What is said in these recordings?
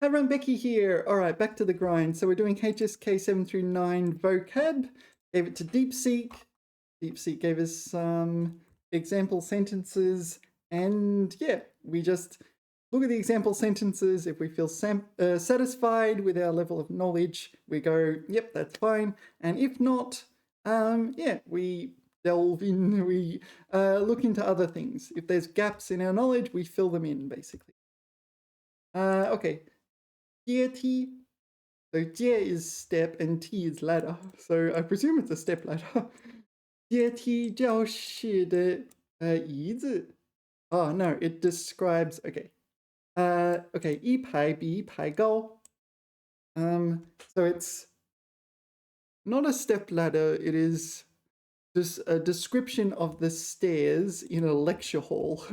Hi everyone, Becky here. All right, back to the grind. So we're doing HSK 7 through 9 vocab. Gave it to DeepSeek. DeepSeek gave us some example sentences. And yeah, we just look at the example sentences. If we feel satisfied with our level of knowledge, we go, yep, that's fine. And if not, yeah, we delve in, we look into other things. If there's gaps in our knowledge, we fill them in, basically. Okay. 阶梯. So 阶 is step and T is ladder. So I presume it's a step ladder. 阶梯教室的椅子. Oh no, it describes, okay. Okay, 一排比一排高. So it's not a step ladder, it is just a description of the stairs in a lecture hall.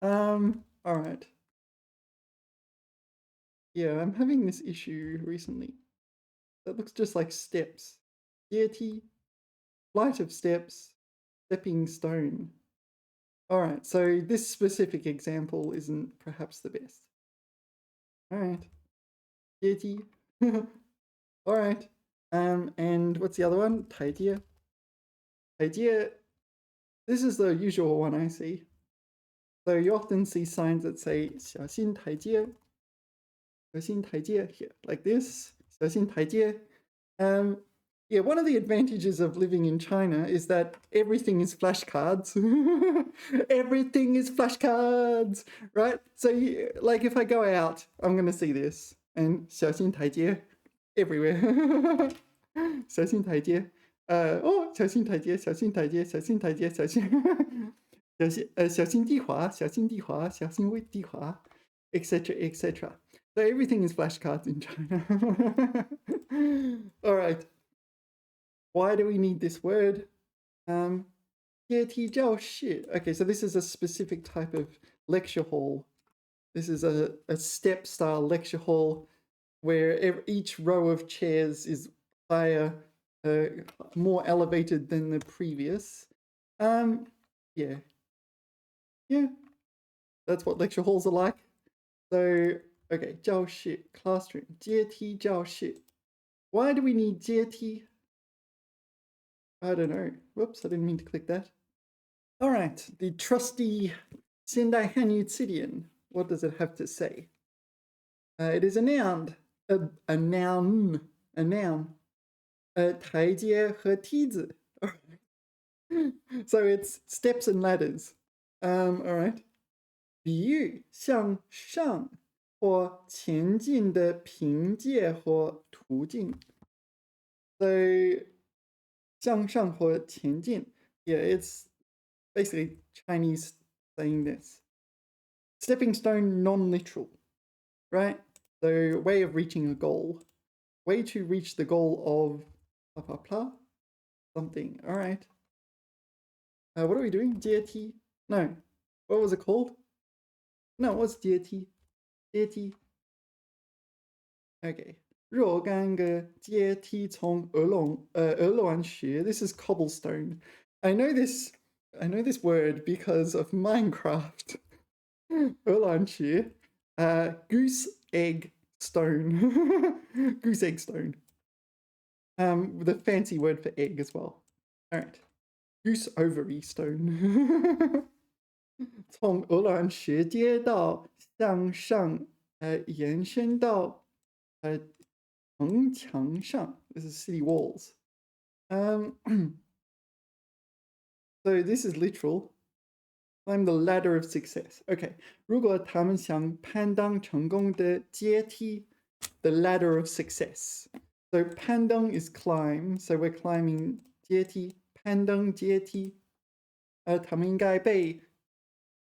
All right. Yeah, I'm having this issue recently. That looks just like steps. 阶梯, flight of steps, stepping stone. All right, so this specific example isn't perhaps the best. All right. 阶梯. All right. And what's the other one? 台阶. 台阶. This is the usual one I see. So you often see signs that say 小心台阶. 小心台阶 here, like this. 小心台阶. Yeah, one of the advantages of living in China is that everything is flashcards. Everything is flashcards, right? So, like, if I go out, I'm going to see this. And 小心台阶 everywhere. 小心台阶. Oh, 小心台阶, 小心台阶, 小心台阶, 小心小心地滑, 小心地滑, 小心地滑, etc., etc. So everything is flashcards in China. All right. Why do we need this word? 阶梯教室. Okay, so this is a specific type of lecture hall. This is a step-style lecture hall where each row of chairs is higher, more elevated than the previous. Yeah. Yeah, that's what lecture halls are like. So, okay, 教室, classroom, 阶梯教室. Why do we need 阶梯? I don't know. Whoops, I didn't mean to click that. All right, the trusty Sendai Hanyu. What does it have to say? It is a noun. A noun. 台阶和梯子. So it's steps and ladders. All right. 比喻向上或前进的凭借或途径. So 向上或前进. Yeah, it's basically Chinese saying this. Stepping stone, non-literal, right? So way of reaching a goal. Way to reach the goal of blah, blah, blah, something. All right. What are we doing? 阶梯? No. What was it called? No, it was 阶梯. 阶梯. Okay. 若干个阶梯从鹅卵石. This is cobblestone. I know this word because of Minecraft. 鹅卵石. Goose egg stone. Goose egg stone. With a fancy word for egg as well. All right. Goose ovary stone. 从鹅卵石街道向上延伸到城墙上. This is city walls. So this is literal. Climb the ladder of success. Okay. 如果他们想攀登成功的阶梯, the ladder of success. So 攀登 is climb. So we're climbing 阶梯. 攀登阶梯. 他们应该被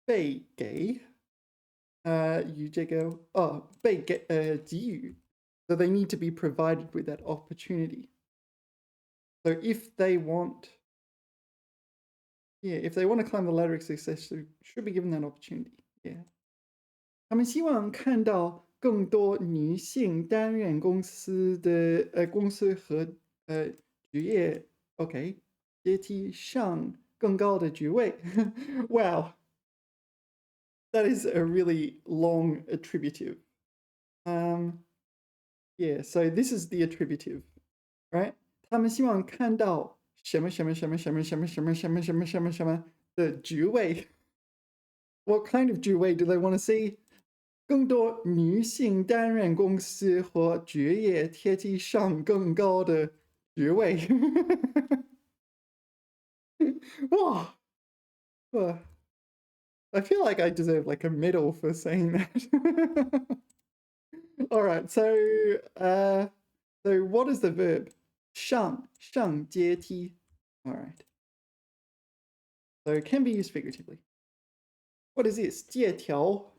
给予这个被给予. So they need to be provided with that opportunity. So if they want to climb the ladder of success, they should be given that opportunity. Yeah. 他们希望看到更多女性担任公司和职业 OK 阶梯上更高的职位. Wow. That is a really long attributive. Yeah, so this is the attributive, right? 他们希望看到什么什么什么什么什么什么什么什么什么什么的职位。What kind of 职位 do they want to see? 更多女性担任公司和职业阶梯上更高的职位。哇，I feel like I deserve like a medal for saying that. All right, so what is the verb? 上阶梯. All right. So it can be used figuratively. What is this? 借条.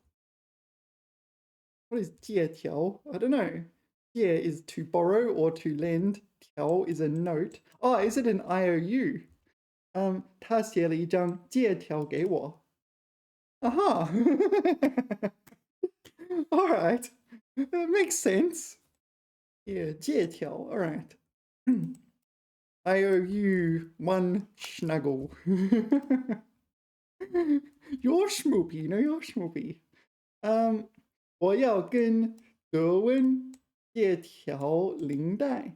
What is 借条? I don't know. 借 is to borrow or to lend. 条 is a note. Oh, is it an IOU? 他写了一张借条给我. Aha. All right. That makes sense. Yeah, 借条. All right. I owe you one snuggle. You're schmoopy, you know you're schmoopy. 我要跟德文借条领带.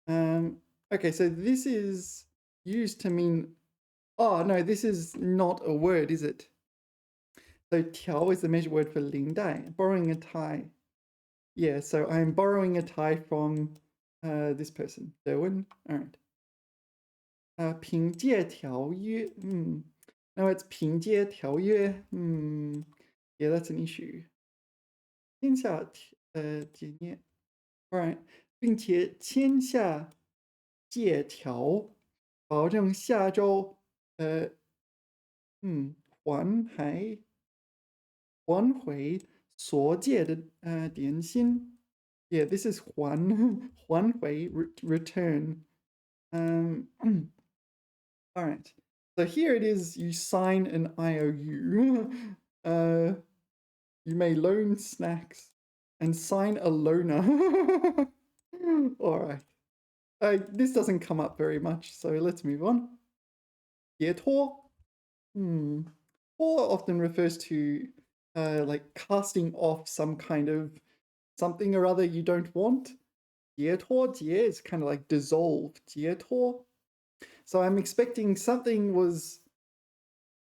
Okay, so this is used to mean, oh no, this is not a word, is it? So 条 is the measure word for 领带, borrowing a tie. Yeah, so I'm borrowing a tie from this person, Derwin. All right. 凭借条约, no, it's 凭借条约. Yeah, that's an issue. 签下检验. All right. 并且签下借条，保证下周还回所借的点心. Yeah, this is 还回 return. All right. So here it is, you sign an IOU. You may loan snacks and sign a loaner. All right. This doesn't come up very much, so let's move on. 解脱. 脱 often refers to like casting off some kind of something or other you don't want. 解脱, 解 is kind of like dissolve. 解脱. So I'm expecting something was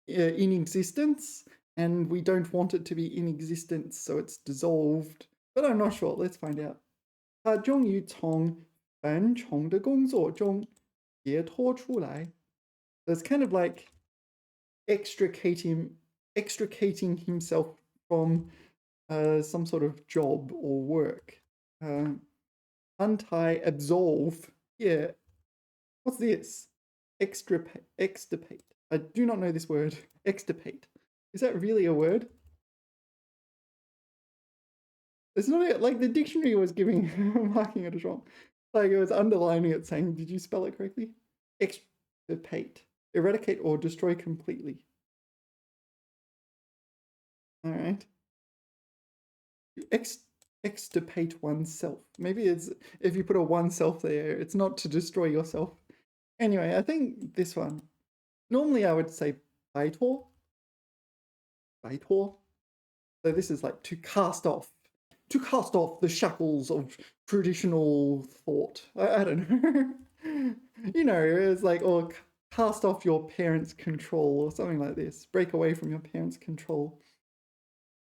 in existence and we don't want it to be in existence, so it's dissolved. But I'm not sure. Let's find out. 他终于从繁重的工作中解脱出来. So it's kind of like extricating himself from some sort of job or work. Untie, absolve. Yeah. What's this? Extirpate. I do not know this word. Extirpate. Is that really a word? It's not it. Like the dictionary was marking it as wrong. Like it was underlining it saying, did you spell it correctly? Extirpate. Eradicate or destroy completely. All right. Extirpate oneself. Maybe it's if you put a oneself there, it's not to destroy yourself. Anyway, I think this one. Normally I would say 摆脱. 摆脱. So this is like to cast off the shackles of traditional thought. I don't know. You know, it's like, or cast off your parents' control or something like this. Break away from your parents' control.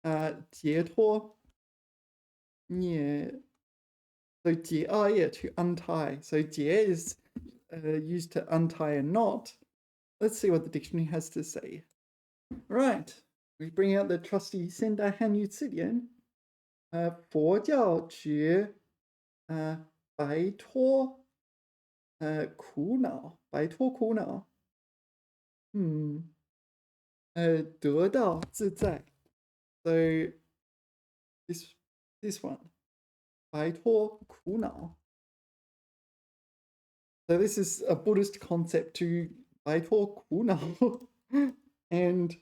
解脱. Yeah. So 解, yeah, to untie. So 解 is used to untie a knot. Let's see what the dictionary has to say. Right. We bring out the trusty 现代汉语词典. 佛教指摆脱苦恼，摆脱苦恼。得到自在。So this one. 摆脱苦恼. So this is a Buddhist concept to 摆脱苦恼. And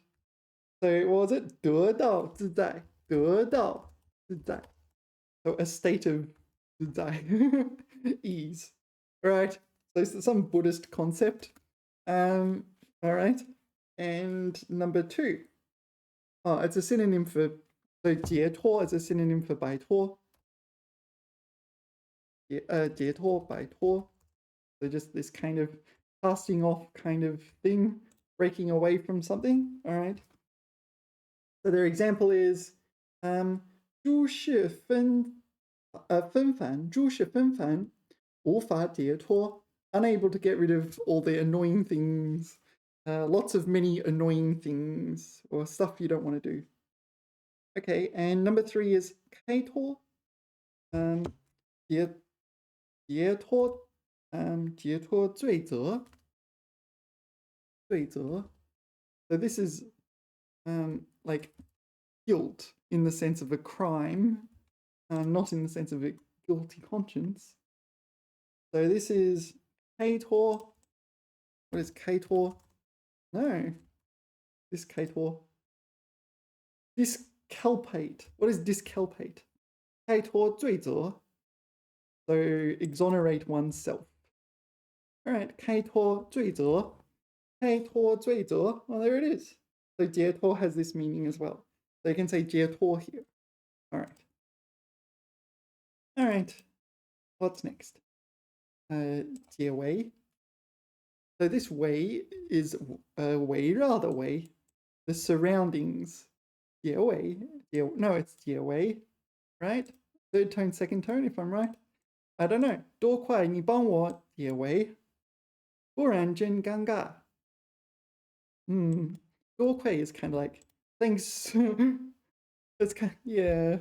so what was it? 得到自在。得到自在. So a state of 自在. Ease. All right. So this is some Buddhist concept. All right. And number 2. Oh, it's a synonym for, so 解脱 is a synonym for 摆脱.解脱, 摆脱. So just this kind of casting off kind of thing, breaking away from something. All right. So their example is, 诸事纷繁，诸事纷繁，无法解脱. Unable to get rid of all the annoying things. Lots of many annoying things or stuff you don't want to do. Okay, and number 3 is 开脱. 解脱解脱罪责. So this is like guilt in the sense of a crime, not in the sense of a guilty conscience. So this is 开脱. What is 开脱? No. This 开脱. Disculpate. What is disculpate? 开脱罪责. So exonerate oneself. All right, 开脱罪责. 开脱罪责. Well, there it is. So 解脱 has this meaning as well. So you can say 解脱 here. All right. All right. What's next? 解围. So this way is 围绕的围, the surroundings. 解围. No, it's 解围, right? Third tone, second tone, if I'm right. I don't know. 多快你帮我解围，不然真尴尬. 多快 is kind of like thanks. It's kind of, yeah.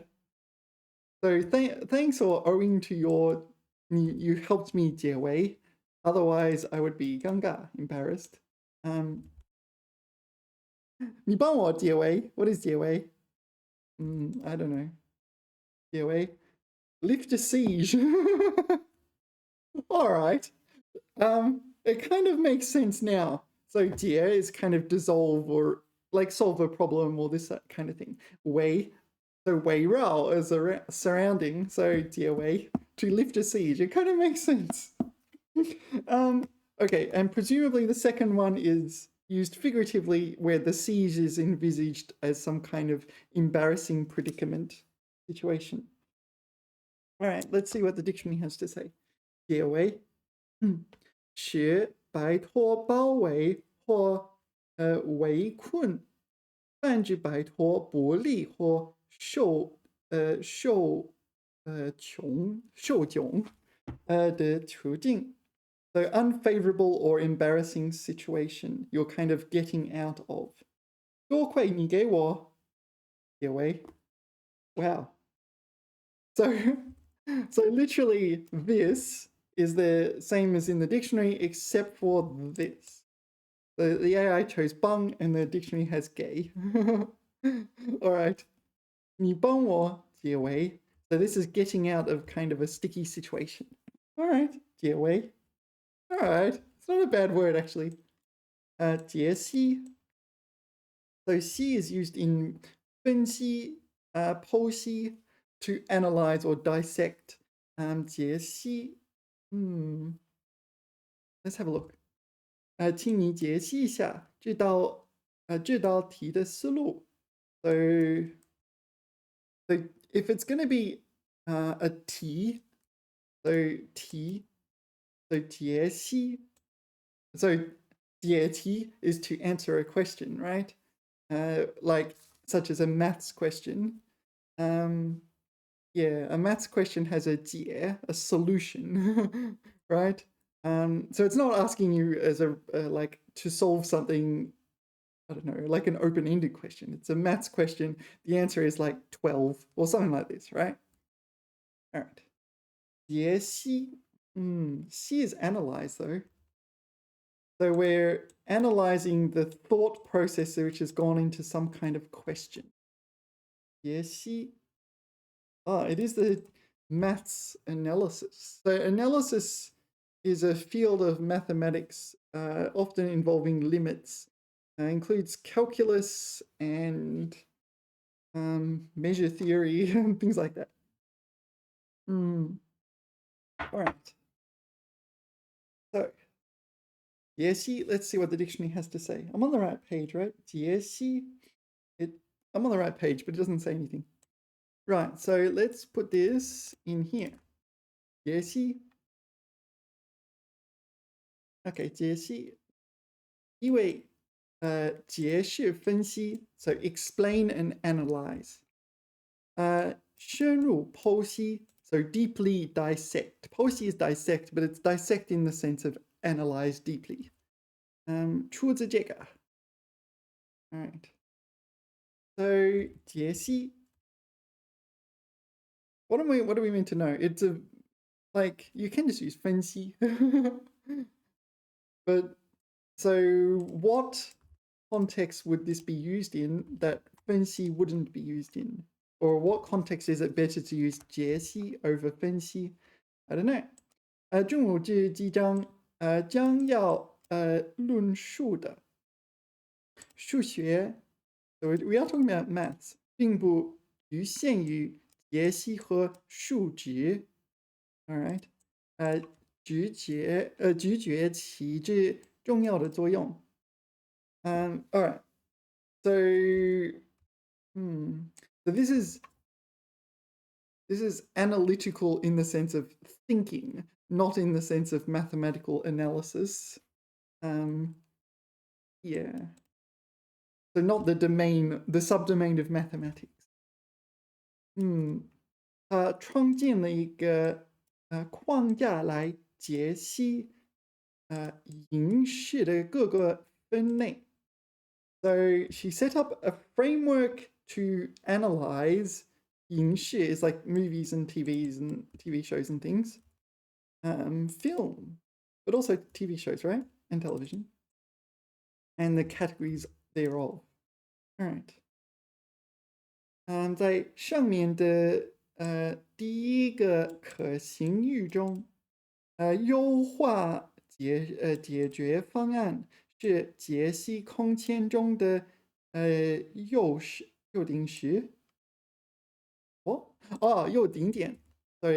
So thanks or owing to you helped me 解围. Otherwise, I would be 尴尬, embarrassed. 你帮我解围. What is 解围? I don't know. 解围. Lift a siege. All right. It kind of makes sense now. So 解 is kind of dissolve or like solve a problem or this that kind of thing. 围. So 围绕 is a surrounding. So 解围, to lift a siege. It kind of makes sense. Okay, and presumably the second one is used figuratively where the siege is envisaged as some kind of embarrassing predicament situation. All right, let's see what the dictionary has to say. 解围. 使摆脱包围或围困，泛指摆脱不利或受窘的处境. So unfavorable or embarrassing situation you're kind of getting out of. 多亏你给我解围. Wow. So literally this is the same as in the dictionary except for this. The AI chose 帮 and the dictionary has gay. All right. 你帮我解围. So this is getting out of kind of a sticky situation. All right. 解围. All right. It's not a bad word actually. 解析. So 析 is used in 分析, 剖析, to analyze or dissect. 解析. Let's have a look. 请你解析一下这道题的思路. So if it's going to be a T, so T, so 解析. So 解题 is to answer a question, right? Like such as a maths question. Yeah, a maths question has a 解, a solution, right? So it's not asking you as a like to solve something, I don't know, like an open-ended question. It's a maths question. The answer is like 12 or something like this, right? All right. 解析. C is analyze though. So we're analyzing the thought process which has gone into some kind of question. 解析. It is the maths analysis. So analysis is a field of mathematics often involving limits. Includes calculus and measure theory and things like that. All right. So 解析, let's see what the dictionary has to say. I'm on the right page, right? 解析. I'm on the right page, but it doesn't say anything. Right, so let's put this in here. 解析 OK 解析因为解释分析 so explain and analyze 深入剖析 so deeply dissect 剖析 is dissect but it's dissect in the sense of analyze deeply 出自这个 all right so 解析 what do we mean to know it's a like you can just use 分析 but so what context would this be used in that 分析 wouldn't be used in? Or what context is it better to use 解析 over 分析? I don't know. 中午这几章将要论述的数学 so we are talking about maths 并不局限于解析和数值 all right 咀嚼起着重要的作用 all right so so this is analytical in the sense of thinking, not in the sense of mathematical analysis. Yeah. So not the subdomain of mathematics. 他创建了一个框架来解析形式的各个分类。So she set up a framework to analyze 影视 is like movies and TVs and TV shows and things. Film, but also TV shows, right? And television. And the categories thereof. All right. 在上面的第一个可行域中，优化解决方案是解析空间中的右顶时。What? Oh, 右顶点. So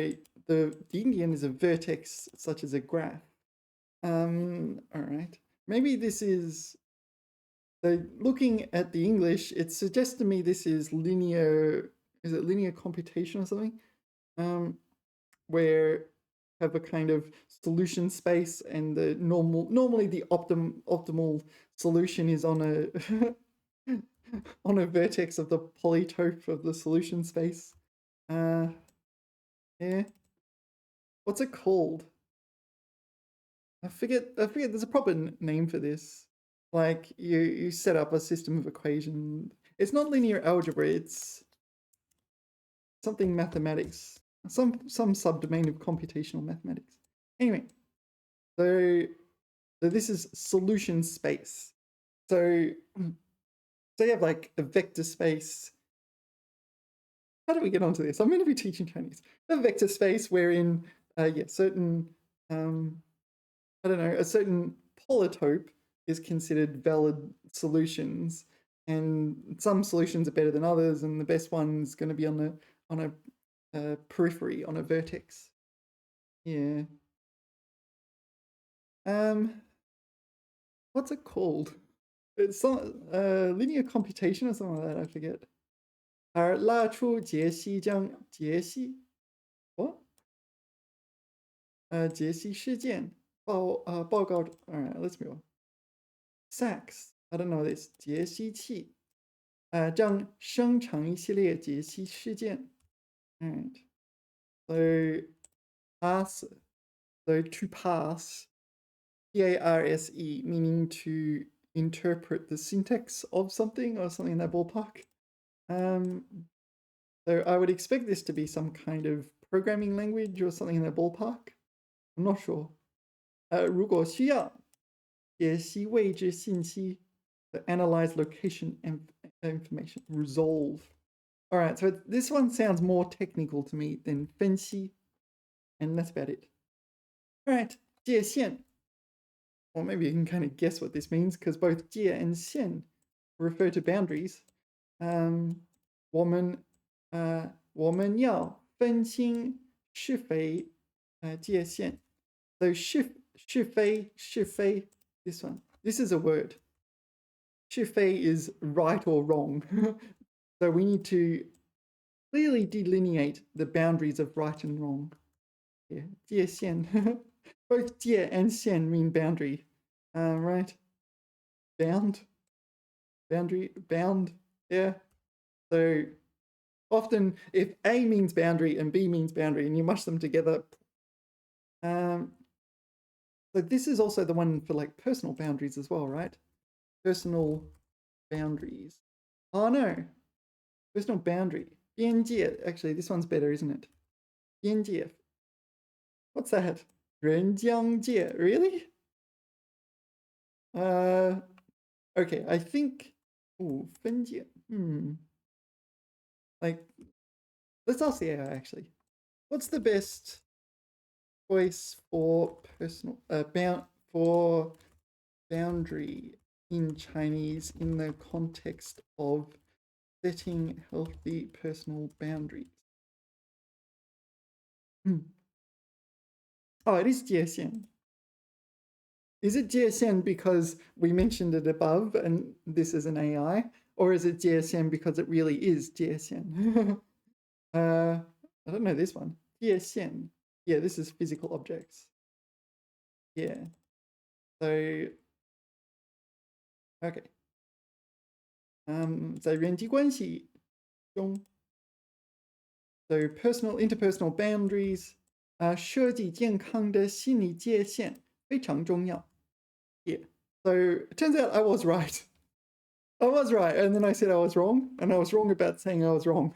the 顶点 is a vertex such as a graph. All right. Maybe this is so looking at the English, it suggests to me this is linear. Is it linear computation or something? Where have a kind of solution space, and the normally the optimal solution is on a on a vertex of the polytope of the solution space. Yeah. What's it called? I forget. There's a proper name for this. Like you set up a system of equations. It's not linear algebra. It's something mathematics. Some subdomain of computational mathematics. Anyway, so this is solution space. So you have like a vector space. How do we get onto this? I'm going to be teaching Chinese. A vector space wherein, certain, I don't know, a certain polytope is considered valid solutions, and some solutions are better than others, and the best one is going to be on a periphery, on a vertex. Yeah. What's it called? It's some linear computation or something like that. I forget. 而拉出解析将解析解析事件报告 Alright, let's move on. Sax, I don't know this. 解析器将生成一系列解析事件 Alright. So pass. So to pass. PARSE, meaning to interpret the syntax of something or something in that ballpark. So I would expect this to be some kind of programming language or something in that ballpark. I'm not sure. 如果需要解析位置信息 to analyze location information, resolve. All right, so this one sounds more technical to me than 分析, and that's about it. All right, 界限. Or maybe you can kind of guess what this means, because both 界 and 线 refer to boundaries. 我们要分清是非界限. So 是非 this one. This is a word. 是非 is right or wrong. So we need to clearly delineate the boundaries of right and wrong. Yeah, 界限. Both 界 and 线 mean boundary. Right? Bound? Boundary? Bound? Yeah. So often if A means boundary and B means boundary and you mush them together, so this is also the one for like personal boundaries as well, right? Personal boundaries. Oh no, personal boundary. 边界. Actually, this one's better, isn't it? 边界. What's that? 人疆界. Really? Okay, I think. Ooh, 分界. Like, let's ask the AI actually. What's the best choice for personal for boundary in Chinese in the context of setting healthy personal boundaries? Oh, it is 界限. Is it 界限 because we mentioned it above and this is an AI? Or is it 界限 because it really is 界限? I don't know this one. 界限. Yeah, this is physical objects. Yeah. So, okay. 在人际关系中 so interpersonal boundaries 设计健康的心理界限非常重要. Yeah. So it turns out I was right. I was right, and then I said I was wrong, and I was wrong about saying I was wrong.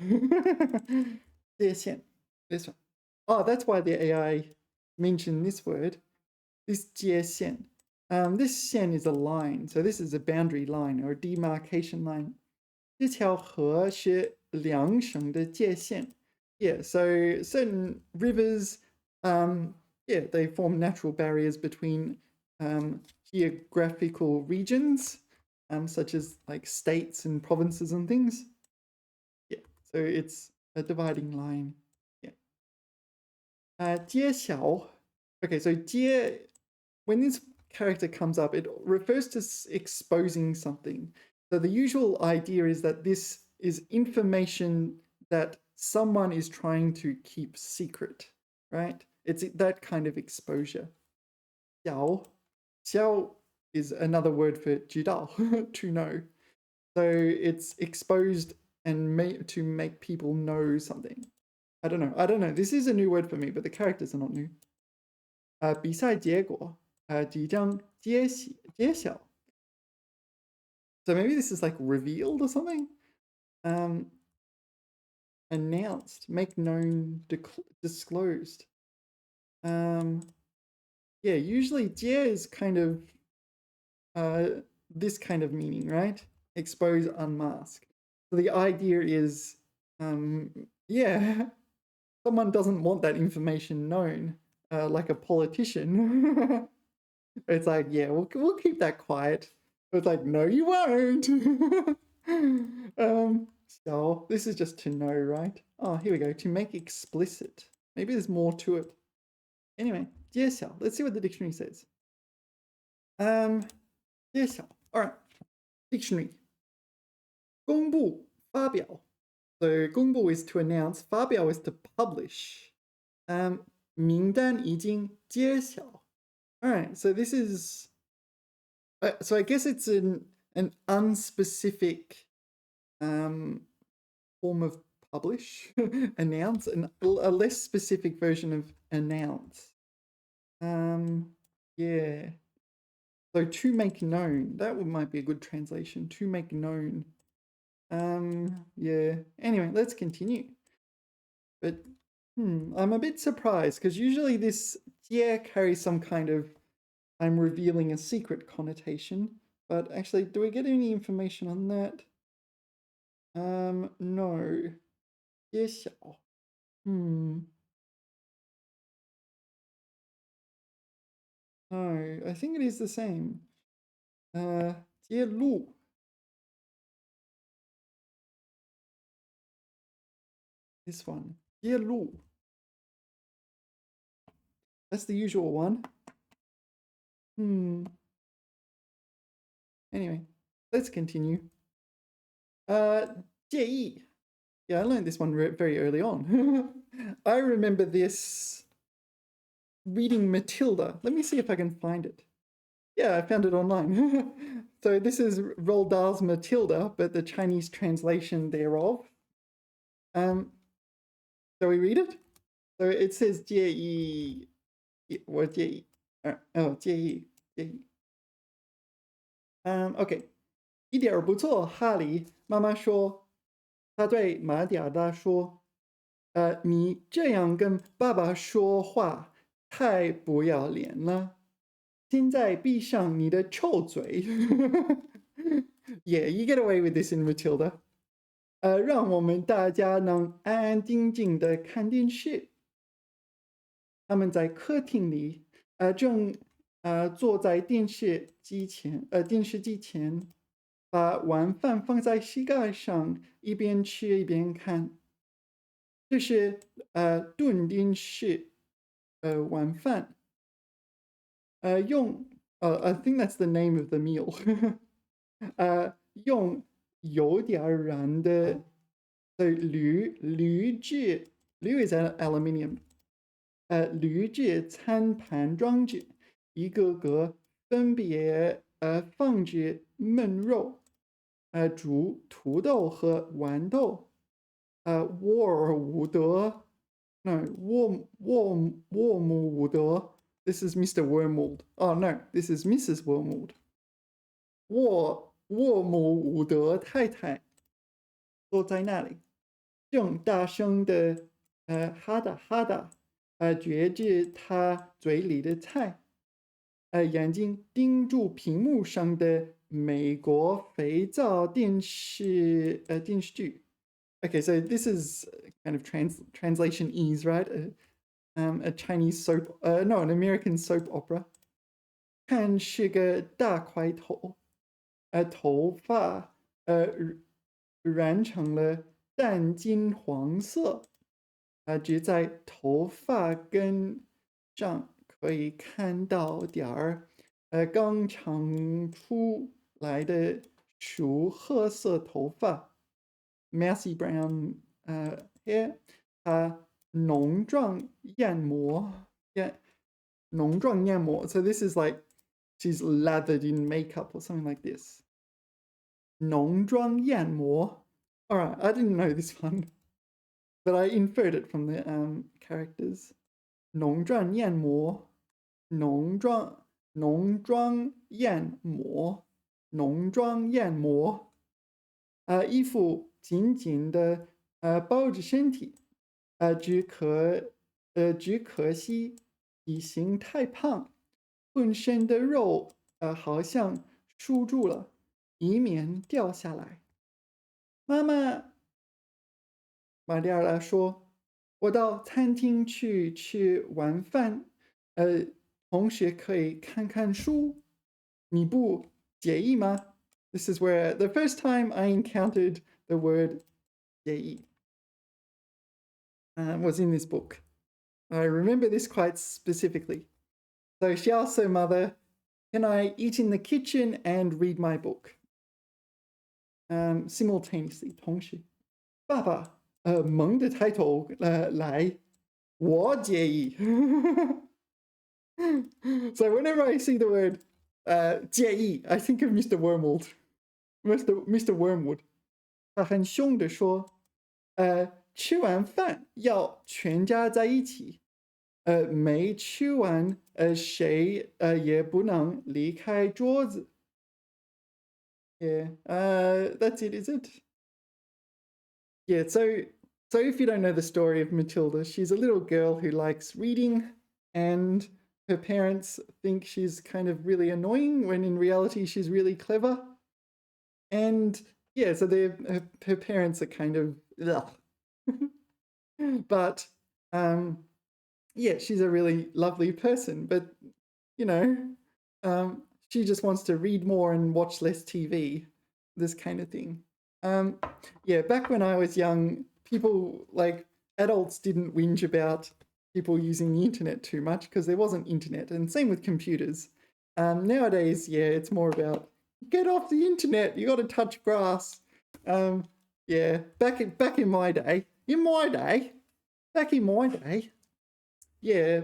界限. This one. Oh, that's why the AI mentioned this word. This 界限. This 线 is a line, so this is a boundary line or a demarcation line. 这条河是两省的界限. Yeah, so certain rivers, yeah, they form natural barriers between geographical regions, such as like states and provinces and things. Yeah, so it's a dividing line. Yeah. 揭晓. Okay, so 揭, when this character comes up, it refers to exposing something. So the usual idea is that this is information that someone is trying to keep secret, right? It's that kind of exposure. 晓. 晓 is another word for 知道, to know. So it's exposed and to make people know something. I don't know. This is a new word for me, but the characters are not new. 比赛结果即将揭晓. So maybe this is like revealed or something. Announced, make known, disclosed. Yeah, usually 揭 is kind of this kind of meaning, right? Expose, unmask. So the idea is, yeah, someone doesn't want that information known, like a politician. It's like, yeah, we'll keep that quiet. It's like, no, you won't. So this is just to know, right? Oh, here we go. To make explicit. Maybe there's more to it. Anyway, 揭晓. Let's see what the dictionary says. 揭晓. All right. Dictionary. 公布, 发表. So 公布 is to announce. 发表 is to publish. 名单已经揭晓. All right. So this is. So I guess it's an unspecific form of publish, announce, and a less specific version of announce. Yeah. So to make known, that might be a good translation. To make known. Yeah. Anyway, let's continue. But I'm a bit surprised because usually this carries some kind of I'm revealing a secret connotation. But actually, do we get any information on that? No. 揭晓. No, I think it is the same. 揭露. This one. 揭露. That's the usual one. Anyway, let's continue. 介意. Yeah, I learned this one very early on. I remember this reading Matilda. Let me see if I can find it. Yeah, I found it online. So this is Roald Dahl's Matilda, but the Chinese translation thereof. Shall we read it? So it says 介意，我介意，介意。OK， 一点儿不错，哈利。妈妈说，她对马蒂尔达说，你这样跟爸爸说话，太不要脸了。现在闭上你的臭嘴。Yeah, you get away with this in Matilda. 让我们大家能安安静静的看电视。他们在客厅里，正坐在电视机前，把晚饭放在膝盖上，一边吃一边看。这是炖电视，晚饭。I think that's the name of the meal. 用有点燃的铝制，is aluminium. 铝制餐盘装置，一个个分别放置焖肉、煮土豆和豌豆。沃尔伍德，no， 沃姆伍德。This is Mr. Wormald. Oh no, this is Mrs. Wormald. 沃姆伍德太太坐在那里，正大声的哈达哈达，嚼着他嘴里的菜，眼睛盯住屏幕上的美国肥皂电视剧。Okay, so this is kind of translation ease, right? A Chinese soap, no, an American soap opera. 看是个大块头，头发染成了淡金黄色，只在头发根上可以看到点儿刚长出来的熟褐色头发。Mousy brown hair， 浓妆艳抹，浓妆艳抹。So this is like she's lathered in makeup or something like this. 浓妆艳抹. All right, I didn't know this one, but I inferred it from the characters. 浓妆艳抹，浓妆艳抹，浓妆艳抹。衣服紧紧的包着身体，只可惜体型太胖，浑身的肉好像束住了，以免掉下来。妈妈，玛丽亚说：“我到餐厅去吃晚饭，同学可以看看书，你不介意吗？” This is where the first time I encountered the word 介意 was in this book. I remember this quite specifically. So she asked her mother, "Can I eat in the kitchen and read my book?" Simultaneously, 同时，爸爸猛地抬头来，我介意。So whenever I see the word 介意, I think of Mr. Wormald. Mr. Wormwood. 他很凶地说，吃完饭要全家在一起，没吃完，谁也不能离开桌子。Yeah, that's it, is it? Yeah, so if you don't know the story of Matilda, she's a little girl who likes reading, and her parents think she's kind of really annoying when in reality she's really clever. And yeah, so her parents are kind of ugh. But yeah, she's a really lovely person, but you know, she just wants to read more and watch less TV, this kind of thing. Yeah, back when I was young, people, like adults, didn't whinge about people using the internet too much because there wasn't internet, and same with computers. Nowadays, yeah, it's more about get off the internet, you got to touch grass. Yeah, back in my day, yeah,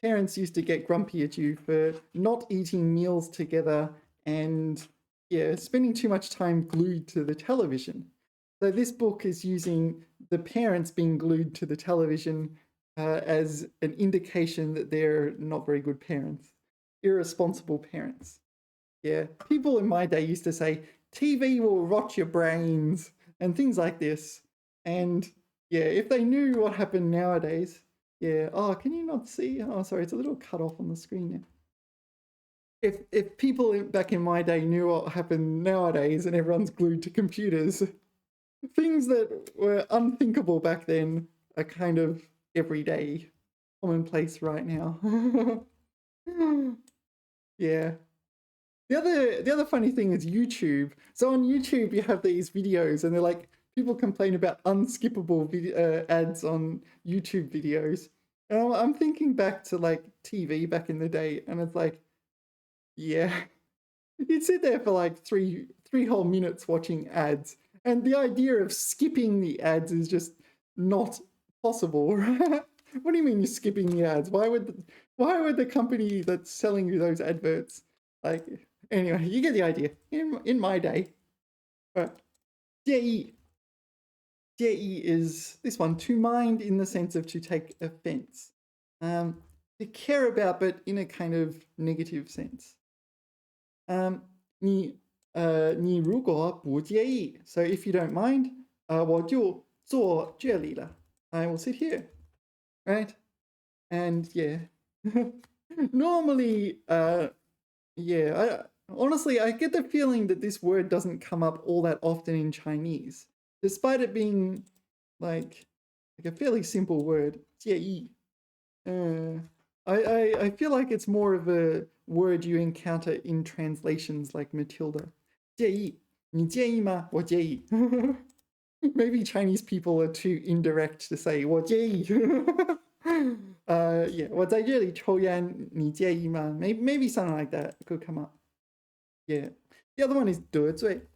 parents used to get grumpy at you for not eating meals together and, yeah, spending too much time glued to the television. So this book is using the parents being glued to the television as an indication that they're not very good parents, irresponsible parents. Yeah, people in my day used to say, TV will rot your brains and things like this. And yeah, if they knew what happened nowadays, yeah. Oh, can you not see? Oh, sorry, it's a little cut off on the screen now. If people back in my day knew what happened nowadays and everyone's glued to computers, things that were unthinkable back then are kind of everyday, commonplace right now. Yeah. The other funny thing is YouTube. So on YouTube, you have these videos, and they're like people complain about unskippable ads on YouTube videos. And I'm thinking back to like TV back in the day, and it's like, yeah, you'd sit there for like three whole minutes watching ads, and the idea of skipping the ads is just not possible. Right? What do you mean you're skipping the ads? Why would the company that's selling you those adverts like? Anyway, you get the idea. In my day, right? 介意 is this one, to mind in the sense of to take offense, to care about, but in a kind of negative sense. 你如果不介意, so if you don't mind, 我就坐这里了. I will sit here, right? And yeah, normally, yeah, honestly, I get the feeling that this word doesn't come up all that often in Chinese, despite it being like a fairly simple word, 介意. I feel like it's more of a word you encounter in translations like Matilda. 介意,你介意吗?我介意. Maybe Chinese people are too indirect to say 我介意. Yeah, 我在这里抽烟,你介意吗? Maybe something like that could come up. Yeah. The other one is 得罪.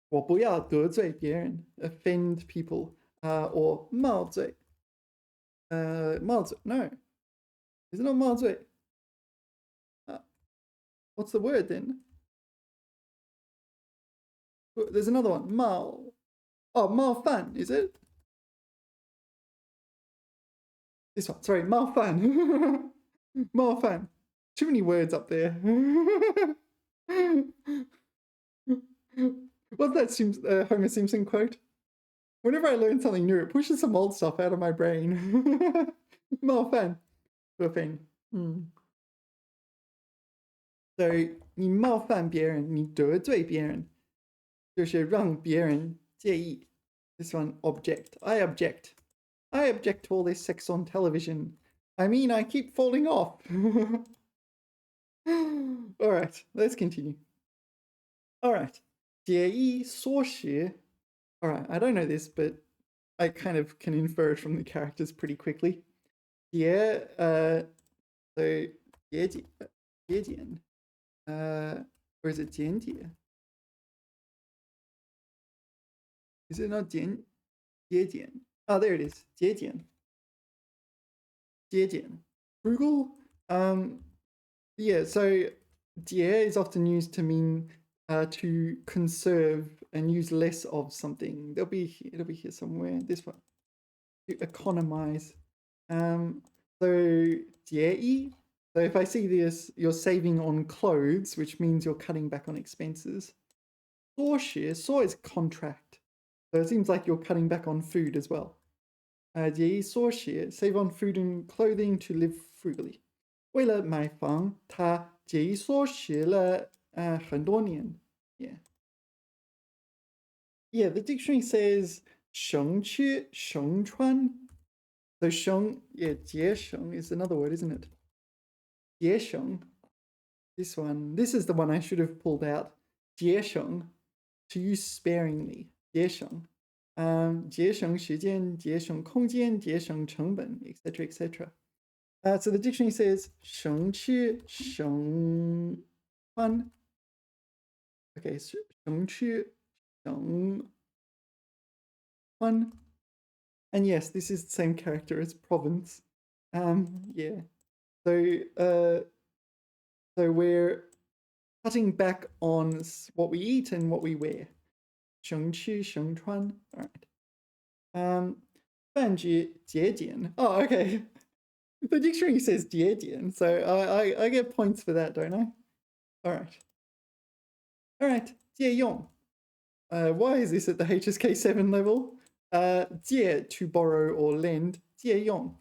我不要得罪别人, offend people. Or 冒罪. 冒罪, no. Is it not 冒罪? What's the word then? There's another one. 冒犯, is it? This one, sorry, 冒犯. 冒犯. Too many words up there. What's that Homer Simpson quote? Whenever I learn something new, it pushes some old stuff out of my brain. 冒犯. To offend. So, 你冒犯别人,你得罪别人,就是让别人介意. This one, object. I object. I object to all this sex on television. I mean, I keep falling off. All right, let's continue. All right. 介意缩写. All right, I don't know this, but I kind of can infer it from the characters pretty quickly. So 节俭. Or is it 简洁? Is it not 节俭? Oh, there it is. 节俭. 节俭. Frugal. Yeah. So 节 is often used to mean to conserve and use less of something. It'll be here somewhere. This one. To economize. So 节衣. So if I see this, you're saving on clothes, which means you're cutting back on expenses. 缩写, 缩 is contract. So it seems like you're cutting back on food as well. 节衣缩写, save on food and clothing to live frugally. 为了买房,他节衣缩写了很多年. Yeah. Yeah, the dictionary says 省吃省穿. So 省, yeah, 节省 is another word, isn't it? 节省. This one, this is the one I should have pulled out. 节省, to use sparingly. 节省. 节省时间, 节省空间, 节省成本, etc., etc. So the dictionary says 省吃省穿. Okay, 省吃省穿. And yes, this is the same character as province. Yeah. So, so we're cutting back on what we eat and what we wear. 省吃省穿. All right. 饭局节俭. Oh, okay. The dictionary says 节俭, so I get points for that, don't I? All right. All right. 借用. Why is this at the HSK 7 level? 借 to borrow or lend. 借用.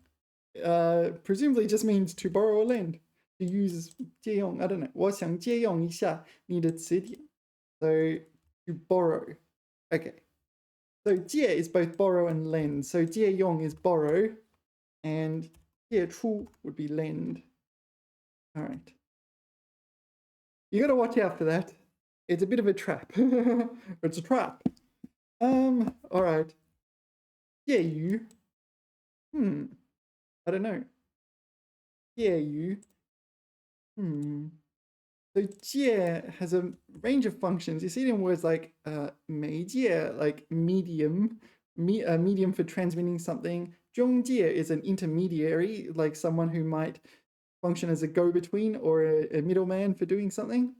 Presumably just means to borrow or lend. To use 借用, I don't know. 我想借用一下你的词典. So to borrow. Okay. So 借 is both borrow and lend. So 借用 is borrow, and 借出 would be lend. All right. You got to watch out for that. It's a bit of a trap. It's a trap. All right. 介于. I don't know. 介于. So 介 has a range of functions. You see it in words like 媒介, like medium, medium for transmitting something. 中介 is an intermediary, like someone who might function as a go-between or a middleman for doing something.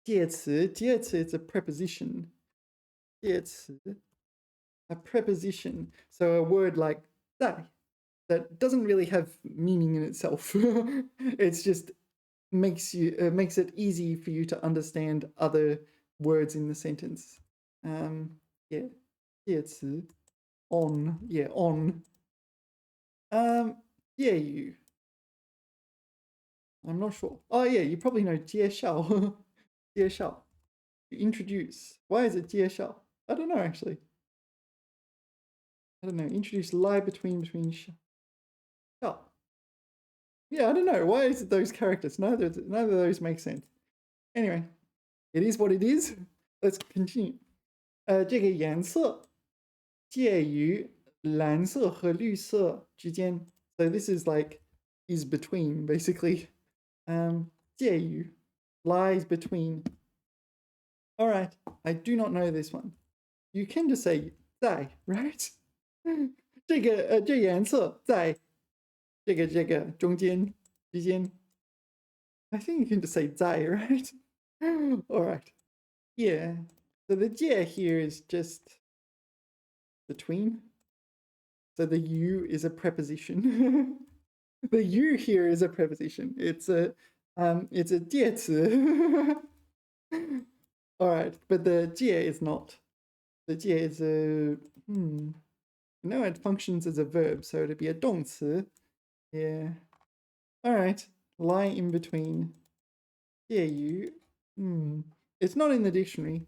介词 is a preposition. 介词, a preposition. So a word like 在 that doesn't really have meaning in itself. It's just makes it easy for you to understand other words in the sentence. Yeah, 介词 on, yeah, on. 业余. I'm not sure. Oh yeah, you probably know 介绍. 介绍. Introduce. Why is it 介绍? I don't know actually. I don't know. Introduce lie between 小. Yeah, I don't know. Why is it those characters? Neither of those make sense. Anyway, it is what it is. Let's continue. 这个颜色介于蓝色和绿色之间. So this is like is between basically. 介于 lies between. All right, I do not know this one. You can just say 在, right? 这颜色在这个中间之间. I think you can just say 在, right? All right. Yeah. So the 介 here is just between. So the u is a preposition. The u here is a preposition. It's a 介词. All right, but the 介 is not. The 介 is a no, it functions as a verb, so it'd be a 动词. Yeah. All right. Lie in between. 介于. It's not in the dictionary.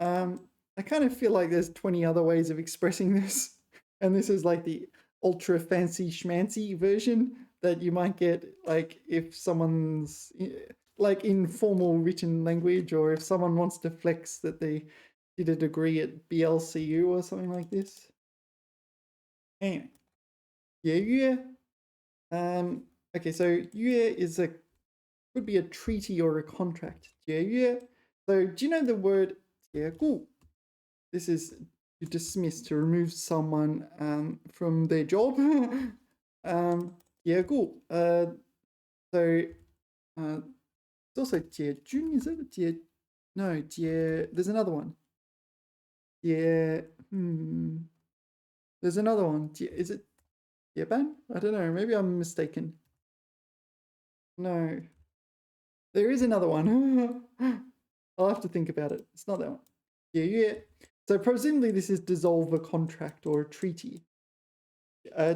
I kind of feel like there's 20 other ways of expressing this, and this is like the ultra fancy schmancy version that you might get, like if someone's like in formal written language, or if someone wants to flex that they did a degree at BLCU or something like this. Anyway, 节约. Okay, so 约 is could be a treaty or a contract. 节约. So do you know the word 解雇? This is to dismiss, to remove someone from their job. 解雇. So it's also 解军, is it? No, there's another one. There's another one. Is it 解班? I don't know. Maybe I'm mistaken. No. There is another one. I'll have to think about it. It's not that one. 解约. So presumably this is dissolve a contract or a treaty.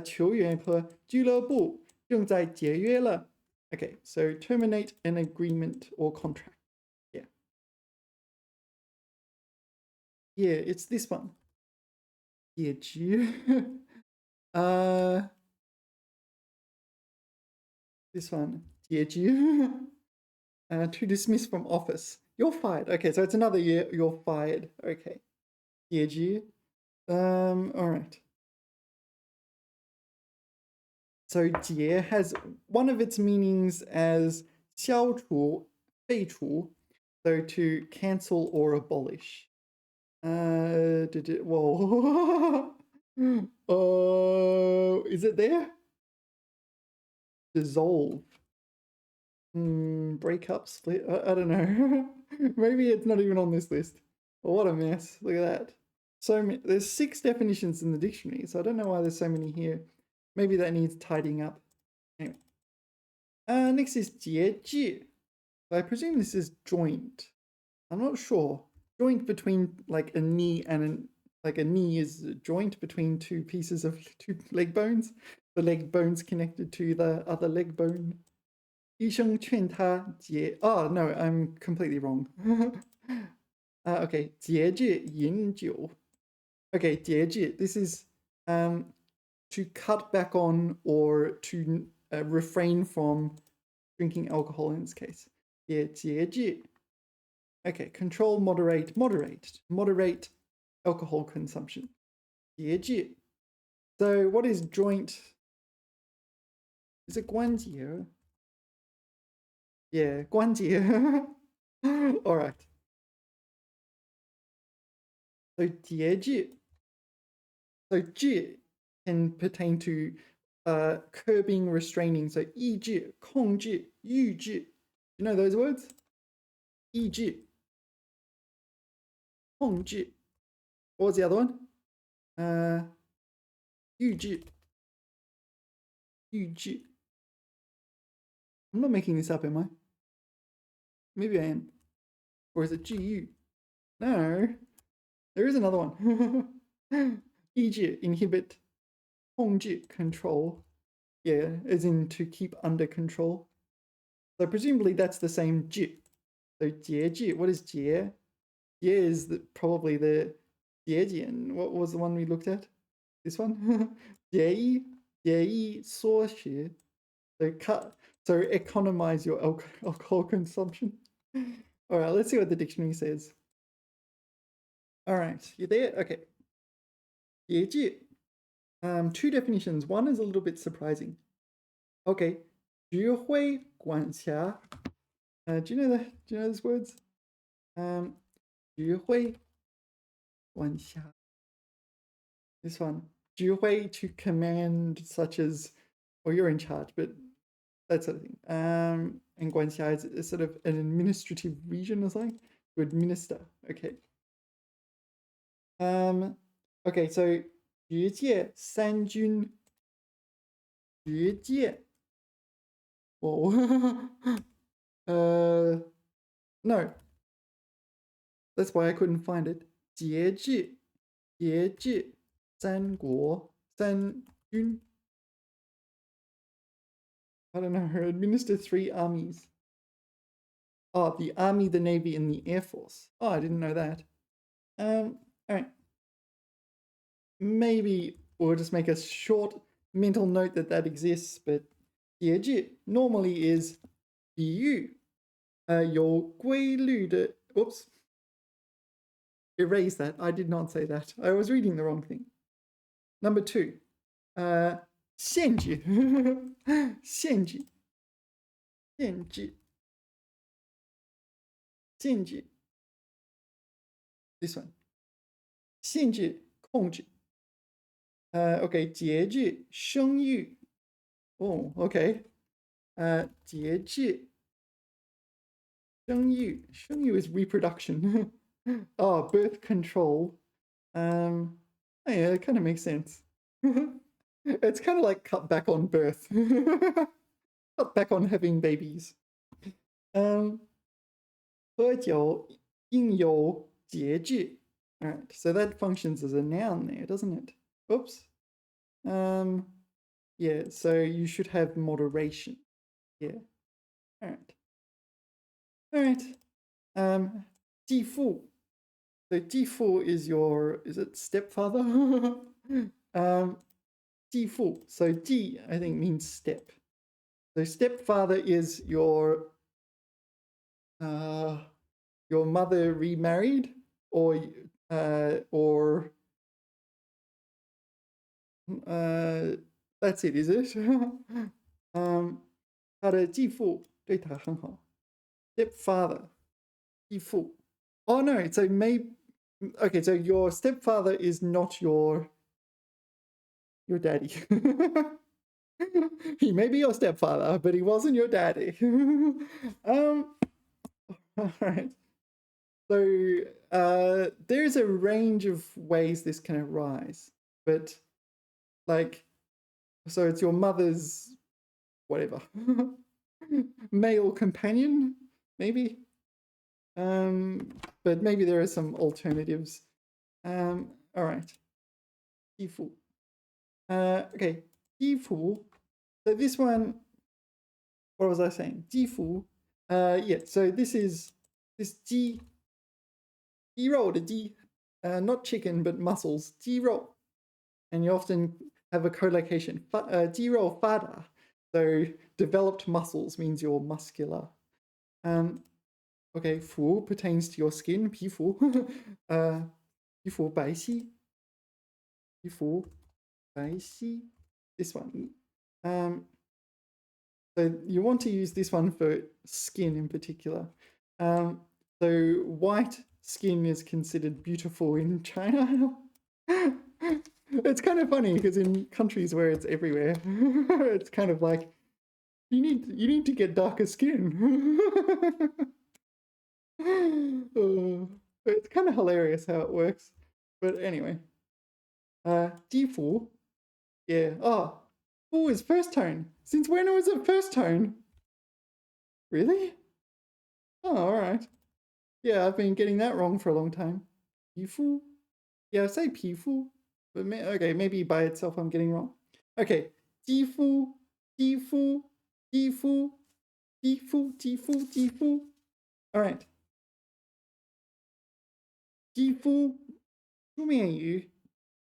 球员和俱乐部正在解约了. Okay, so terminate an agreement or contract. Yeah. Yeah, it's this one. 解职. This one. 解职. To dismiss from office. You're fired. Okay, so it's another year. You're fired. Okay. 解职. All right. So 解 has one of its meanings as 消除, 废除, so to cancel or abolish. Whoa. Oh, is it there? dissolve. Break up, split. I don't know. Maybe it's not even on this list. Well, what a mess. Look at that. So there's 6 definitions in the dictionary, so I don't know why there's so many here. Maybe that needs tidying up. Anyway. Next is 节制. I presume this is joint. I'm not sure. Joint between like a knee and like a knee is a joint between 2 pieces of 2 leg bones. The leg bone's connected to the other leg bone. 医生劝他节 Oh no, I'm completely wrong. Okay, 节制饮酒. Okay, 节制. This is to cut back on or to refrain from drinking alcohol in this case. 节制. Okay, control, moderate alcohol consumption. 节制. So what is joint? Is it 关节? Yeah, 关节. All right. So 节制. So 制 can pertain to curbing, restraining. So 抑制, 控制, 抑制. You know those words? 抑制, 控制. What was the other one? 抑制. 抑制. I'm not making this up, am I? Maybe I am. Or is it GU? No. There is another one. 抑制, inhibit. 控制, control. Yeah, as in to keep under control. So presumably that's the same 制. So 节制, what is 节? 节 is probably the 节俭. What was the one we looked at? This one? 节衣缩食. So cut. So economize your alcohol consumption. All right, let's see what the dictionary says. All right, you there? Okay. 节制. 2 definitions. One is a little bit surprising. Okay. 指挥管辖. Do you know that? Do you know those words? 指挥管辖. This one. 指挥 to command, such as, well, you're in charge, but that sort of thing. And 管辖 is sort of an administrative region or something to administer. Okay. Okay, so 直界三军. 直界. Whoa. No. That's why I couldn't find it. 节制三国三军. I don't know. Administer 3 armies. Oh, the army, the navy, and the air force. Oh, I didn't know that. All right. Maybe we'll just make a short mental note that exists, but 节制 normally is 比喻有规律的 Oops. Erase that. I did not say that. I was reading the wrong thing. Number 2. 限制限制限制限制 This one. 限制控制. Okay, 节制生育. Oh, okay. 节制生育 is reproduction. Oh, birth control. Oh yeah, it kind of makes sense. It's kind of like cut back on birth. Cut back on having babies. 喝酒应有节制. Alright, so that functions as a noun there, doesn't it? Oops. Yeah, so you should have moderation. Yeah. Alright. Alright. 继父. So 继父 is it stepfather? 继父. So 继, I think, means step. So stepfather is your mother remarried, or that's it, is it? 他的继父对他很好. Stepfather, 继父. Oh no, so okay, so your stepfather is not your daddy. He may be your stepfather, but he wasn't your daddy. All right. So there's a range of ways this can arise, but like, so it's your mother's whatever male companion, maybe. But maybe there are some alternatives. All right. 继父. Okay, 继父. So this one, what was I saying? 继父. Yeah, so this is this 鸡肉的鸡, not chicken, but muscles, 鸡肉. And you often have a collocation, 肌肉发达. So developed muscles means you're muscular. Okay, 肤 pertains to your skin, 皮肤. 皮肤白皙. 皮肤白皙. This one. So you want to use this one for skin in particular. So white skin is considered beautiful in China. It's kind of funny because in countries where it's everywhere, it's kind of like you need to get darker skin. It's kind of hilarious how it works. But anyway, 肌肤, yeah. Oh, 肤 is first tone. Since when was it first tone? Really? Oh, all right. Yeah, I've been getting that wrong for a long time. 皮肤. Yeah, I say 皮肤, but okay, maybe by itself I'm getting wrong. Okay, 肌肤, 肌肤, 肌肤, 肌肤, 肌肤, 肌肤. All right. 肌肤书面语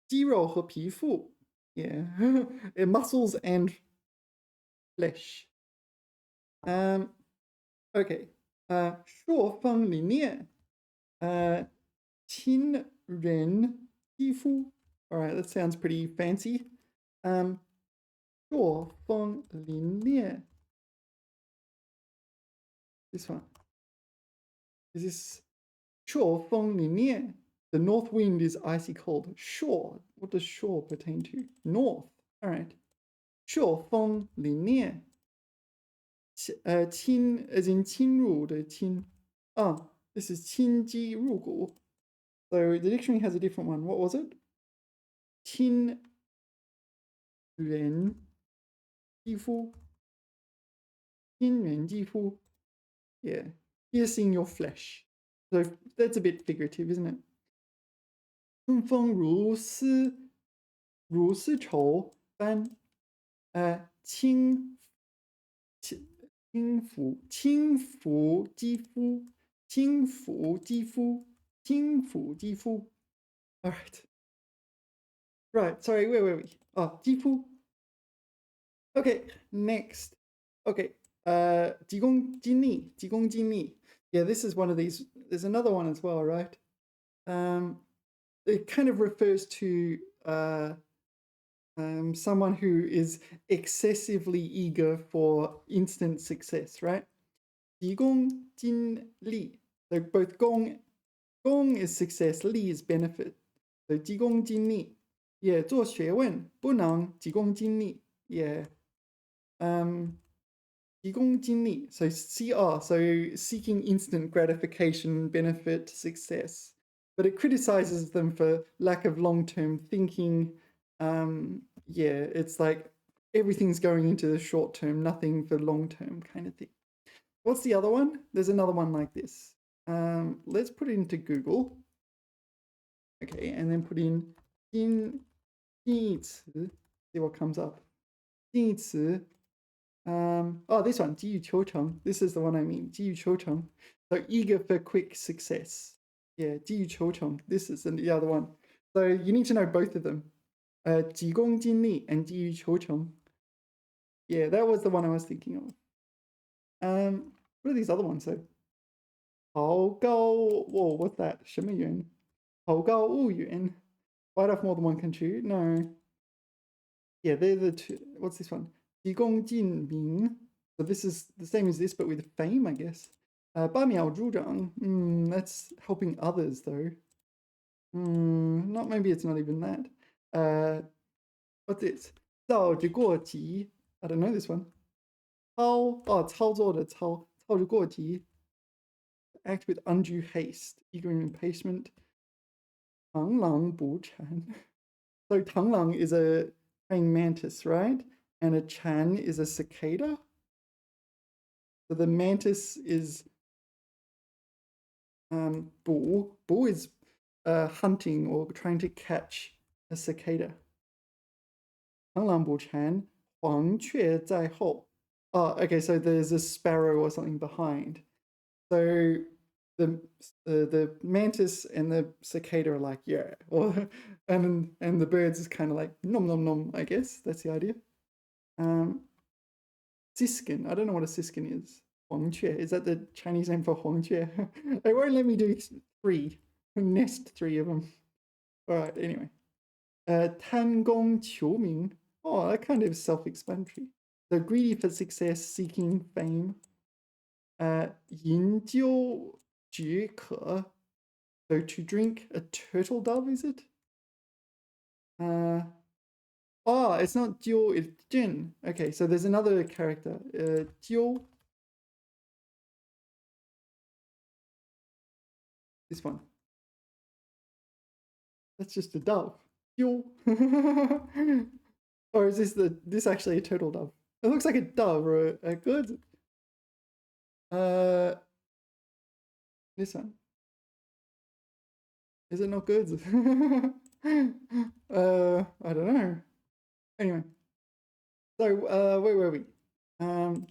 肌肉和皮肤 yeah muscles and flesh okay 朔风凛冽亲人肌肤 all right, that sounds pretty fancy 朔风凛冽 this one is this 朔风凛冽 The north wind is icy cold. Shore. What does shore pertain to? North. All right. 朔风凛冽. 侵 as in 侵入的侵. This is 侵击入骨. So the dictionary has a different one. What was it? 亲人肌肤. 亲人肌肤. Yeah. Piercing your flesh. So that's a bit figurative, isn't it? 春风如丝绸般轻抚肌肤 all right sorry wait肌肤 okay next okay 急功近利 yeah this is one of these there's another one as well right it kind of refers to someone who is excessively eager for instant success, right? 急功近利. So both 功 is success, 利 is benefit. So 急功近利. Yeah, 做学问不能急功近利. Yeah. 急功近利. So CR, so seeking instant gratification, benefit, success. But it criticizes them for lack of long-term thinking. Yeah, it's like everything's going into the short term, nothing for long term kind of thing. What's the other one? There's another one like this. Let's put it into Google. Okay, and then put in 近义词, see what comes up. 近义词. This one, 急于求成. This is the one I mean, 急于求成. So eager for quick success. Yeah, 急于求成. This is the other one. So you need to know both of them. 急功近利 and 急于求成. Yeah, that was the one I was thinking of. What are these other ones though? 好高, whoa, what's that? 什么远? 好高骛远. Bite off more than one can chew? No. Yeah, they're the two. What's this one? 急功近名. So this is the same as this, but with fame, I guess. 拔苗助长. That's helping others though. Maybe it's not even that. What's this? 造之过急. I don't know this one. 操作的操操之过急 act with undue haste, eager impatient. 螳螂捕蝉 So 螳螂 is a praying mantis, right? And a chan is a cicada. So the mantis is 捕 is hunting or trying to catch a cicada. 螳螂捕蝉，黄雀在后. Oh, okay, so there's a sparrow or something behind. So the mantis and the cicada are like, yeah, or and the birds is kind of like nom nom nom, I guess. That's the idea. Siskin, I don't know what a siskin is. 黄雀, is that the Chinese name for 黄雀? It won't let me do 3. Nest 3 of them. All right, anyway. 贪功求名. Oh, that kind of self-explanatory. So greedy for success, seeking fame. 饮酒止渴. So to drink a turtle dove, is it? Oh, it's not jiu, it's jin. Okay, so there's another character. Jiu. This one. That's just a dove. Jiu. Or is this actually a turtle dove? It looks like a dove or a good. This one. Is it not good? I don't know. Anyway. So where were we?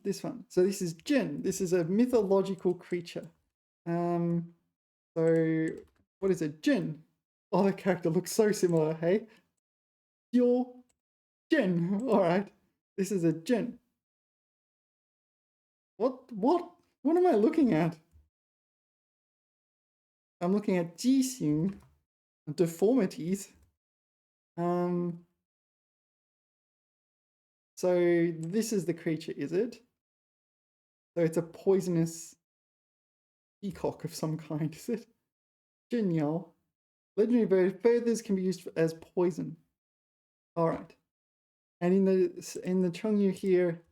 This one. So this is Jin. This is a mythological creature. So what is it? Jin. Oh, the character looks so similar, hey? Your Jin. All right. This is a Jin. What am I looking at? I'm looking at 畸形, deformities. So this is the creature, is it? So it's a poisonous peacock of some kind, is it? Jinyao. Legendary bird, feathers can be used as poison. All right. And in the Chengyu here,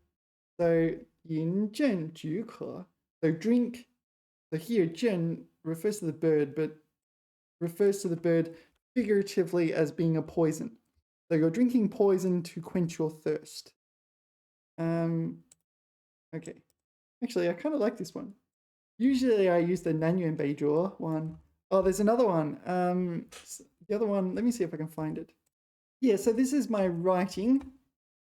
so yin zhen ju ke. So drink. So here zhen refers to the bird, but refers to the bird figuratively as being a poison. So you're drinking poison to quench your thirst. Okay. Actually, I kind of like this one. Usually I use the Nanyuan Beizhuo one. Oh, there's another one. The other one, let me see if I can find it. Yeah, so this is my writing.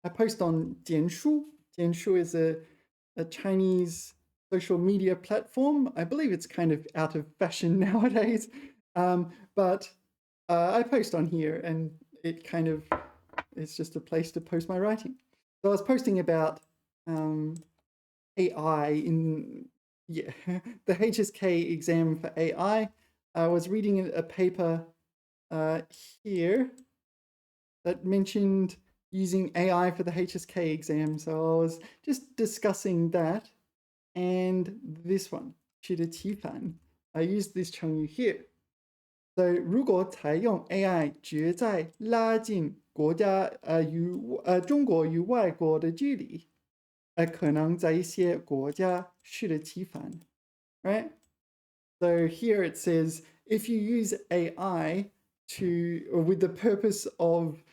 I post on Jianshu. Jianshu is a Chinese social media platform. I believe it's kind of out of fashion nowadays. But I post on here and it kind of, it's just a place to post my writing. So I was posting about AI in, yeah, the HSK exam for AI. I was reading a paper here that mentioned using AI for the HSK exam. So I was just discussing that and this one, 去的棋盘. I used this Chengyu here. So 如果采用 AI 旨在拉近国家中国与外国的距离，可能在一些国家适得其反, right? So here it says if you use AI with the purpose of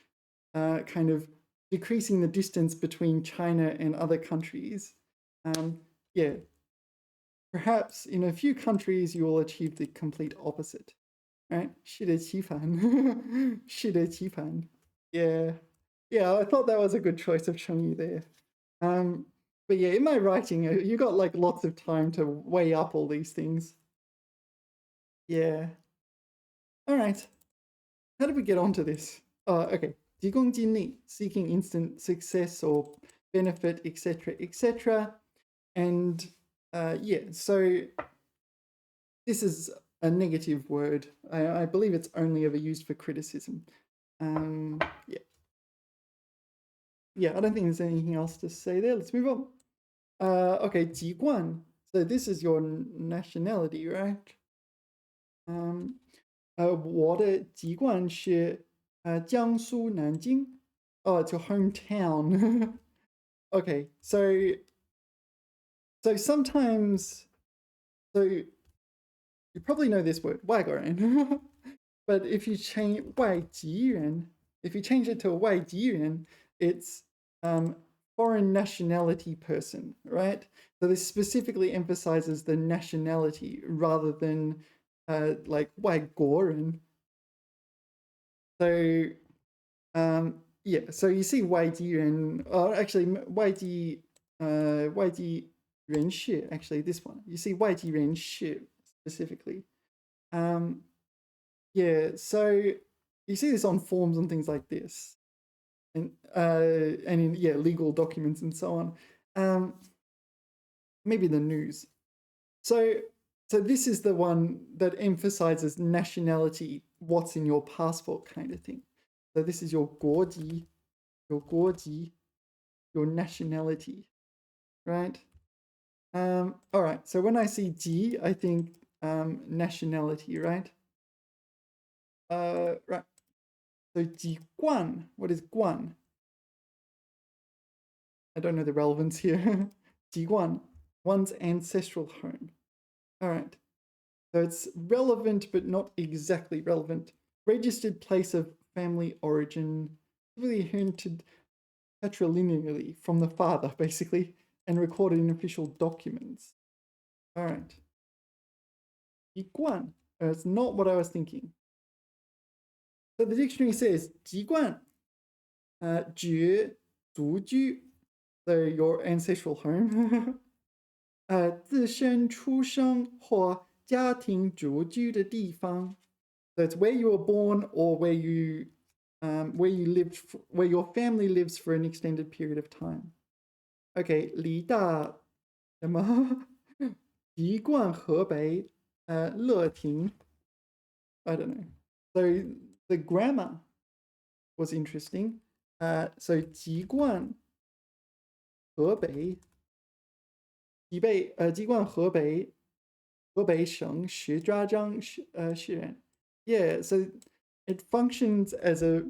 kind of decreasing the distance between China and other countries, yeah, perhaps in a few countries you will achieve the complete opposite, right? 适得其反，适得其反. Yeah, I thought that was a good choice of Chengyu there. But yeah, in my writing, you got like lots of time to weigh up all these things. Yeah. All right. How did we get onto this? Oh, okay. 急功近利, seeking instant success or benefit, etc., etc. And yeah, so this is a negative word. I believe it's only ever used for criticism. Yeah. Yeah, I don't think there's anything else to say there. Let's move on. Okay, 籍贯. So this is your nationality, right? 我的籍贯是江苏南京. Oh, it's your hometown. Okay, so sometimes, so you probably know this word, 外国人. But if you change 外籍人, if you change it to a 外籍人, it's foreign nationality person, right? So this specifically emphasizes the nationality rather than like 外国人. So yeah, so you see 外籍人, or actually 外籍人士, actually this one. You see 外籍人士 specifically. Yeah, so you see this on forms and things like this, and in legal documents and so on. Maybe the news. So this is the one that emphasizes nationality, what's in your passport kind of thing. So this is your 国籍, your nationality, right? All right. So when I see G, I think nationality, right? Right. So 籍贯, what is 贯? I don't know the relevance here. 籍贯, one's ancestral home. All right. So it's relevant, but not exactly relevant. Registered place of family origin, really hinted patrilineally from the father, basically, and recorded in official documents. All right. 籍贯. It's not what I was thinking. So the dictionary says 籍贯, 指族居, so your ancestral home. 自身出生或家庭住居的地方. So it's where you were born or where you lived, where your family lives for an extended period of time. Okay, 离大什么籍贯河北乐亭. I don't know. So the grammar was interesting. So 籍贯河北籍贯河北省石家庄市人. Yeah, so it functions as a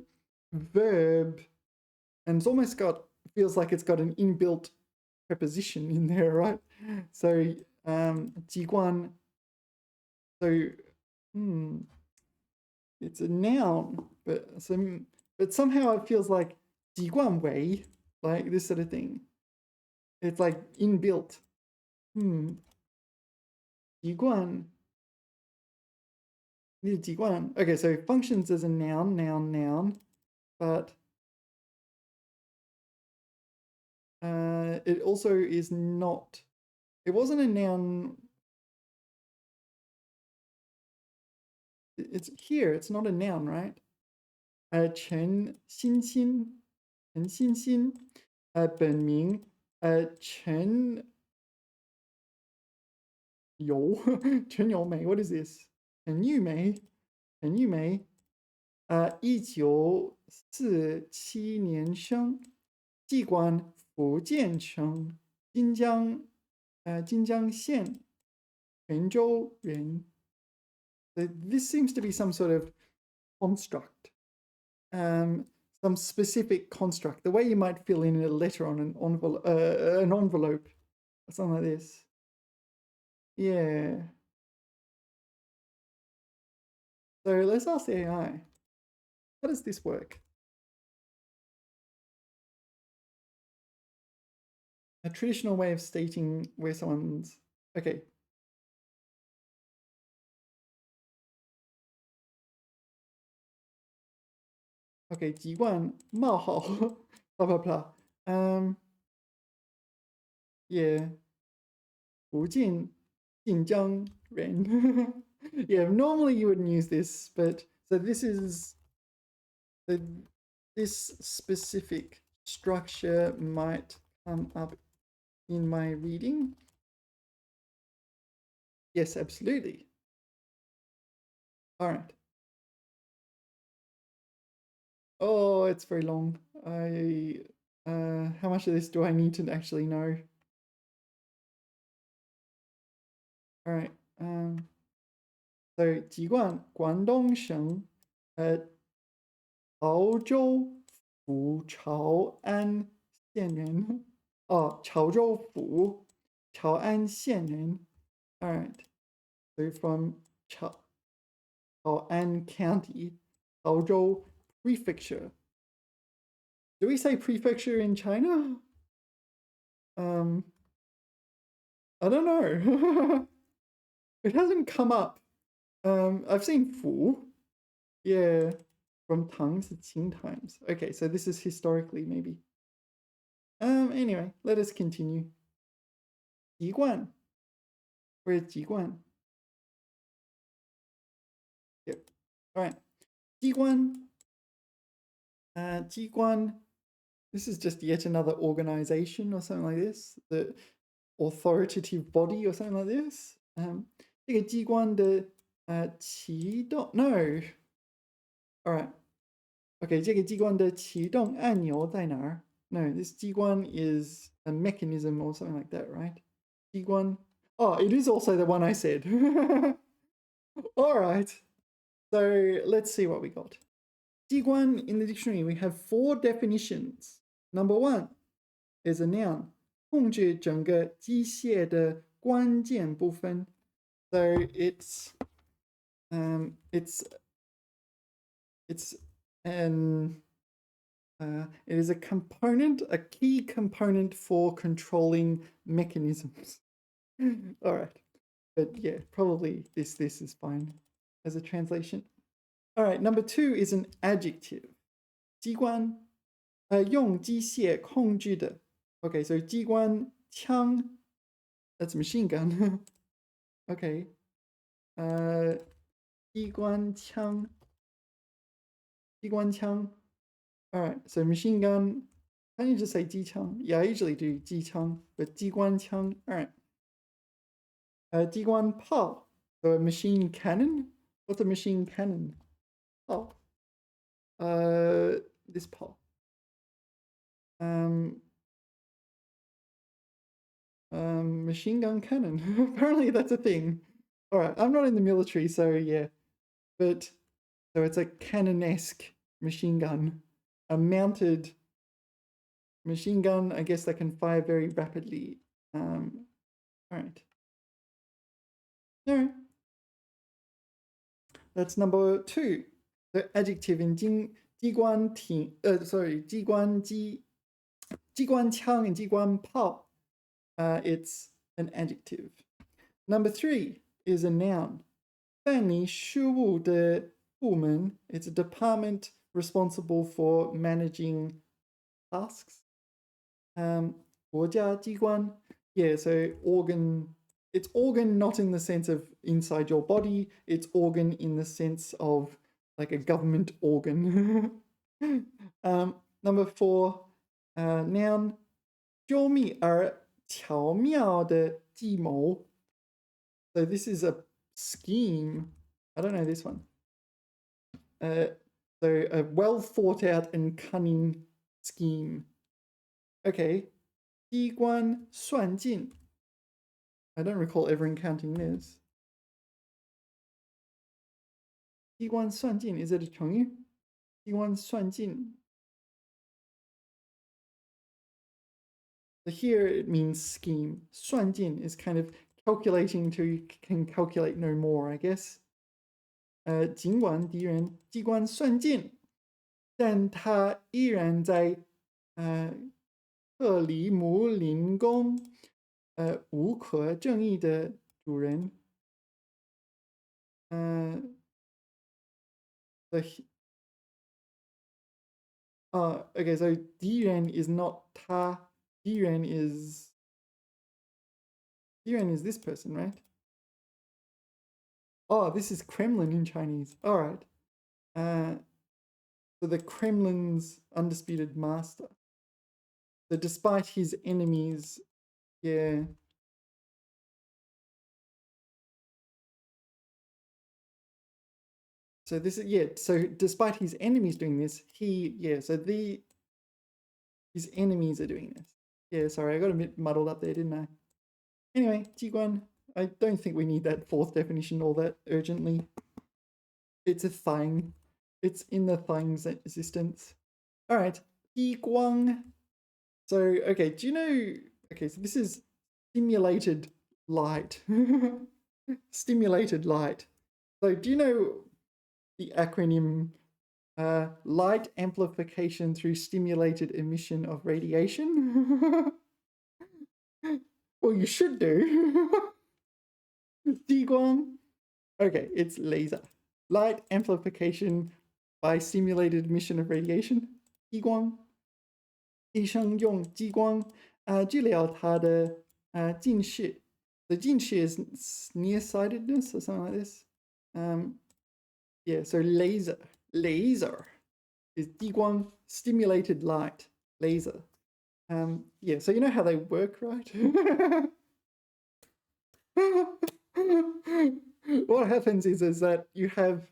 verb, and it's almost feels like it's got an inbuilt preposition in there, right? So 籍贯, so it's a noun, but somehow it feels like 籍贯为, like this sort of thing. It's like inbuilt. 籍贯. Okay, so it functions as a noun, but it also is not. It wasn't a noun. It's here. It's not a noun, right? 陈欣欣, 本名陈游陈友美. What is this? 陈玉梅. 1947年生，籍贯福建省金江县泉州人. This seems to be some sort of construct, some specific construct, the way you might fill in a letter on an envelope, or something like this. Yeah. So let's ask the AI. How does this work? A traditional way of stating where someone's... Okay. Okay, 籍贯冒号 blah blah blah. Yeah. 福建晋江人. Yeah, normally you wouldn't use this, but so this is this specific structure might come up in my reading. Yes, absolutely. All right. Oh, it's very long. How much of this do I need to actually know? All right. So 籍贯广东省潮州府潮安县人. Oh, 潮州府, 潮安县人. All right. So from Chaoan County, 潮州 Prefecture. Do we say prefecture in China? I don't know. It hasn't come up. I've seen fu. Yeah, from Tang to Qing times. Okay, so this is historically maybe. Anyway, let us continue. 籍贯. Where's 籍贯? Yep. All right. 机关. 机关. This is just yet another organization or something like this. The authoritative body or something like this. 这个机关的启动 no. All right. Okay, 这个机关的启动按钮在哪儿? No, this 机关 is a mechanism or something like that, right? 机关. Oh, it is also the one I said. All right. So let's see what we got. 机关 in the dictionary, we have 4 definitions. Number 1 is a noun. 控制整个机械的关键部分. So it's it is a component, a key component for controlling mechanisms. All right. But yeah, probably this is fine as a translation. All right, number 2 is an adjective. 机关用机械控制的. Okay, so 机关枪 that's machine gun. Okay. 机关枪 机关枪. All right, so machine gun. Can't you just say 机枪? Yeah, I usually do 机枪, but 机关枪. All right. 机关炮. So a machine cannon? What's a machine cannon? Oh. This pole. Machine gun cannon. Apparently that's a thing. All right, I'm not in the military, so yeah. But so it's a cannon-esque machine gun, a mounted machine gun. I guess that can fire very rapidly. All right. No. That's number 2. The adjective in 机关艇, sorry, 机关机关枪 and 机关炮. It's an adjective. Number 3 is a noun. 办理事务的部门. It's a department responsible for managing tasks. 国家机关. Yeah, so organ. It's organ not in the sense of inside your body. It's organ in the sense of like a government organ. Number 4, noun. 周密而巧妙的计谋. So this is a scheme. I don't know this one. So a well thought out and cunning scheme. Okay. 机关算尽. I don't recall ever encountering this. 机关算尽, is it a 成语? 机关算尽. So here it means scheme. 算尽 is kind of calculating till you can calculate no more, I guess. 尽管敌人机关算尽, 但他依然在克里姆林宫无可正义的主人. Okay, so 敌人 is not 他. 敌人 is this person, right? Oh, this is Kremlin in Chinese. All right. So the Kremlin's undisputed master. So despite his enemies, yeah. So this is, yeah, so despite his enemies doing this, so his enemies are doing this. Yeah, sorry, I got a bit muddled up there, didn't I? Anyway, 机关, I don't think we need that 4th definition all that urgently. It's a thing. It's in the thing's existence. All right, 激光. So, okay, do you know, okay, so this is stimulated light. Stimulated light. So do you know the acronym light amplification through stimulated emission of radiation? Well, you should do. 激光. Okay, it's laser. Light amplification by stimulated emission of radiation. 激光. 医生用激光治疗他的近视. The 近视 is nearsightedness or something like this. Yeah, so laser is 激光, stimulated light, laser. Yeah, so you know how they work, right? What happens is that you have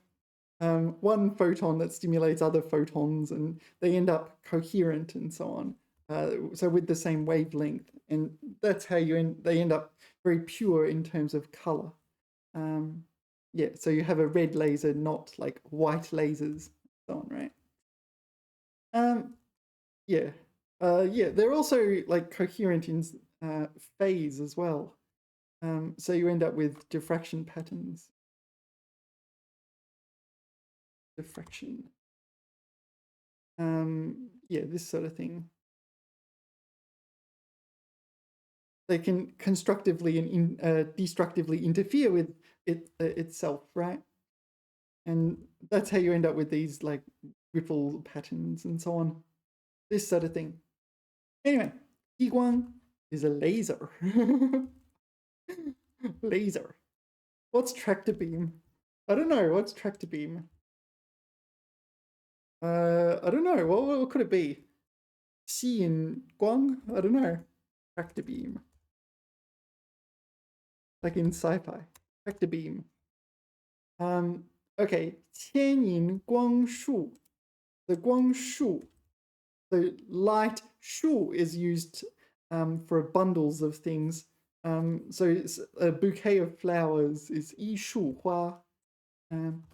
one photon that stimulates other photons and they end up coherent and so on. So with the same wavelength, and that's how they end up very pure in terms of color. Yeah, so you have a red laser, not like white lasers, so on, right? Yeah, yeah, they're also like coherent in phase as well. So you end up with diffraction patterns. Diffraction. Yeah, this sort of thing. They can constructively and destructively interfere with itself, right? And that's how you end up with these like ripple patterns and so on. This sort of thing. Anyway, 激光 is a laser. Laser. What's tractor beam? I don't know. What's tractor beam? I don't know. What could it be? 吸引光? I don't know. Tractor beam. Like in sci-fi. Tractor beam. Okay. 牵引光束. The 光束. The light 束 is used for bundles of things. So it's a bouquet of flowers is 一束花.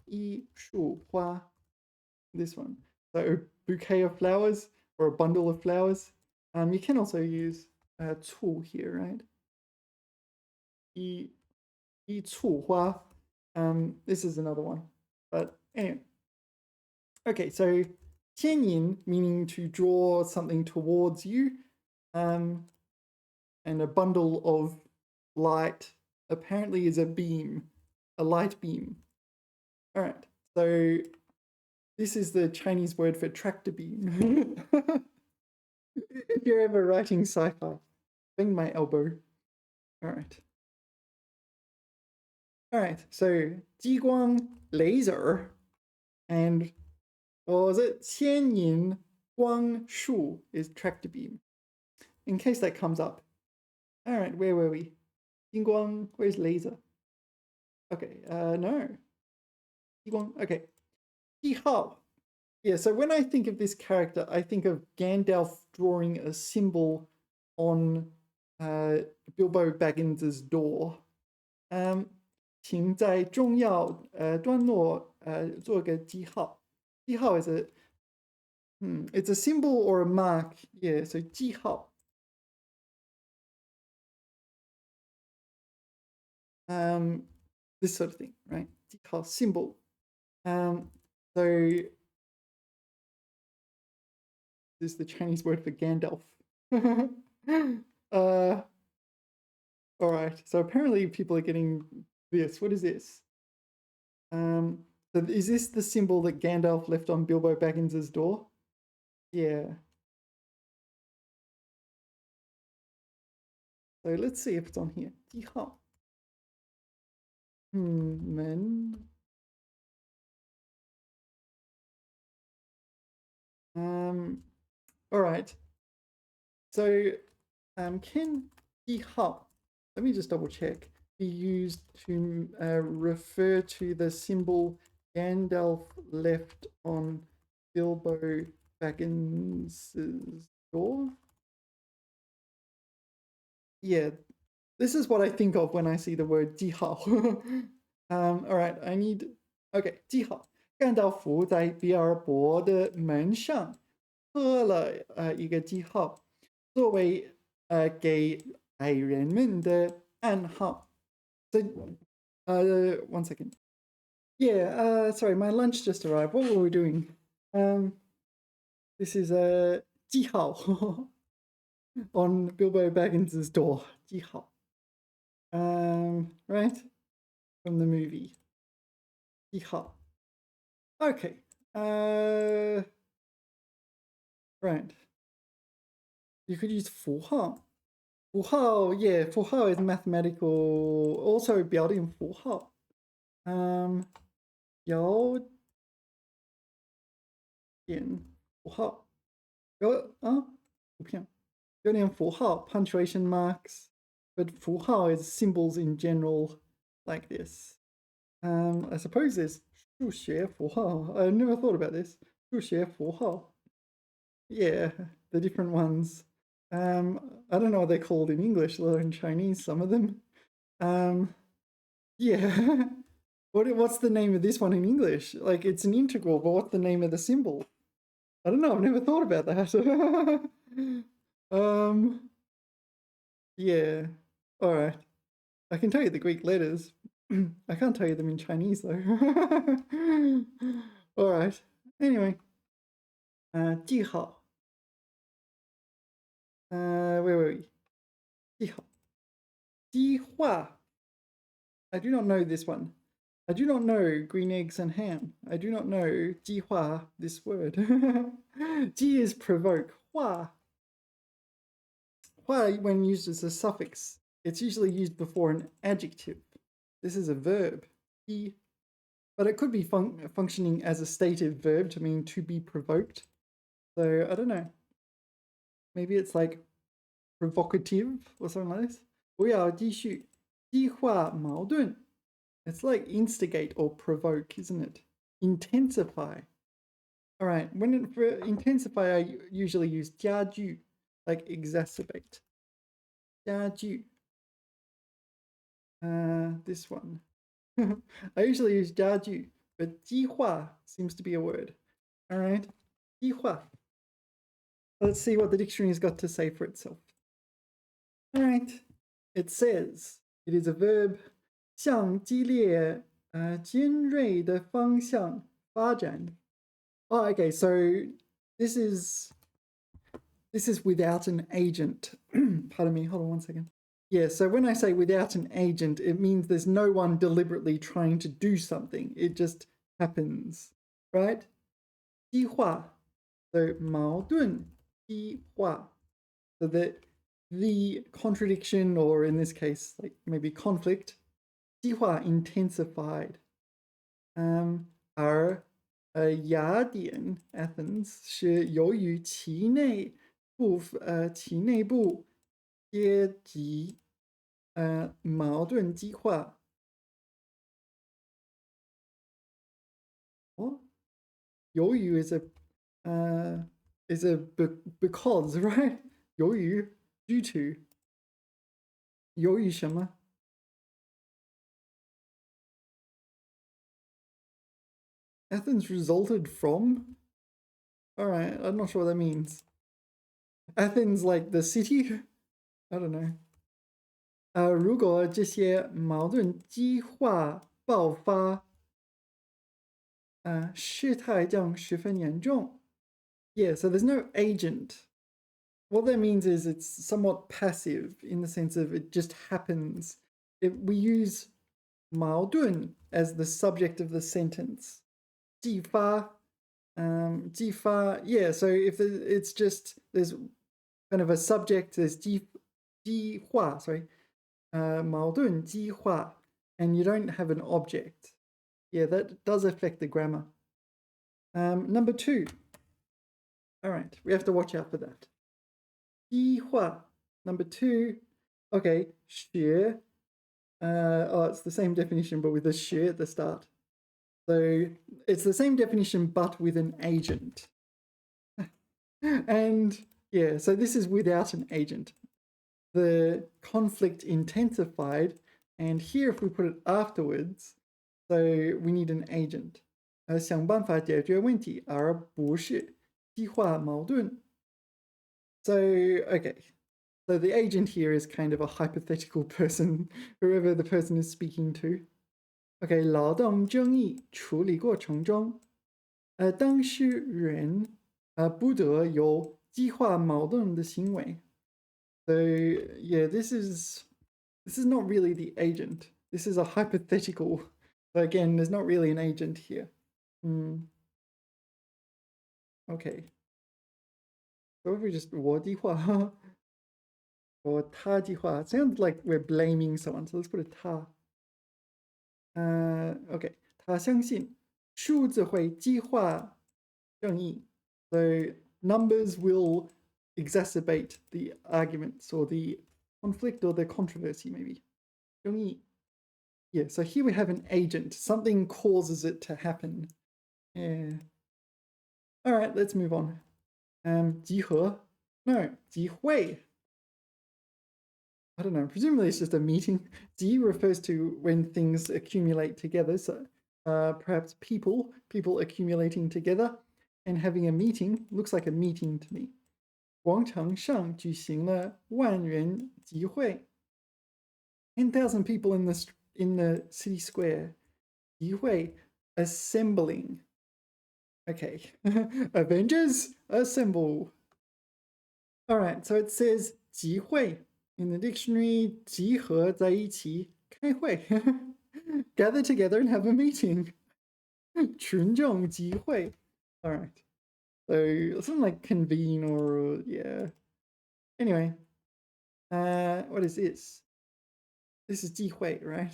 一束花. This one. So a bouquet of flowers or a bundle of flowers. You can also use 簇 here, right? 一簇花. This is another one. But anyway. Okay, so 牵引 meaning to draw something towards you. And a bundle of light apparently is a beam, a light beam. All right, so this is the Chinese word for tractor beam. If you're ever writing sci-fi, bang my elbow. All right. All right, so 激光 laser and what was it? 牵引光束 is tractor beam. In case that comes up. All right, where were we? 激光, where's laser? Okay, no. 激光, okay. 记号. Yeah, so when I think of this character, I think of Gandalf drawing a symbol on Bilbo Baggins's door. 请在重要段落做个记号. 记号 is it's a symbol or a mark. Yeah, so 记号. This sort of thing, right? 记号 symbol. So this is the Chinese word for Gandalf. All right. So apparently people are getting this. What is this? So is this the symbol that Gandalf left on Bilbo Baggins's door? Yeah. So let's see if it's on here. 记号. 门. All right. So can 记号, let me just double check, be used to refer to the symbol Gandalf left on Bilbo Baggins's door? Yeah, this is what I think of when I see the word 记号. All right, I need, okay, 记号. 甘道夫在比尔博的门上刻了一个记号，作为给爱人们的暗号。So, one second. Yeah, sorry, my lunch just arrived. What were we doing? This is a 记号 on Bilbo Baggins' door. 记号. Right? From the movie. 记号. Okay. Right. You could use 符号. 符号, yeah, 符号 is mathematical, also 表点符号. 表点符号. 图片. 表点符号, punctuation marks, but 符号 is symbols in general like this. I suppose there's 数学符号. I never thought about this. 数学符号. Yeah, the different ones. I don't know what they're called in English, learn Chinese, some of them. Yeah. What's the name of this one in English? Like, it's an integral, but what's the name of the symbol? I don't know, I've never thought about that. Yeah. All right. I can tell you the Greek letters. I can't tell you them in Chinese, though. All right. Anyway. 记号. Where were we? 记号. 鸡话. I do not know this one. I do not know green eggs and ham. I do not know 鸡话, this word. 鸡 is provoke. 话. 话, when used as a suffix, it's usually used before an adjective. This is a verb. 鸡. But it could be functioning as a stative verb to mean to be provoked. So, I don't know. Maybe it's like provocative or something like this. 不要继续激化矛盾. It's like instigate or provoke, isn't it? Intensify. All right, for intensify, I usually use 加剧, like exacerbate. 加剧. This one. I usually use 加剧, but 激化 seems to be a word. All right, 激化. Let's see what the dictionary has got to say for itself. All right, it says it is a verb 向激烈尖锐的方向发展. Oh, okay, so this is without an agent. Pardon me, hold on one second. Yeah, so when I say without an agent, it means there's no one deliberately trying to do something. It just happens, right? 激化, so 矛盾, 激化. So the contradiction, or in this case, like maybe conflict, 激化 intensified. 而雅典 Athens 是由于其内部阶级矛盾激化。哦，由于 is a because, right? 由于 due to 由于什么？ Athens resulted from? Alright, I'm not sure what that means. Athens, like the city? I don't know. 如果这些矛盾激化爆发，事态将十分严重。Yeah, so there's no agent. What that means is it's somewhat passive in the sense of it just happens. We use 矛盾 as the subject of the sentence. 激发, yeah, so if it's just, there's kind of a subject, there's 激化, sorry, 矛盾激化, and you don't have an object. Yeah, that does affect the grammar. Number 2. All right, we have to watch out for that. 激化. Number 2. Okay, 学. It's the same definition, but with a 学 at the start. So it's the same definition, but with an agent. And yeah, so this is without an agent. The conflict intensified, and here if we put it afterwards, so we need an agent. 想办法解决问题，而不是激化矛盾. So, okay. So the agent here is kind of a hypothetical person, whoever the person is speaking to. OK，劳动争议处理过程中，当事人不得有激化矛盾的行为。So yeah, this is not really the agent. This is a hypothetical. So again, there's not really an agent here. Okay. So if we just 我的话 or 他的话, it sounds like we're blaming someone. So let's put a 他. OK，他相信数字会激化正义。So numbers will exacerbate the arguments or the conflict or the controversy, maybe. 正义. Yeah, so here we have an agent. Something causes it to happen. Yeah. All right, let's move on. 集合? No, 集会. I don't know, presumably it's just a meeting. 集 refers to when things accumulate together. So perhaps people accumulating together and having a meeting. Looks like a meeting to me. 广场上举行了万人集会. 10,000 people in the city square. 集会 assembling. Okay. Avengers assemble. All right, so it says 集会. In the dictionary, 集合在一起开会. Gather together and have a meeting. 群众集会. All right. So something like convene or yeah. Anyway, what is this? This is 集会, right?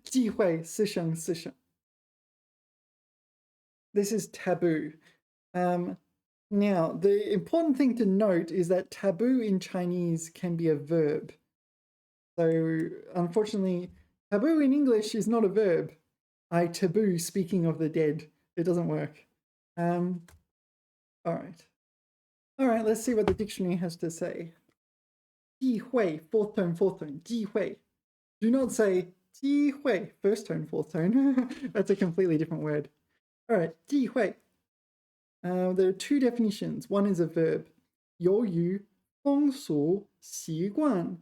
集会思想. This is taboo. Now, the important thing to note is that taboo in Chinese can be a verb. So, unfortunately, taboo in English is not a verb. I taboo speaking of the dead. It doesn't work. All right. All right, let's see what the dictionary has to say. 机会, fourth tone, 机会. Do not say 机会, first tone, fourth tone. That's a completely different word. All right, 机会. There are two definitions. One is a verb. 由于风俗习惯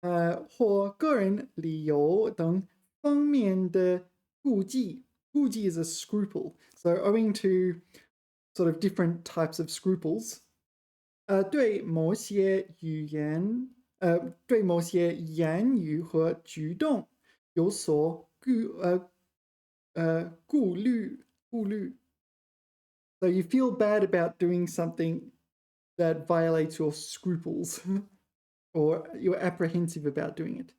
或个人理由等方面的顾忌. 顾忌 is a scruple. So owing to sort of different types of scruples, 对某些言语和举动有所顾虑. So you feel bad about doing something that violates your scruples or you're apprehensive about doing it.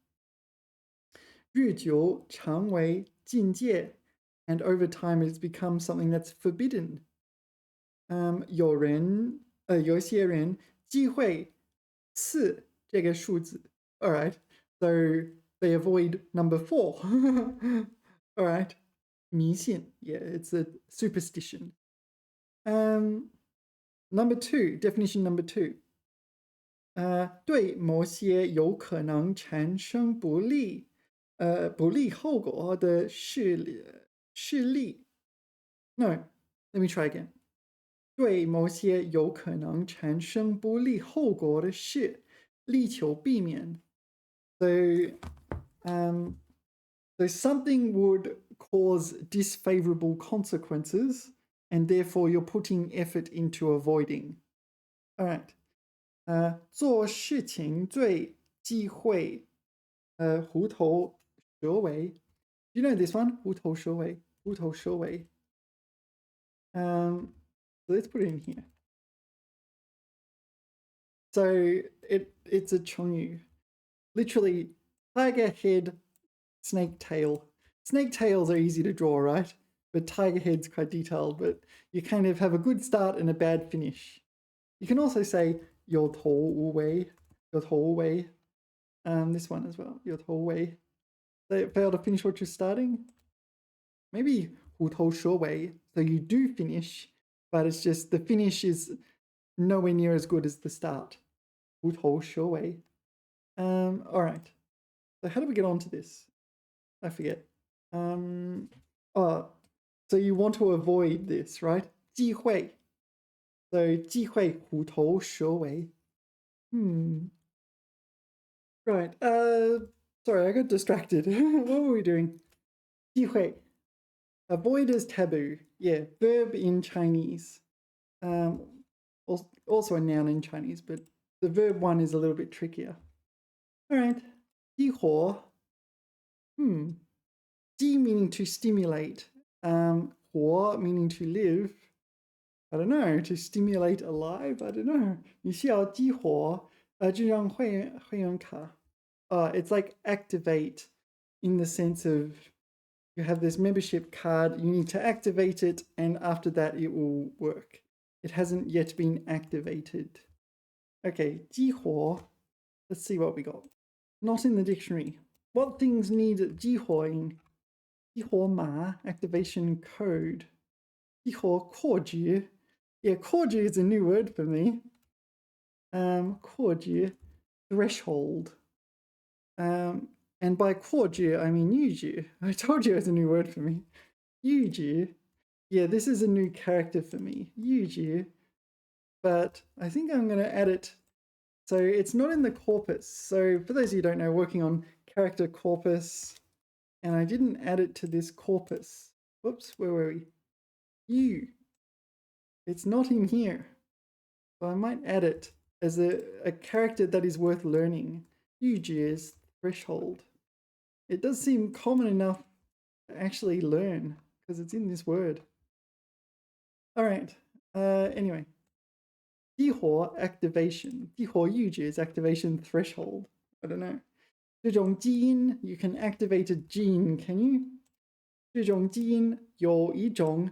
日久常为禁戒, and over time it's become something that's forbidden. 有些人忌讳4这个数字. All right, so they avoid number 4. All right, 迷信. Yeah, it's a superstition. Number 2, definition number 2. 对某些有可能产生不利后果的事例. No, let me try again. 对某些有可能产生不利后果的事力求避免. So something would cause disfavorable consequences, and therefore you're putting effort into avoiding. All right. 做事情最忌讳虎头蛇尾. Do you know this one? 虎头蛇尾. So let's put it in here. So it's a 成语. Literally, tiger head, snake tail. Snake tails are easy to draw, right? But tiger head's quite detailed, but you kind of have a good start and a bad finish. You can also say 有头无尾. This one as well, 有头无尾. They fail to finish what you're starting. Maybe 虎头蛇尾, so you do finish, but it's just the finish is nowhere near as good as the start. 虎头蛇尾. All right. So how do we get onto this? I forget. So you want to avoid this, right? 忌讳. So 机会虎头蛇尾. Right. Sorry, I got distracted. What were we doing? 机会. Avoid is taboo. Yeah, verb in Chinese. Also a noun in Chinese, but the verb one is a little bit trickier. All right. 激活. Ji meaning to stimulate. 活 meaning to live. I don't know, to stimulate alive? I don't know. 你需要激活就让会员卡. It's like activate in the sense of you have this membership card, you need to activate it, and after that it will work. It hasn't yet been activated. Okay, 激活. Let's see what we got. Not in the dictionary. What things need 激活in? 激活码, activation code. 激活扩局. Yeah, 扩局 is a new word for me. 扩局, threshold. And by 扩局, I mean 预局. I told you it's a new word for me. 预局. Yeah, this is a new character for me. 预局. But I think I'm going to add it. So it's not in the corpus. So for those of you who don't know, working on character corpus, and I didn't add it to this corpus. Whoops, where were we? You. It's not in here. So I might add it as a character that is worth learning. 预局 is threshold. It does seem common enough to actually learn because it's in this word. All right. Anyway. 激活 activation. 激活预局 is activation threshold. I don't know. 这种基因 you can activate a gene, can you? 这种基因有一种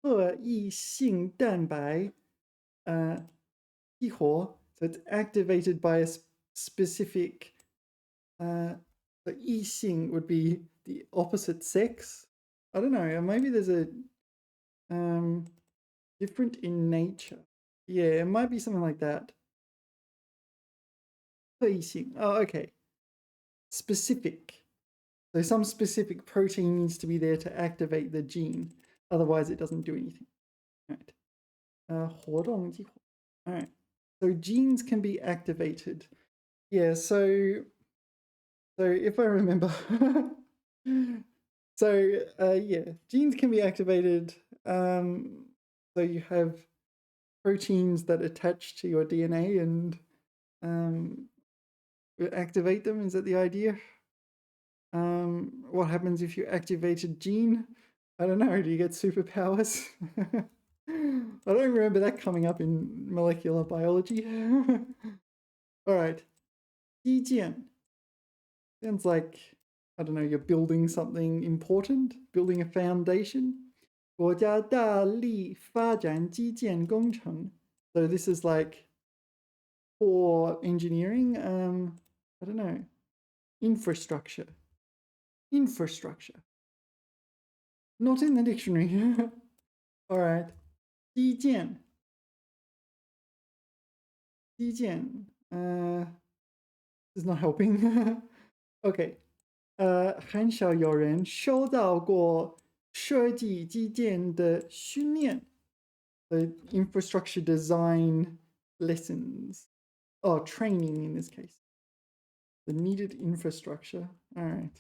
特异性蛋白激活. So it's activated by a specific the 异性 would be the opposite sex. I don't know. Maybe there's a different in nature. Yeah, it might be something like that. 特异性. Oh, okay. Specific. So some specific protein needs to be there to activate the gene. Otherwise, it doesn't do anything. All right. 活动激活. All right. So genes can be activated. Yeah, so if I remember. Yeah, genes can be activated. So you have proteins that attach to your DNA and activate them. Is that the idea? What happens if you activate a gene? I don't know. Do you get superpowers? I don't remember that coming up in molecular biology. All right. 基建 sounds like, I don't know, you're building something important, building a foundation. 国家大力发展基建工程. So this is like for engineering, I don't know, infrastructure. Not in the dictionary. All right. 基建 is not helping. Okay. 很少有人收到过设计基建的训练. The infrastructure design lessons. Oh, training in this case. The needed infrastructure. All right.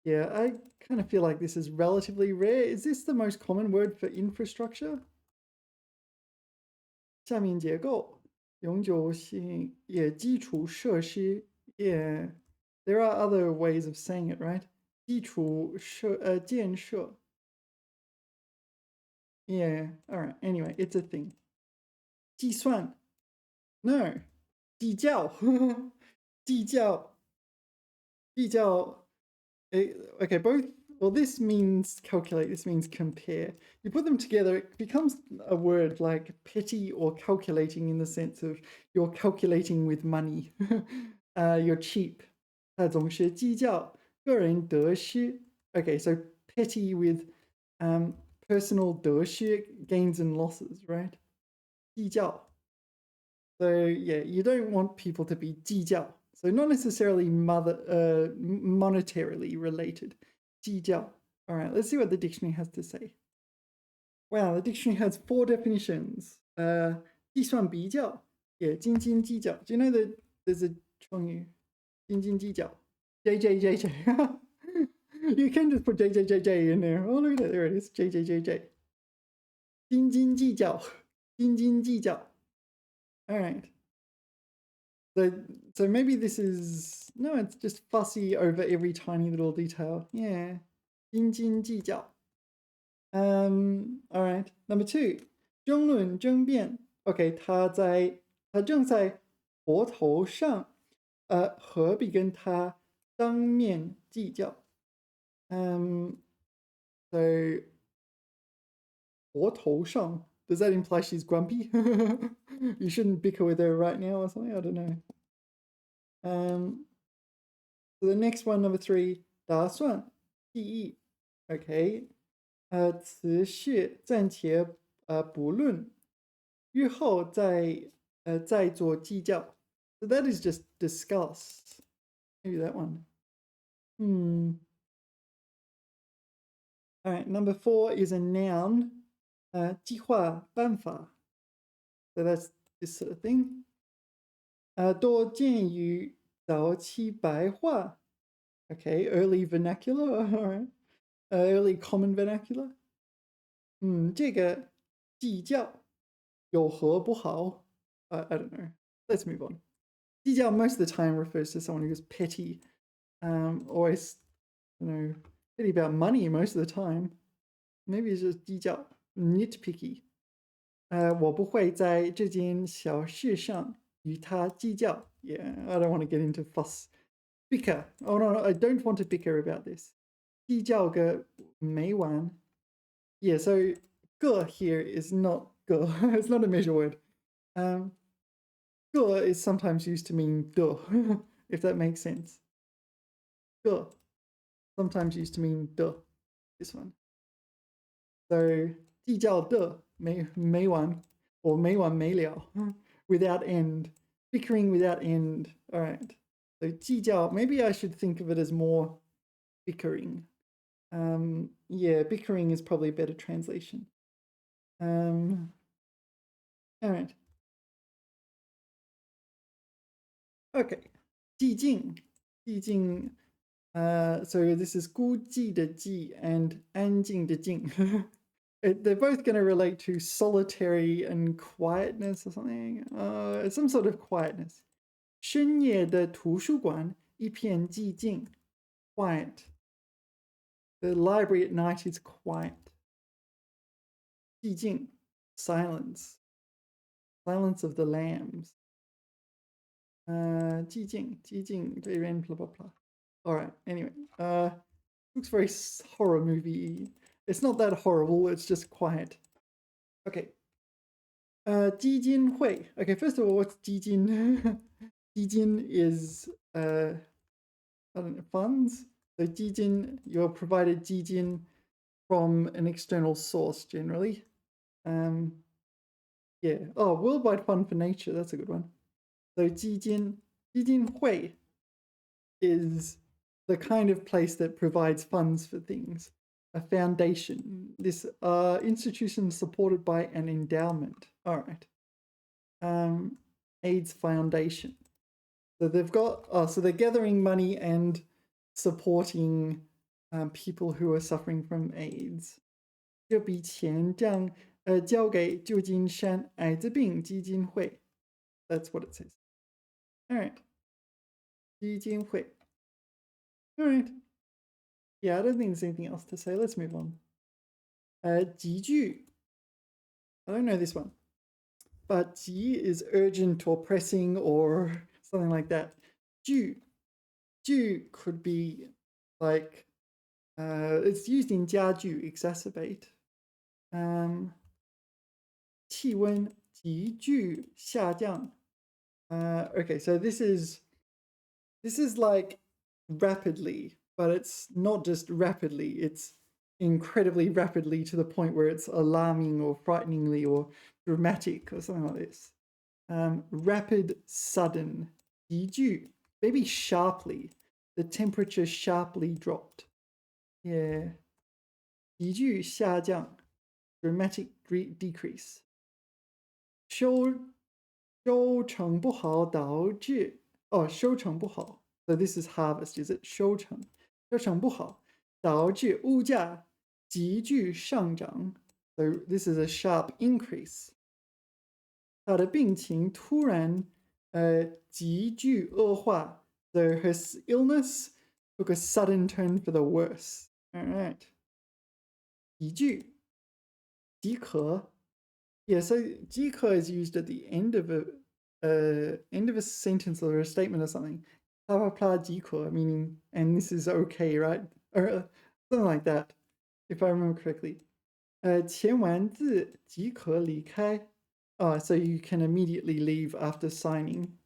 Yeah, I kind of feel like this is relatively rare. Is this the most common word for infrastructure? 下面结构永久性也基础设施 Yeah, there are other ways of saying it, right? 基础建设 Yeah, all right. Anyway, it's a thing. 计算 No. 计较计较 Okay, both. Well, this means calculate, this means compare. You put them together, it becomes a word like petty or calculating in the sense of you're calculating with money. You're cheap. 总是计较个人得失. Okay, so petty with personal 得失, gains and losses, right? 计较. So yeah, you don't want people to be 计较. So not necessarily monetarily related. 计较. All right, let's see what the dictionary has to say. Wow, the dictionary has 4 definitions. 计算比较也斤斤计较. Do you know that there's a 成语斤斤计较? JJJJ. You can just put JJJJ in there. Oh, look at it. There it is. JJJJ. 斤斤计较. 斤斤计较. All right. So maybe this is, no, it's just fussy over every tiny little detail. Yeah. 斤斤计较. All right. Number 2. 争论争辩. Okay, 他正在火头上，何必跟他当面计较？So 火头上, does that imply she's grumpy? You shouldn't bicker with her right now or something? I don't know. So the next one, number 3, 打算记忆. Okay. 此事暂且不论，日后再做计较. So that is just discuss. Maybe that one. All right, number 4 is a noun. 计划办法. So that's this sort of thing. 多见于早期白话. Okay, early vernacular. All right. Early common vernacular. 这个计较有何不好? I don't know. Let's move on. 计较 most of the time refers to someone who's petty. Always, petty about money most of the time. Maybe it's just 计较, nitpicky. 我不会在这件小事上与他计较. Yeah, I don't want to get into fuss. Bicker. Oh no, I don't want to bicker about this. 计较个没完. Yeah, so 个 here is not 个. It's not a measure word. 个 is sometimes used to mean 的, if that makes sense. 个 sometimes used to mean 的, this one. So 计较的没完 or 没完没了 without end. Bickering without end. All right. So 计较, maybe I should think of it as more bickering. Yeah, bickering is probably a better translation. All right. Okay. 寂静. 寂静. So this is 孤寂的寂 and 安静的静. They're both going to relate to solitary and quietness or something. Some sort of quietness. 深夜的图书馆一片寂静. Quiet. The library at night is quiet. 寂静. Silence. Silence of the lambs. 寂静, blah, blah, blah. All right, anyway. Looks very horror movie. It's not that horrible, it's just quiet. Okay. 基金会. Okay, first of all, what's 基金? 基金 is, I don't know, funds? So 基金, you're provided 基金 from an external source, generally. Yeah. Oh, Worldwide Fund for Nature, that's a good one. So 基金会 is the kind of place that provides funds for things. A foundation. This institution supported by an endowment. All right. AIDS Foundation. So they've got, so they're gathering money and supporting people who are suffering from AIDS. 这笔钱将交给旧金山艾滋病基金会. That's what it says. All right. 基金会. All right. Yeah, I don't think there's anything else to say. Let's move on. 急剧. I don't know this one. But 急 is urgent or pressing or something like that. 剧 could be like, it's used in 加剧, exacerbate. 气温急剧下降. Okay, so this is like rapidly, but it's not just rapidly, it's incredibly rapidly to the point where it's alarming or frighteningly or dramatic or something like this. Rapid, sudden, 急剧, maybe sharply. The temperature sharply dropped. Yeah. 急剧下降, dramatic decrease. 收成不好导致收成不好。So this is harvest, is it? 收成不好导致物价急剧上涨。So this is a sharp increase. 他的病情突然急剧恶化。So his illness took a sudden turn for the worse. All right. 急剧即可 Yeah, so 即可 is used at the end of a sentence or a statement or something. Blah blah blah 即可 meaning and this is okay, right? Or something like that, if I remember correctly. 签完字即可离开. So you can immediately leave after signing.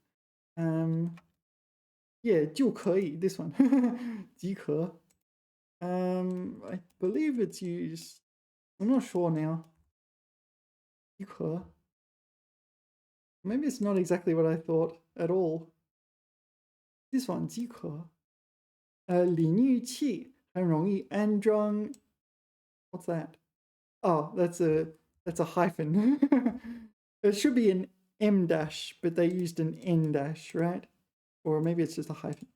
Yeah, 就可以 this one. 即可. I believe it's used. I'm not sure now. 即可. Maybe it's not exactly what I thought at all. This one, 即可. 淋浴器很容易安装. What's that? Oh, that's a hyphen. It should be an M dash, but they used an N dash, right? Or maybe it's just a hyphen.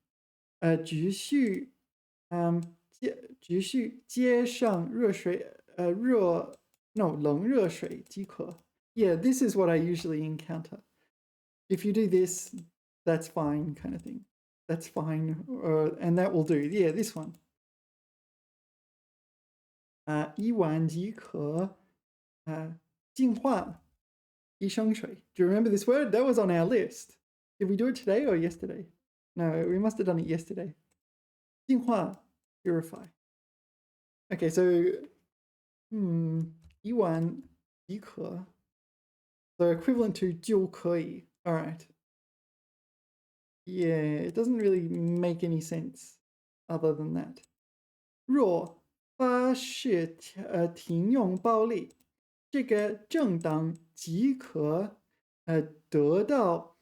急需接上热水冷热水即可. Yeah, this is what I usually encounter. If you do this, that's fine, kind of thing. That's fine, and that will do. Yeah, this one. 一碗即可净化一升水. Do you remember this word? That was on our list. Did we do it today or yesterday? No, we must have done it yesterday. 净化 purify. Okay, so 一碗即可. So equivalent to 就可以. All right. Yeah, it doesn't really make any sense other than that. 若发誓停用暴力，这个政党即可得到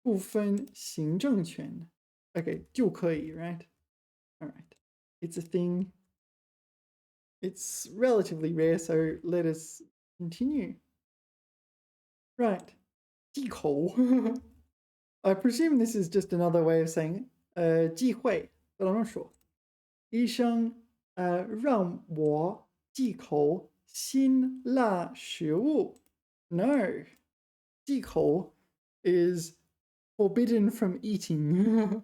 部分行政权. Okay, 就可以, right? All right. It's a thing. It's relatively rare, so let us continue. Right. 忌口. I presume this is just another way of saying 忌讳, but I'm not sure. 医生让我忌口辛辣食物. No. 忌口 is forbidden from eating.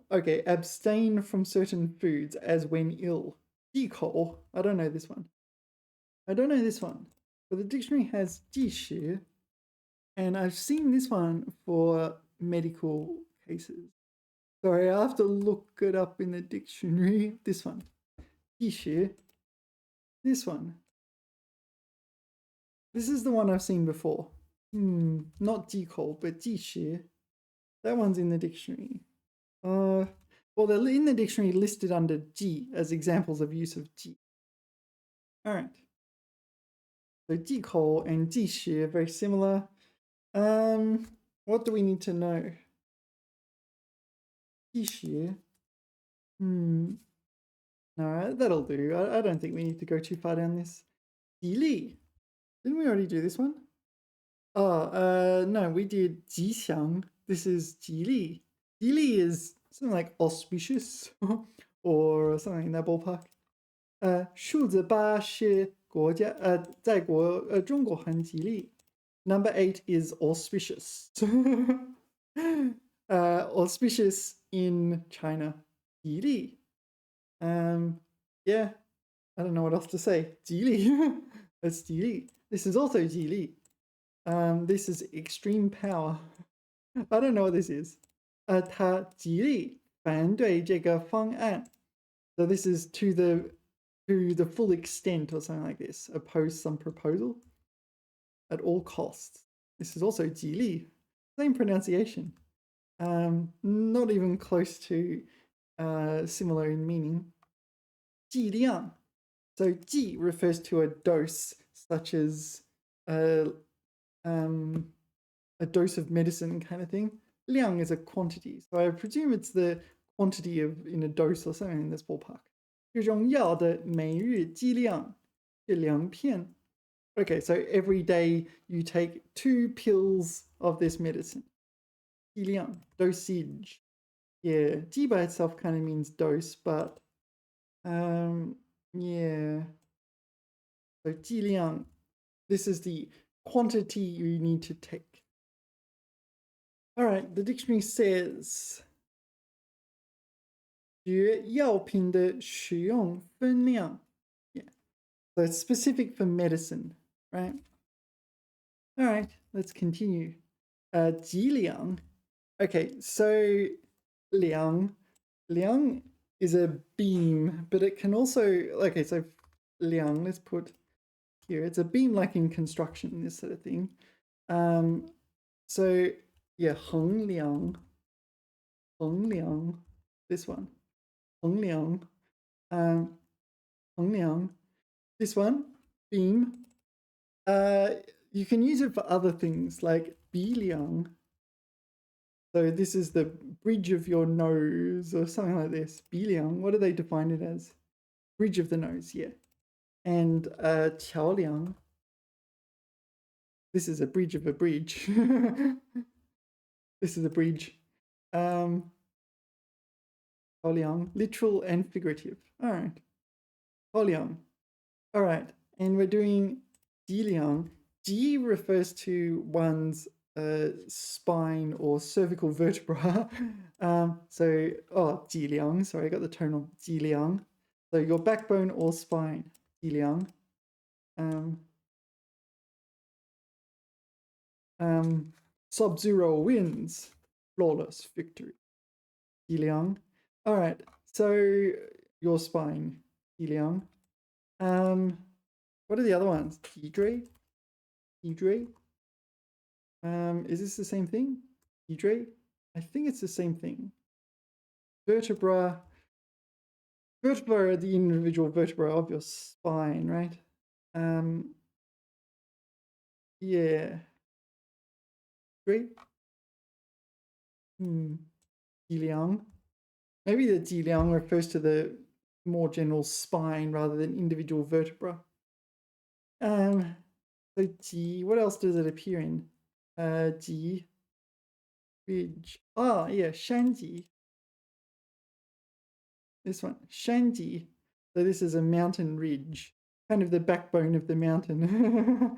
Okay, abstain from certain foods as when ill. 忌口. I don't know this one. But the dictionary has 忌食. And I've seen this one for medical cases. Sorry, I have to look it up in the dictionary. This one. 忌食. This one. This is the one I've seen before. Not 忌口, but 忌食. That one's in the dictionary. Well, they're in the dictionary listed under 忌 as examples of use of 忌. All right. So 忌口 and 忌食are very similar. What do we need to know? 忌食. No, that'll do. I don't think we need to go too far down this. 吉利. Didn't we already do this one? No, we did 吉祥. This is 吉利. 吉利 is something like auspicious or something in that ballpark. 数字8是国家在中国很吉利. Number 8 is auspicious. Auspicious in China. 吉利. Yeah, I don't know what else to say. 吉利. That's 吉利. This is also 吉利. This is extreme power. I don't know what this is. 他极力反对这个方案. So this is to the full extent or something like this. Oppose some proposal at all costs. This is also 极力. Same pronunciation. Not even close to similar in meaning. 剂量. So 剂 refers to a dose, such as a dose of medicine kind of thing. 量 is a quantity, so I presume it's the quantity in a dose or something in this ballpark. 这种药的每日剂量是2片. Okay, so every day you take 2 pills of this medicine. 剂量, dosage. Yeah, 剂 by itself kind of means dose, but yeah. So 剂量, this is the quantity you need to take. All right, the dictionary says 学药品的使用分量. Yeah, so it's specific for medicine, right? All right, let's continue. 剂量. Okay, so 量 is a beam, but it can also, okay, so 量, let's put here, it's a beam like in construction, this sort of thing. So yeah, 衡量, this one, 衡量, 衡量, this one, beam. You can use it for other things like 鼻梁. So this is the bridge of your nose or something like this. 鼻梁, what do they define it as? Bridge of the nose, yeah. And 桥梁. This is a bridge of a bridge. This is a bridge. 桥梁, literal and figurative. All right. 桥梁. All right. And we're doing 脊梁. Ji refers to one's spine or cervical vertebra. So, 脊梁. Sorry, I got the tone of 脊梁. So your backbone or spine. 脊梁. Sub-Zero wins. Flawless victory. 脊梁. All right. So your spine. 脊梁. What are the other ones? 脊椎. 脊椎. Is this the same thing? 脊椎? I think it's the same thing. Vertebra. Vertebra are the individual vertebra of your spine, right? Yeah. Great. 脊梁. Maybe the 脊梁 refers to the more general spine rather than individual vertebra. So 脊, what else does it appear in? 脊, ridge. Ah, yeah, 山脊. This one, 山脊. So this is a mountain ridge, kind of the backbone of the mountain.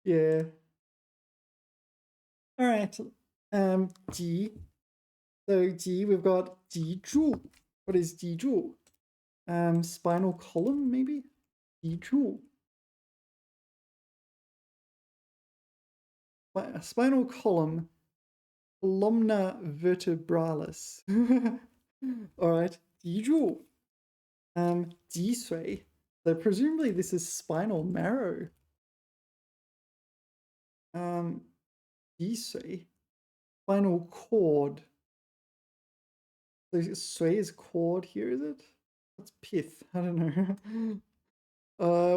Yeah. All right. 脊. So 脊, we've got 脊柱. What is 脊柱? Spinal column, maybe? 脊柱. Spinal column, columna vertebralis. All right, 脊柱. 脊髓. So presumably this is spinal marrow. 脊髓. Spinal cord. So 髓 is cord here, is it? What's pith? I don't know.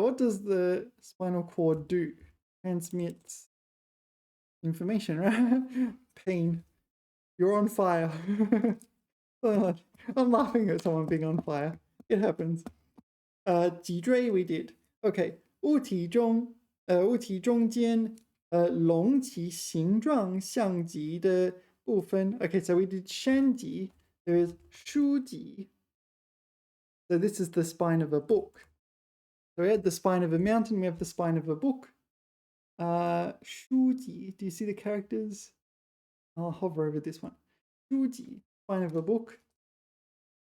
What does the spinal cord do? Transmits information, right? Pain. You're on fire. I'm laughing at someone being on fire. It happens. 脊椎 we did. Okay. 物体中间隆起形状像脊的部分. Okay, so we did 山脊. There is 书脊. So this is the spine of a book. So we had the spine of a mountain, we have the spine of a book. 书脊. Do you see the characters? I'll hover over this one. 书脊, spine of a book.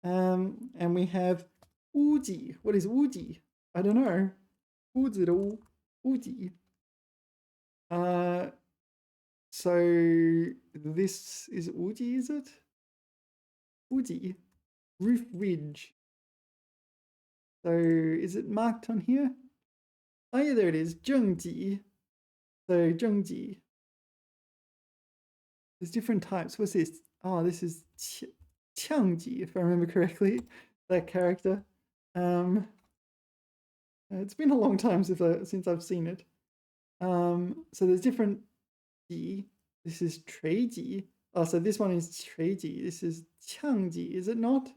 And we have 屋脊. What is 屋脊? I don't know. 屋子的屋, 屋脊. So this is 屋脊, is it? 屋脊. Roof ridge. So is it marked on here? Oh yeah, there it is. 正脊. So 正脊. There's different types. What's this? Oh, this is 枪脊, if I remember correctly. That character. It's been a long time since I've seen it. So there's different ji. This is 垂ji. Oh, so this one is 垂ji. This is 枪ji, is it not?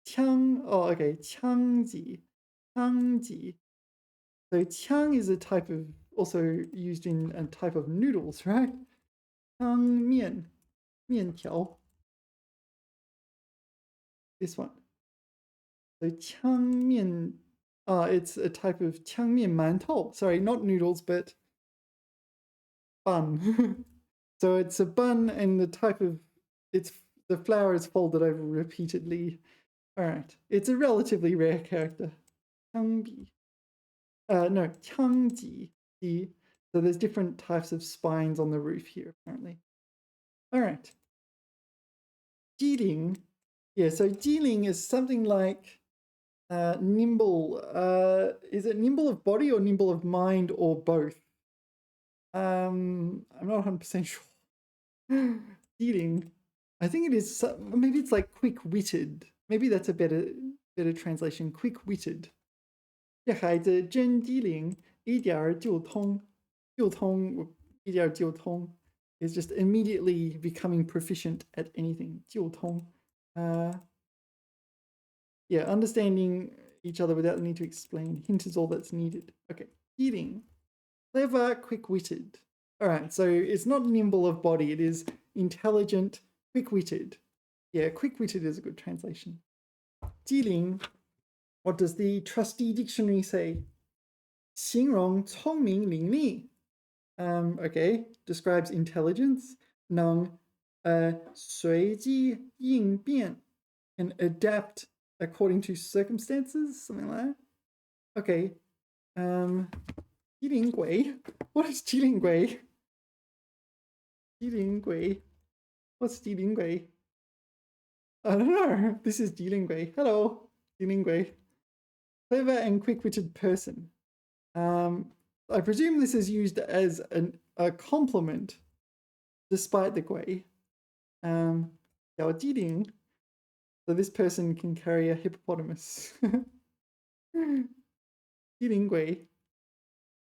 枪, oh, okay, 枪ji. 枪ji. So 枪 is a type of, also used in a type of noodles, right? 汤面, 面条. This one. So 枪面, it's a type of 枪面馒头. Sorry, not noodles, but bun. So it's a bun, and the type of, the flour is folded over repeatedly. All right, it's a relatively rare character. 枪笔. No, 枪级. So there's different types of spines on the roof here, apparently. All right. 机灵. Yeah, so 机灵 is something like nimble. Is it nimble of body or nimble of mind or both? I'm not 100% sure. 机灵. I think it is, maybe it's like quick-witted. Maybe that's a better translation, quick-witted. 这孩子真机灵，一点儿就通。就通，一点儿就通 is just immediately becoming proficient at anything. 就通. Yeah, understanding each other without the need to explain. Hint is all that's needed. Okay, 机灵. Clever, quick-witted. All right, so it's not nimble of body. It is intelligent, quick-witted. Yeah, quick-witted is a good translation. 机灵. What does the trusty dictionary say? 形容聪明伶俐. Okay, describes intelligence. 能随机应变, can adapt according to circumstances, something like that. Okay. 机灵鬼. What is 机灵鬼? 机灵鬼. What's 机灵鬼? I don't know. This is 机灵鬼. Hello, 机灵鬼. Clever and quick-witted person. I presume this is used as a compliment, despite the gui. 要机灵. So this person can carry a hippopotamus. 机灵鬼.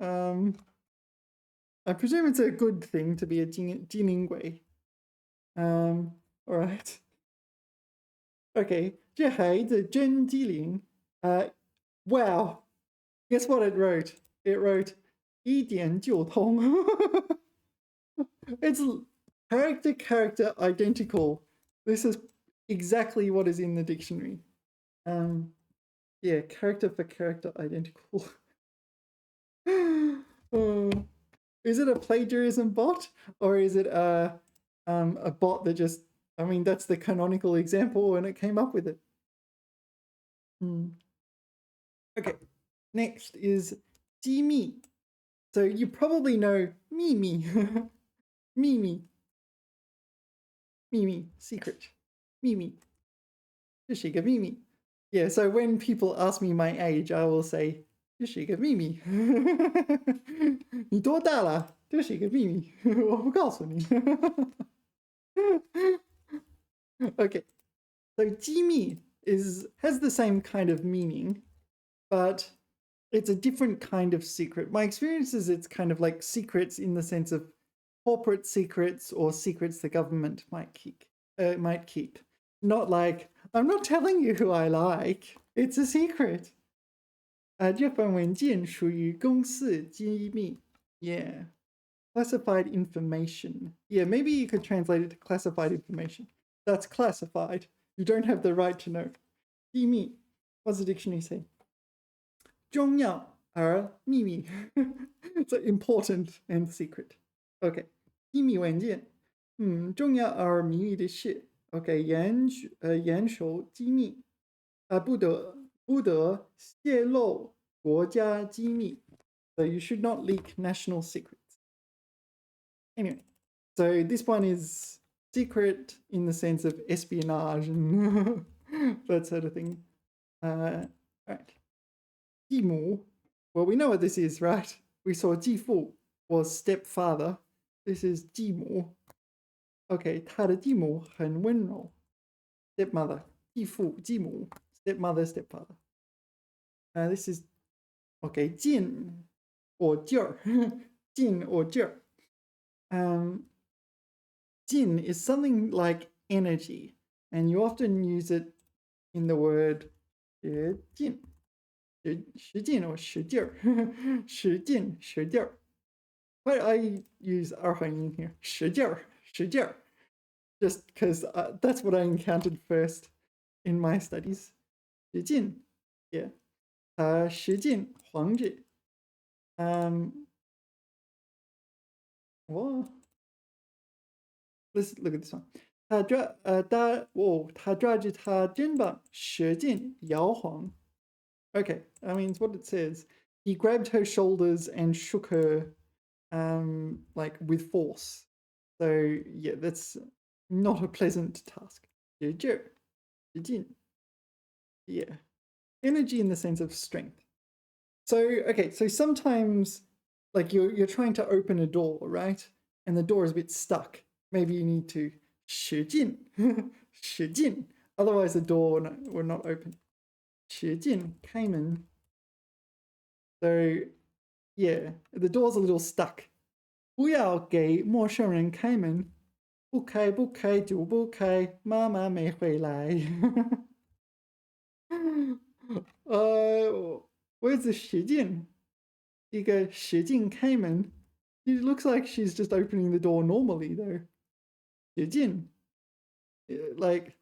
I presume it's a good thing to be a 机灵鬼. All right. Okay. 这孩子真机灵. Wow. Guess what it wrote? It wrote 一点就通. It's character identical. This is exactly what is in the dictionary. Yeah, character for character identical. Is it a plagiarism bot, or is it a bot that just, I mean, that's the canonical example and it came up with it. Okay, next is 机密. So you probably know 秘密. 秘密. 秘密, secret. 秘密. 这是一个秘密. Yeah, so when people ask me my age, I will say 这是一个秘密. 你多大了？这是一个秘密，我不告诉你。Okay, so 机密has the same kind of meaning, but it's a different kind of secret. My experience is it's kind of like secrets in the sense of corporate secrets or secrets the government might keep. Not like, I'm not telling you who I like. It's a secret. 这份文件属于公司机密. Yeah. Classified information. Yeah, maybe you could translate it to classified information. That's classified. You don't have the right to know. 机密. What's the dictionary say? 重要而秘密. So important and secret. Okay. 机密文件. 重要而秘密的事. Okay. 严守机密. 不得泄露国家机密. So you should not leak national secrets. Anyway, so this one is secret in the sense of espionage and that sort of thing. All right. 继母. Well, we know what this is, right? We saw 继父 was stepfather. This is 继母. Okay, 他的继母很温柔. Stepmother. 继父, 继母. Stepmother, stepfather. This is, okay, 劲 or 劲儿. 劲 or 劲儿. 劲 is something like energy, and you often use it in the word 劲.使劲 or 使劲儿，使劲使劲儿. But I use 二汉音 here. 使劲儿, just because that's what I encountered first in my studies. 使劲, yeah. 使劲黄日. What? Let's look at this one. 他抓着她肩膀，使劲摇晃. Okay, that means what it says. He grabbed her shoulders and shook her, like with force. So yeah, that's not a pleasant task. 使劲, yeah, energy in the sense of strength. So okay, so sometimes like you're trying to open a door, right? And the door is a bit stuck. Maybe you need to 使劲, 使劲. Otherwise the door will not open. 使劲开门. So yeah, the door's a little stuck. 不要给陌生人开门，不开不开就不开，妈妈没回来。Where's the 使劲？一个使劲开门。It looks like she's just opening the door normally though. 使劲, like,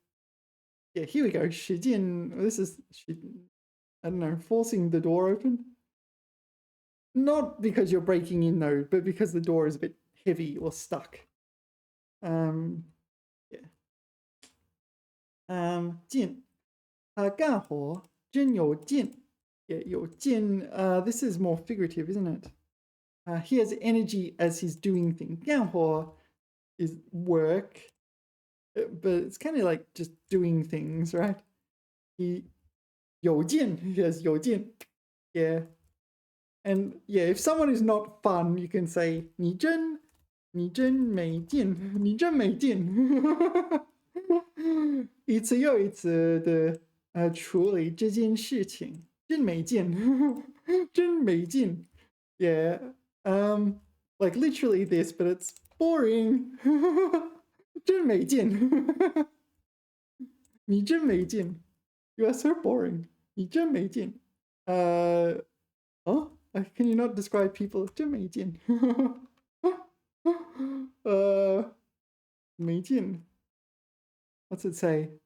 yeah, here we go. 使劲. This is, I don't know, forcing the door open. Not because you're breaking in though, but because the door is a bit heavy or stuck. Yeah. 劲，干活真有劲. Yeah, 有劲. This is more figurative, isn't it? He has energy as he's doing things. 干活 is work, but it's kind of like just doing things, right? He 有劲, he has 有劲. Yeah. And yeah, if someone is not fun, you can say 你真没劲，你真没劲。一次又一次的处理这件事情，真没劲，真没劲。Yeah, like literally this, but it's boring. 真没劲。你真没劲。You are so boring. 你真没劲。Can you not describe people? 真没劲。没劲。What's it say?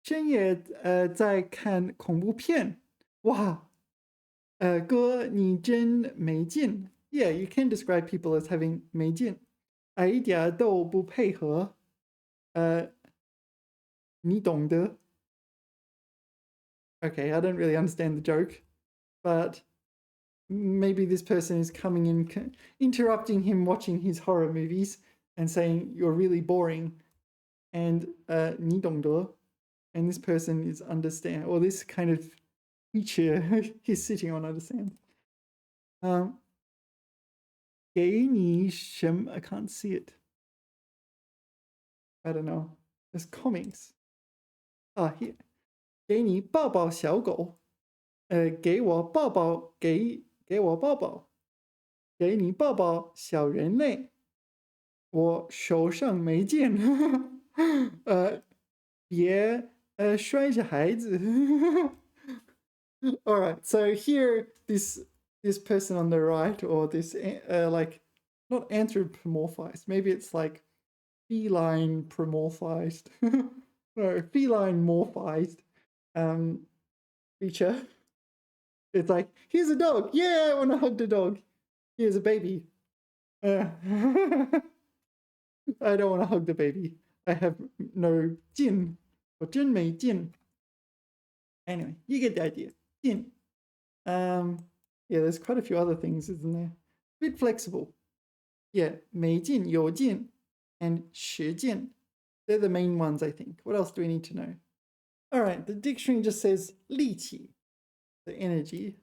深夜在看恐怖片。哇，哥你真没劲。Yeah, you can describe people as having 没劲。一点都不配合。你懂得。Okay, I don't really understand the joke, but maybe this person is coming in, interrupting him watching his horror movies and saying, you're really boring. And 你懂得. And this person is understand, or this kind of feature he's sitting on understands. 给你什么? I can't see it. I don't know. There's comics. Here. 给你抱抱小狗。给我抱抱，给我抱抱。给你抱抱小人类。我手上没剑。别摔着孩子。All right, so here this person on the right, or this like not anthropomorphized, maybe it's like feline promorphized, no, feline morphized feature. It's like, here's a dog, yeah, I want to hug the dog. Here's a baby. I don't want to hug the baby. I have no 劲, or 真没劲. Anyway, you get the idea. 劲. Yeah, there's quite a few other things, isn't there? A bit flexible. Yeah, 没劲, 有劲, and 使劲. They're the main ones, I think. What else do we need to know? All right, the dictionary just says 力气, the energy.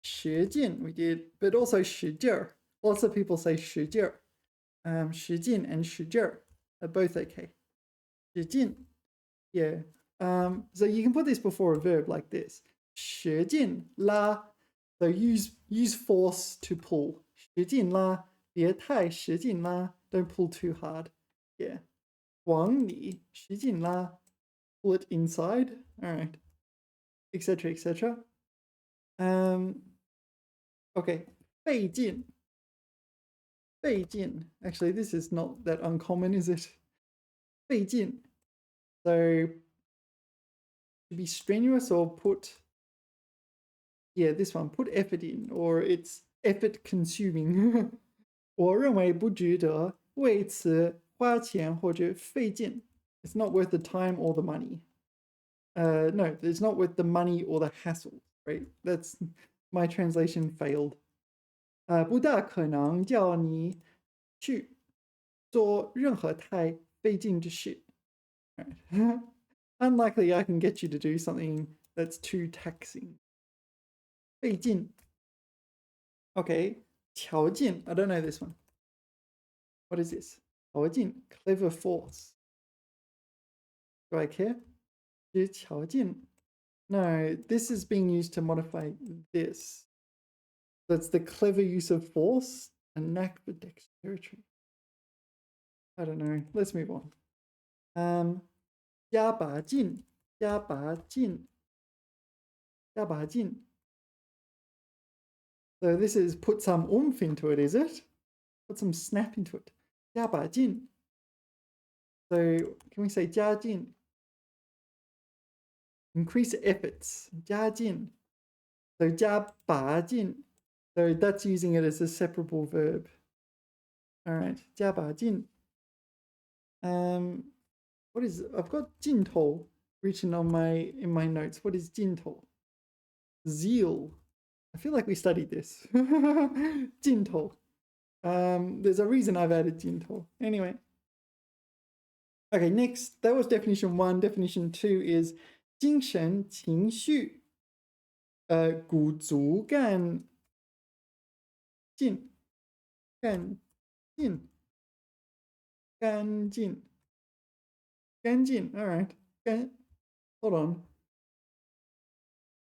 使劲 we did, but also 使劲儿. Lots of people say 使劲儿. 使劲 and 使劲儿 are both okay. 使劲, yeah. So you can put this before a verb like this. 使劲拉. So use force to pull. 使劲拉. 别太使劲拉. Don't pull too hard. Yeah. 往里使劲拉. Pull it inside. All right. etc., etc. Okay, 费劲. Actually, this is not that uncommon, is it? 费劲. So, to be strenuous or put, yeah, this one, put effort in, or it's effort consuming. 我认为不值得为此花钱或者费劲. It's not worth the time or the money. No, it's not worth the money or the hassle, right? That's my translation failed. 不大可能叫你去做任何太费劲的事. Right. Unlikely I can get you to do something that's too taxing. 费劲. Okay, 条件. I don't know this one. What is this? 条件, clever force. Do I care? 条件. No, this is being used to modify this. That's the clever use of force, a knack for dexterity. I don't know. Let's move on. 加把劲. So this is put some oomph into it, is it? Put some snap into it. 加把劲. So can we say 加劲? Increase efforts. 加劲. So 加把劲. So that's using it as a separable verb. All right, 加把劲. What is it? I've got 劲头 written on in my notes. What is 劲头? Zeal. I feel like we studied this. 劲头. There's a reason I've added 劲头. Anyway. Okay, next, that was definition 1. Definition 2 is 精神情绪鼓足干净干净 all right. Hold on.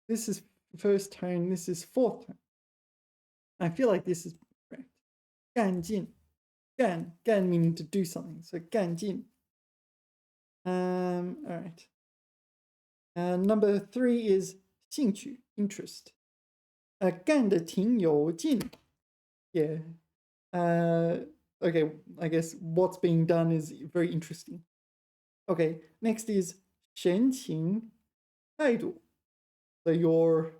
This is first tone, this is fourth tone. I feel like this is correct. 干净 gan meaning to do something, so 干净. All right. Number 3 is 兴趣 interest. 干得挺有劲. Yeah. Okay, I guess what's being done is very interesting. Okay, next is 神情态度. So your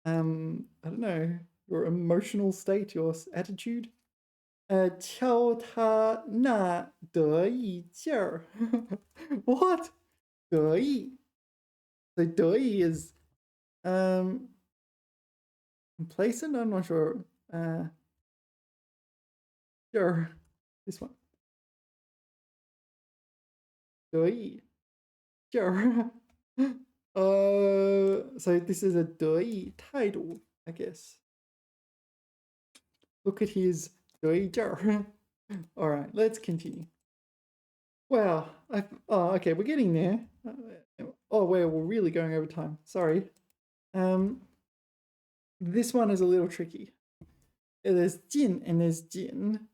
I don't know, your emotional state, your attitude. 瞧他那得意劲儿. What? 得意. So 得意 is complacent. I'm not sure. Sure, this one. 得意 Sure. So this is a 得意态度, I guess. Look at his 得意劲儿. All right, let's continue. Wow. Okay, we're getting there. Oh, we're really going over time. Sorry. This one is a little tricky. There's 进 and there's 进.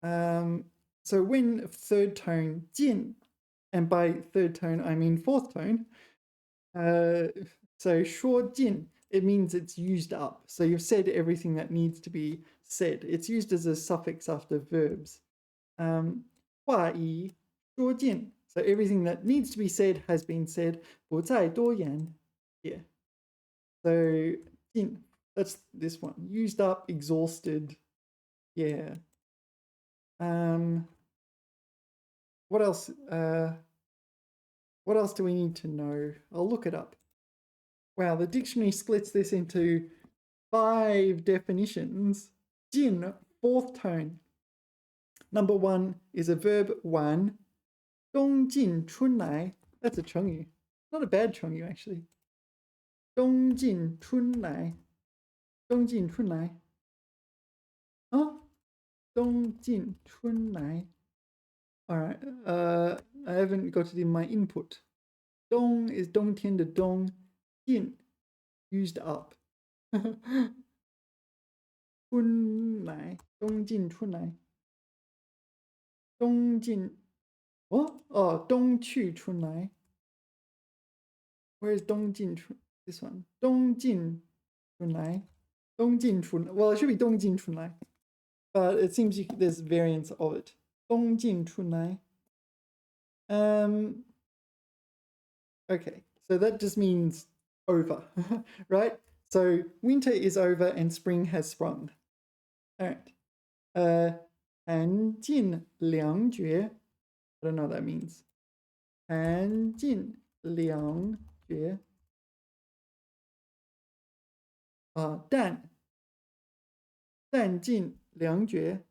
So when third tone 进, and by third tone I mean fourth tone. So 说进, it means it's used up. So you've said everything that needs to be said. It's used as a suffix after verbs. 话已说尽. So everything that needs to be said has been said. 不再多言. Yeah. So 尽, that's this one. Used up, exhausted. Yeah. What else? What else do we need to know? I'll look it up. Wow, the dictionary splits this into 5 definitions. 进, fourth tone. Number 1 is a verb 玩. 冬尽春来. That's a 成语. Not a bad 成语 actually. 冬尽春来. 冬尽春来. Oh, 冬尽春来. All right. I haven't got it in my input. 冬 is 冬天的冬. 尽 used up. 春来, 冬尽春来. 冬尽 what? Oh, 冬去春来. Where is 冬尽春? This one. 东进出来. 东进出, well, it should be 东进出来. But it seems there's variants of it. 东进出来. Okay, so that just means over, right? So winter is over and spring has sprung. All right. 寒尽凉绝. I don't know what that means. 寒尽凉绝. 弹尽粮绝.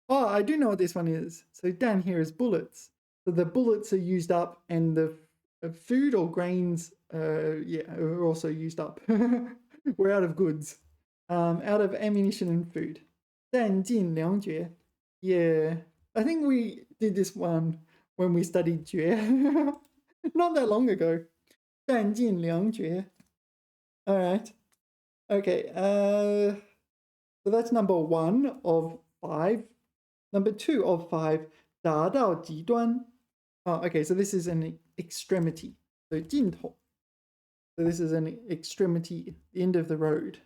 Oh, I do know what this one is. So 弹 here is bullets. So the bullets are used up and the food or grains are also used up. We're out of goods. Out of ammunition and food. 弹尽粮绝. Yeah, I think we did this one when we studied 绝. Not that long ago. 弹尽粮绝. All right. Okay, so that's number 1 of 5. Number 2 of 5, 达到极端. Oh, okay, so this is an extremity. So 尽头. So this is an extremity, the end of the road.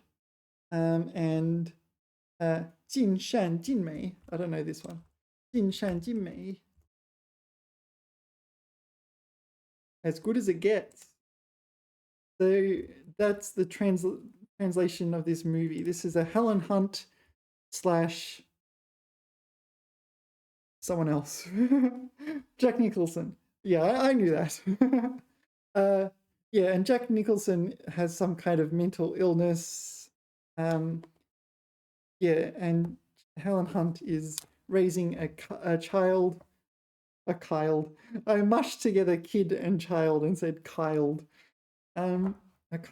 And 尽善尽美. I don't know this one. 尽善尽美. As good as it gets. So that's the translation of this movie. This is a Helen Hunt / someone else. Jack Nicholson. Yeah, I knew that. Yeah, and Jack Nicholson has some kind of mental illness. Yeah, and Helen Hunt is raising a child. A child. I mushed together kid and child and said child. A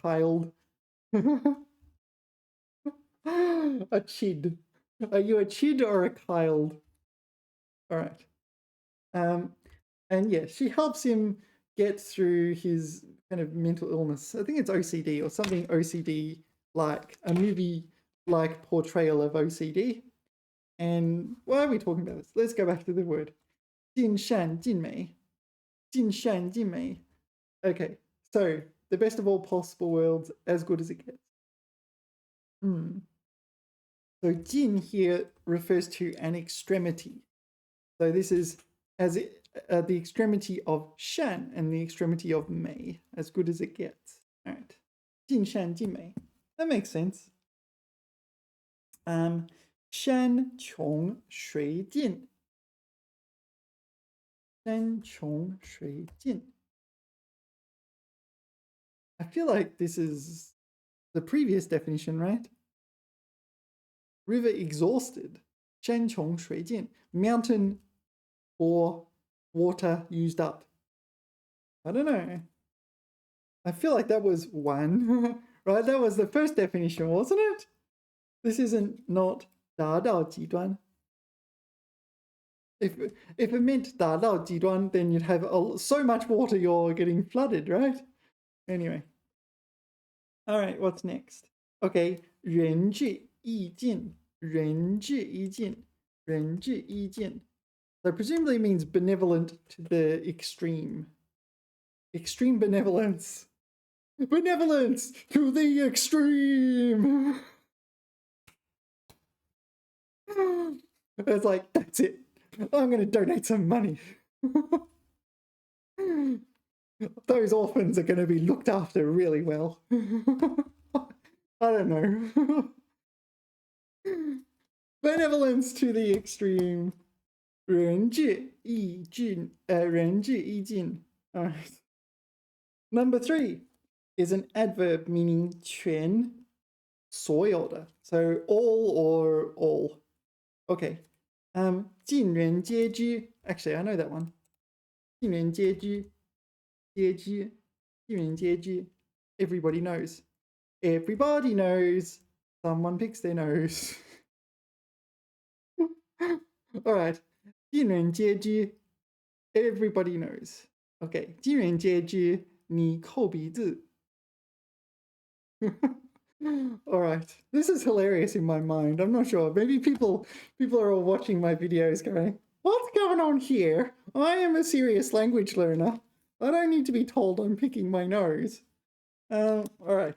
child. A chid. Are you a chid or a child? All right. And yeah, she helps him get through his kind of mental illness. I think it's OCD or something OCD like, a movie like portrayal of OCD. And why are we talking about this? Let's go back to the word. 尽善尽美. 尽善尽美. Okay, so the best of all possible worlds, as good as it gets. So 尽 here refers to an extremity. So this is the extremity of 善 and the extremity of 美, as good as it gets. All right. 尽善尽美. That makes sense. 山穷水尽. 山穷水尽. I feel like this is the previous definition, right? River exhausted. 山穷水尽. Mountain or water used up. I don't know. I feel like that was 1, right? That was the first definition, wasn't it? This isn't not 达到极端. If it meant 达到极端, then you'd have so much water you're getting flooded, right? Anyway. All right, what's next? Okay, 仁至义尽. 仁至义尽. 仁至义尽. So presumably means benevolent to the extreme. Extreme benevolence. Benevolence to the extreme. It's like, that's it. I'm going to donate some money. Those orphans are going to be looked after really well. I don't know. Benevolence to the extreme. 仁至义尽. 仁至义尽. All right. Number 3 is an adverb meaning 全, 所有的. So all or all. Okay. 尽人皆知. Actually, I know that one. 尽人皆知. 皆知. 尽人皆知. Everybody knows. Everybody knows. Someone picks their nose. All right. 尽人皆知. Everybody knows. Okay. 尽人皆知. 你扣鼻子. All right. This is hilarious in my mind. I'm not sure. Maybe people are all watching my videos going, what's going on here? I am a serious language learner. I don't need to be told I'm picking my nose. All right.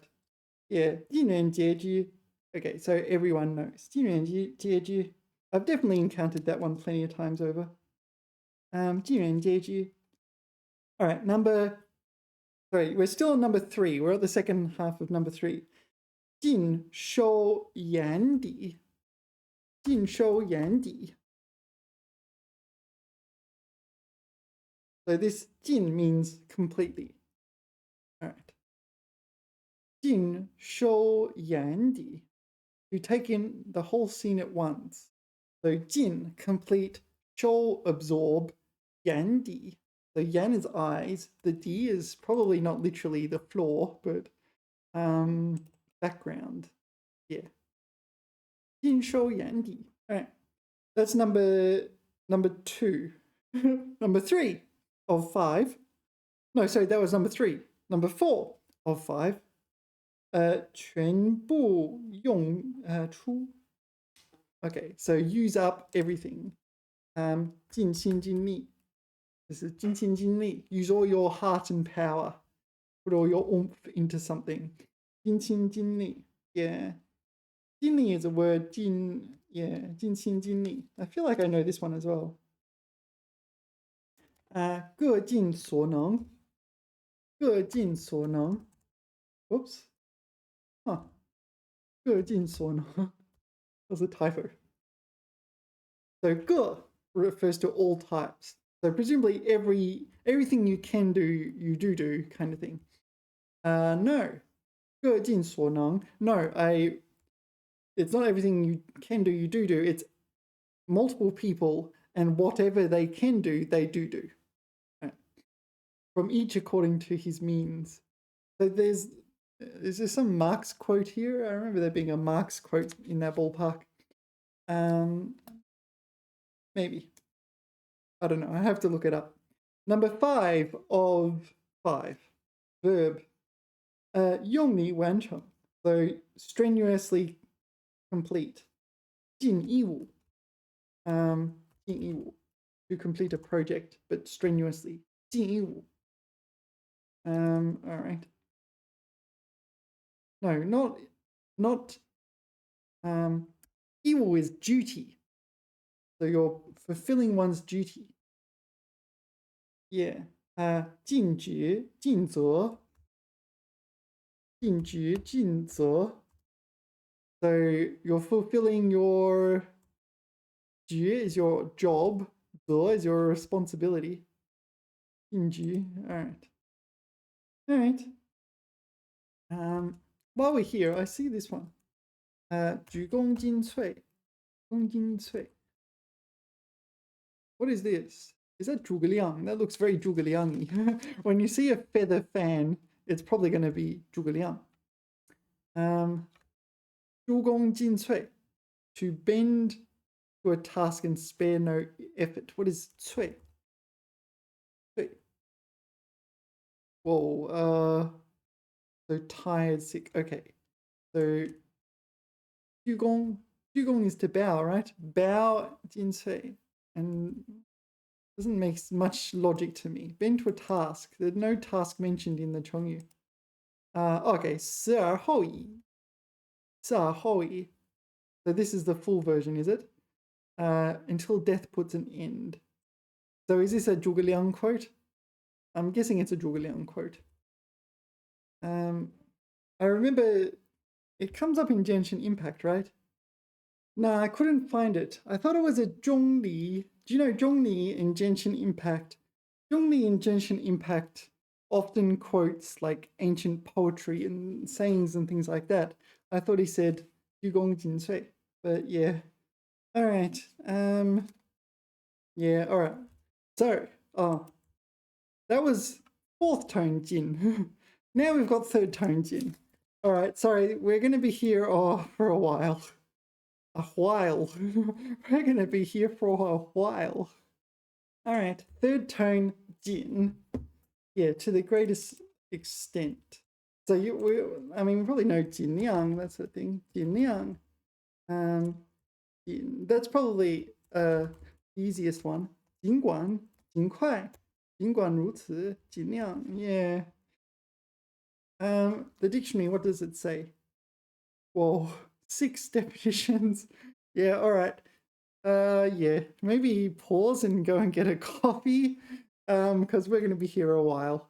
Yeah, 今年结局. Okay, so everyone knows. 今年结局. I've definitely encountered that one plenty of times over. 今年结局. All right, sorry, we're still on number 3. We're at the second half of number 3. 尽收眼底. 尽收眼底. So this 尽 means completely. All right. 尽收眼底. To take in the whole scene at once. So 尽 complete, 收 absorb, 眼底. So yan is eyes. The di is probably not literally the floor, but background. Yeah. 尽收眼底. All right. That's number 2. Number 3 of 5. No, sorry, that was number 3. Number 4 of 5. 全部用出. Okay, so use up everything. 尽心尽力. This is 尽心尽力. Use all your heart and power. Put all your oomph into something. 尽心尽力. Yeah. 尽力 is a word. 尽心尽力. I feel like I know this one as well. 各尽所能. 各尽所能. Whoops. Huh. 各尽所能. That was a typo. So 各 refers to all types. So presumably everything you can do, you do kind of thing. No. 各尽所能. No, it's not everything you can do, you do. It's multiple people, and whatever they can do, they do. Right. From each according to his means. So is there some Marx quote here? I remember there being a Marx quote in that ballpark. Maybe. I don't know. I have to look it up. Number 5 of 5. Verb. 用力完成. So strenuously complete. 尽义务. 尽义务. To complete a project, but strenuously. 尽义务. All right. No, not. 义务 is duty. So you're fulfilling one's duty. Yeah. 尽职尽责. 尽职尽责. So you're fulfilling your 职 is your job. 责 is your responsibility. 尽职. All right. While we're here, I see this one. 鞠躬尽瘁. 恭尽瘁. What is this? Is that Zhuge Liang? That looks very Zhuge Liang-y. When you see a feather fan, it's probably going to be Zhuge Liang. 鞠躬尽瘁. To bend to a task and spare no effort. What is 瘁? 瘁. Whoa. So tired, sick. Okay. So 鞠躬is to bow, right? Bow 尽瘁. And doesn't make much logic to me. Bend to a task. There's no task mentioned in the Chongyu. Okay, 死而后已. 死而后已. So this is the full version, is it? Until death puts an end. So is this a Zhuge Liang quote? I'm guessing it's a Zhuge Liang quote. I remember it comes up in Genshin Impact, right? No, I couldn't find it. I thought it was a Zhongli. Do you know Zhongli in Genshin Impact? Zhongli in Genshin Impact often quotes like ancient poetry and sayings and things like that. I thought he said 鞠躬尽瘁, but yeah. All right. Yeah. All right. So, that was 4th tone Jin. Now we've got 3rd tone Jin. All right. Sorry, we're going to be here for a while. A while. We're going to be here for a while. All right. 3rd tone Jin. Yeah, to the greatest extent. So we probably know Jin Liang. That's the thing. Jin Liang. That's probably the easiest one. 尽管, 尽快, 尽管如此, 尽量. Yeah. The dictionary, what does it say? Whoa, 6 definitions. Yeah, all right. Yeah, maybe pause and go and get a coffee, because we're gonna be here a while.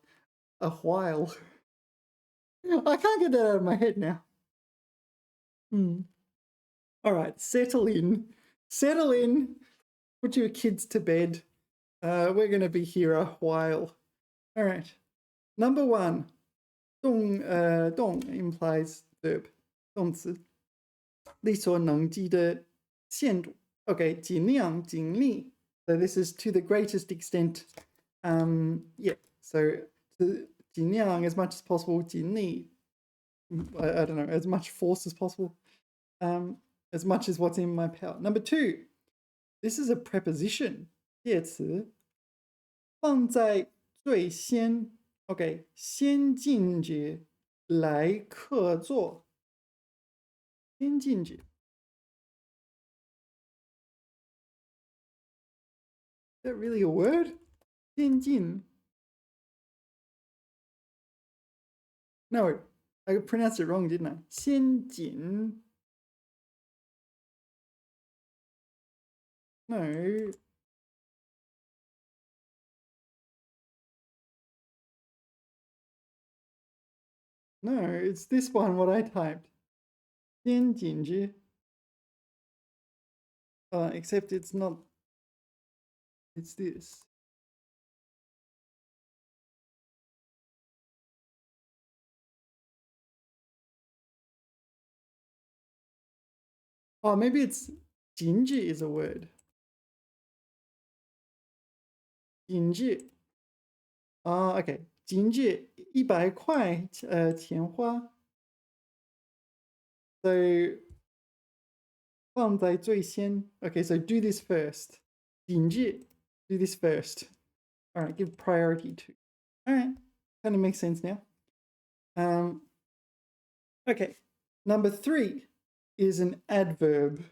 A while. I can't get that out of my head now. All right, settle in. Settle in. Put your kids to bed. We're gonna be here a while. All right. Number 1, 动 implies verb, 动词。力所能及的限度 Okay, 尽量尽力 So this is to the greatest extent. Yeah, so 尽量 as much as possible, 尽力 I don't know, as much force as possible. As much as what's in my power. Number 2, this is a preposition. 介词放在最先 Okay, 先进者来客座先进者 Is that really a word? 先进 No, I pronounced it wrong, didn't I? 先进 No. No, it's this one, what I typed. 先进者 except it's not. It's this. Oh, maybe it's 经济 is a word. 经济 okay. 经济100块钱花 So 放在最先 Okay, so do this first. 经济 Do this first. All right, give priority to. All right, kind of makes sense now. Okay, number 3 is an adverb.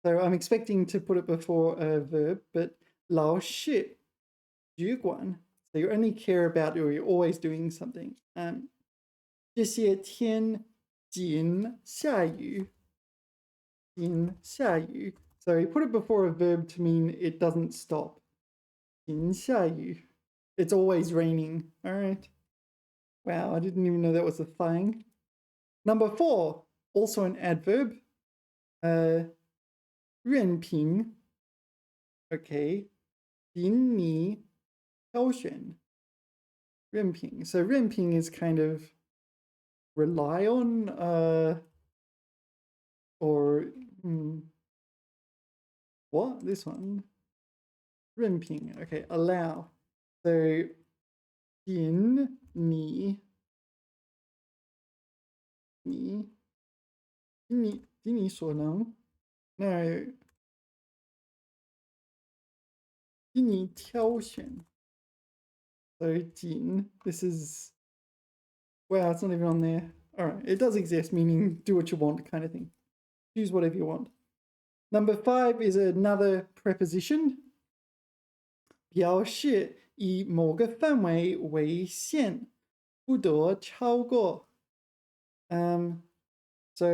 So I'm expecting to put it before a verb, but 老是主管 So you only care about or you're always doing something. 这些天仅下雨 下雨 So you put it before a verb to mean it doesn't stop. 仅下雨 It's always raining. All right. Wow, I didn't even know that was a thing. Number 4, also an adverb. 任凭 Okay. 凭你挑选 任凭 So 任凭 is kind of rely on or what? This one? 任凭 Okay, allow. So 凭你所能 No 凭你挑选 So 仅 This is Wow, it's not even on there. All right, it does exist, meaning do what you want kind of thing. Choose whatever you want. Number 5 is another preposition. 表示以某个范围为限，不得超过。So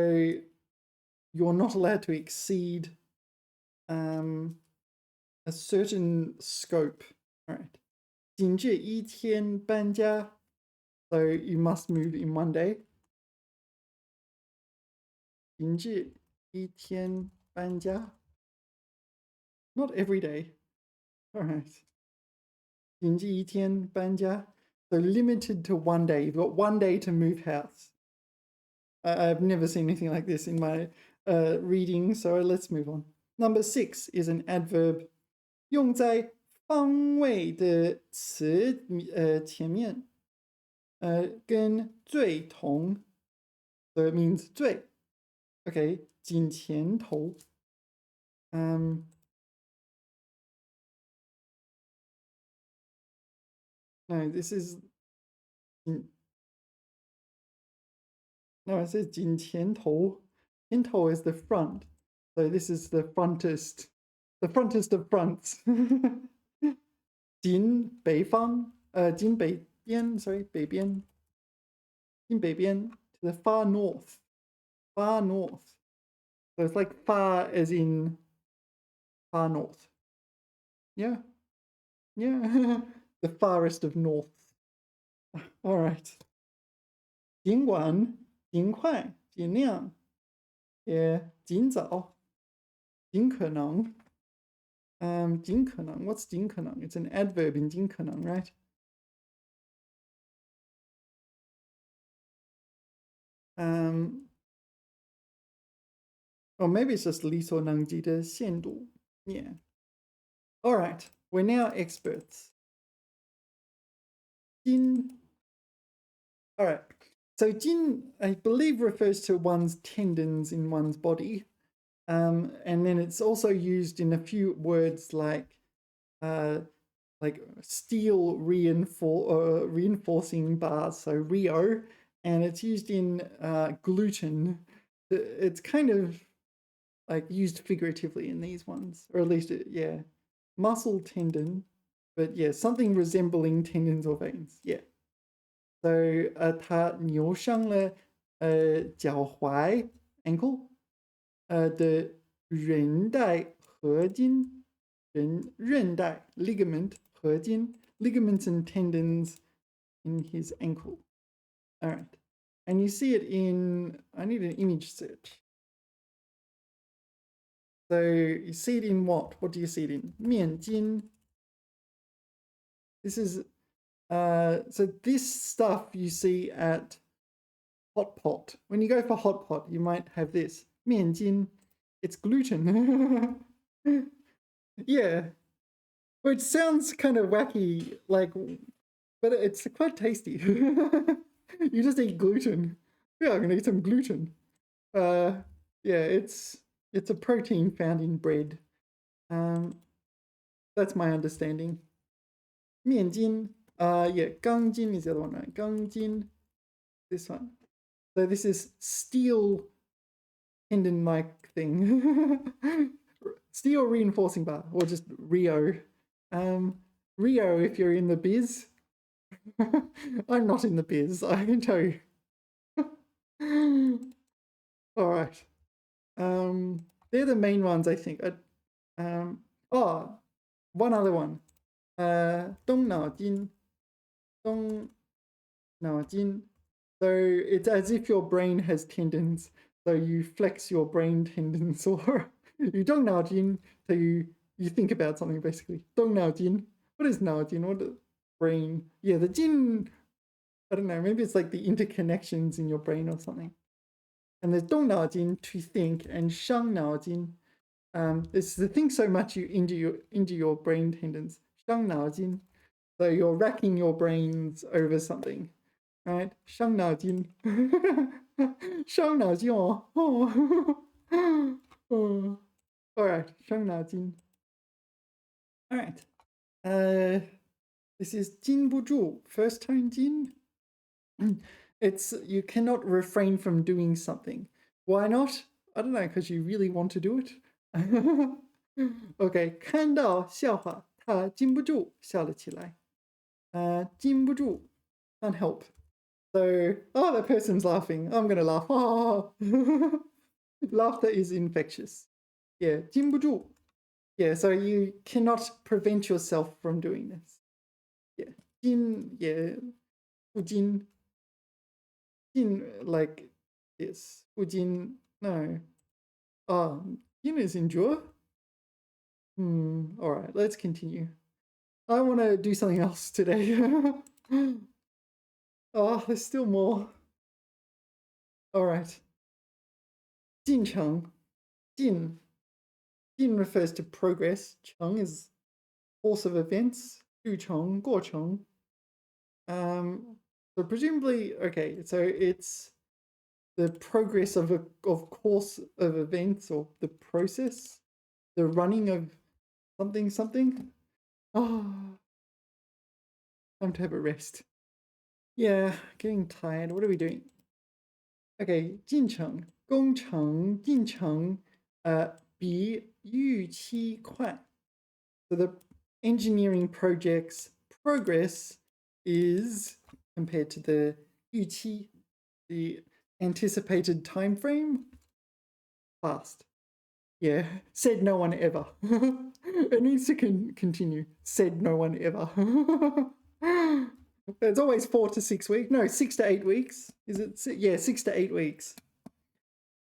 you're not allowed to exceed a certain scope. All right. 仅这一天搬家 So you must move in one day. 仅这一天搬家 Not every day. All right. 仅这一天搬家 So limited to one day. You've got one day to move house. I've never seen anything like this in my reading, so let's move on. Number 6 is an adverb. 用在方位的词前面跟最同 So it means 最 Okay, 近前头 No, this is No, it says 近前头 前头 is the front. So this is the frontest. The frontest of fronts. 近北方近北边 Sorry, 北边近北边 to the far north. Far north. So it's like far as in far north. Yeah. Yeah. The farthest of north. All right. 尽管尽快尽量也尽早尽可能 尽可能 what's 尽可能 it's an adverb in 尽可能 right or maybe it's just 力所能及的限度 yeah all right we're now experts 筋 all right so 筋 I believe refers to one's tendons in one's body and then it's also used in a few words like steel reinforcing bars, so Rio, and it's used in gluten. It's kind of like used figuratively in these ones, or at least yeah, muscle tendon, but yeah, something resembling tendons or veins. Yeah. So 他扭伤了脚踝 ankle 的韧带合金韧带 ligament 合金 ligaments and tendons in his ankle. All right. And you see it in, I need an image search. So you see it in what? What do you see it in? 面筋. This is, so this stuff you see at hot pot. When you go for hot pot, you might have this. 面筋. It's gluten. Yeah. Which sounds kind of wacky, like, but it's quite tasty. You just eat gluten. Yeah, I'm gonna eat some gluten. Yeah, it's a protein found in bread. That's my understanding. 面筋. Yeah, 钢筋 is the other one, right? 钢筋. This one. So this is steel tendon-like thing. Steel reinforcing bar, or just Rio. Rio, if you're in the biz. I'm not in the biz, I can tell you. All right. They're the main ones, I think. Oh, one other one. 动脑筋. So it's as if your brain has tendons. So you flex your brain tendons, or you 动脑筋, so you think about something basically. 动脑筋. What is 脑筋? What is brain? Yeah, the 筋, I don't know, maybe it's like the interconnections in your brain or something. And there's 动脑筋 to think, and 伤脑筋. It's to think so much you injure your brain tendons. 伤脑筋. So you're racking your brains over something, right? 伤脑筋. 伤脑筋 oh. Oh. All right, 伤脑筋. All right. This is 禁不住, first time 禁. It's you cannot refrain from doing something. Why not? I don't know, because you really want to do it. Okay, 看到笑话，他禁不住笑了起来。禁不住 can't help. So, oh, that person's laughing. I'm gonna laugh. Oh. Laughter is infectious. Yeah, 禁不住. Yeah, so you cannot prevent yourself from doing this. Yeah, 禁 yeah, 不禁 禁 like this. 不禁 no. Oh, 禁 is endure. All right, let's continue. I want to do something else today. Oh, there's still more. All right. 进程. 进 refers to progress. 程 is course of events. 路程, 过程. So presumably, okay, so it's the progress of course of events, or the process, the running of something. Oh, time to have a rest. Yeah, getting tired. What are we doing? Okay, 进程, 工程进程比预期快. So the engineering project's progress is compared to the 预期 the anticipated time frame passed. Yeah, said no one ever. It needs to continue. Said no one ever. It's always 4 to 6 weeks. No, 6 to 8 weeks. Is it? Yeah, 6 to 8 weeks.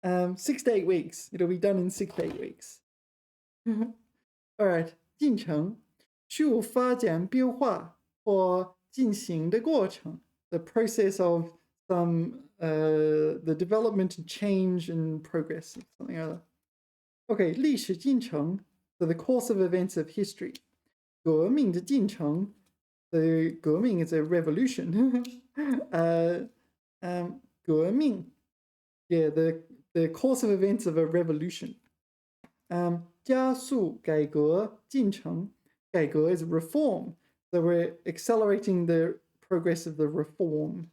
6 to 8 weeks. It'll be done in 6 to 8 weeks. All right. 进程事物发展变化或进行的过程. The process of the development and change and progress, something like that. Okay, 历史进程, so the course of events of history. 革命的进程, the 革命 is a revolution. 革命, yeah, the course of events of a revolution. 加速改革进程, 改革 is reform, so we're accelerating the progress of the reform.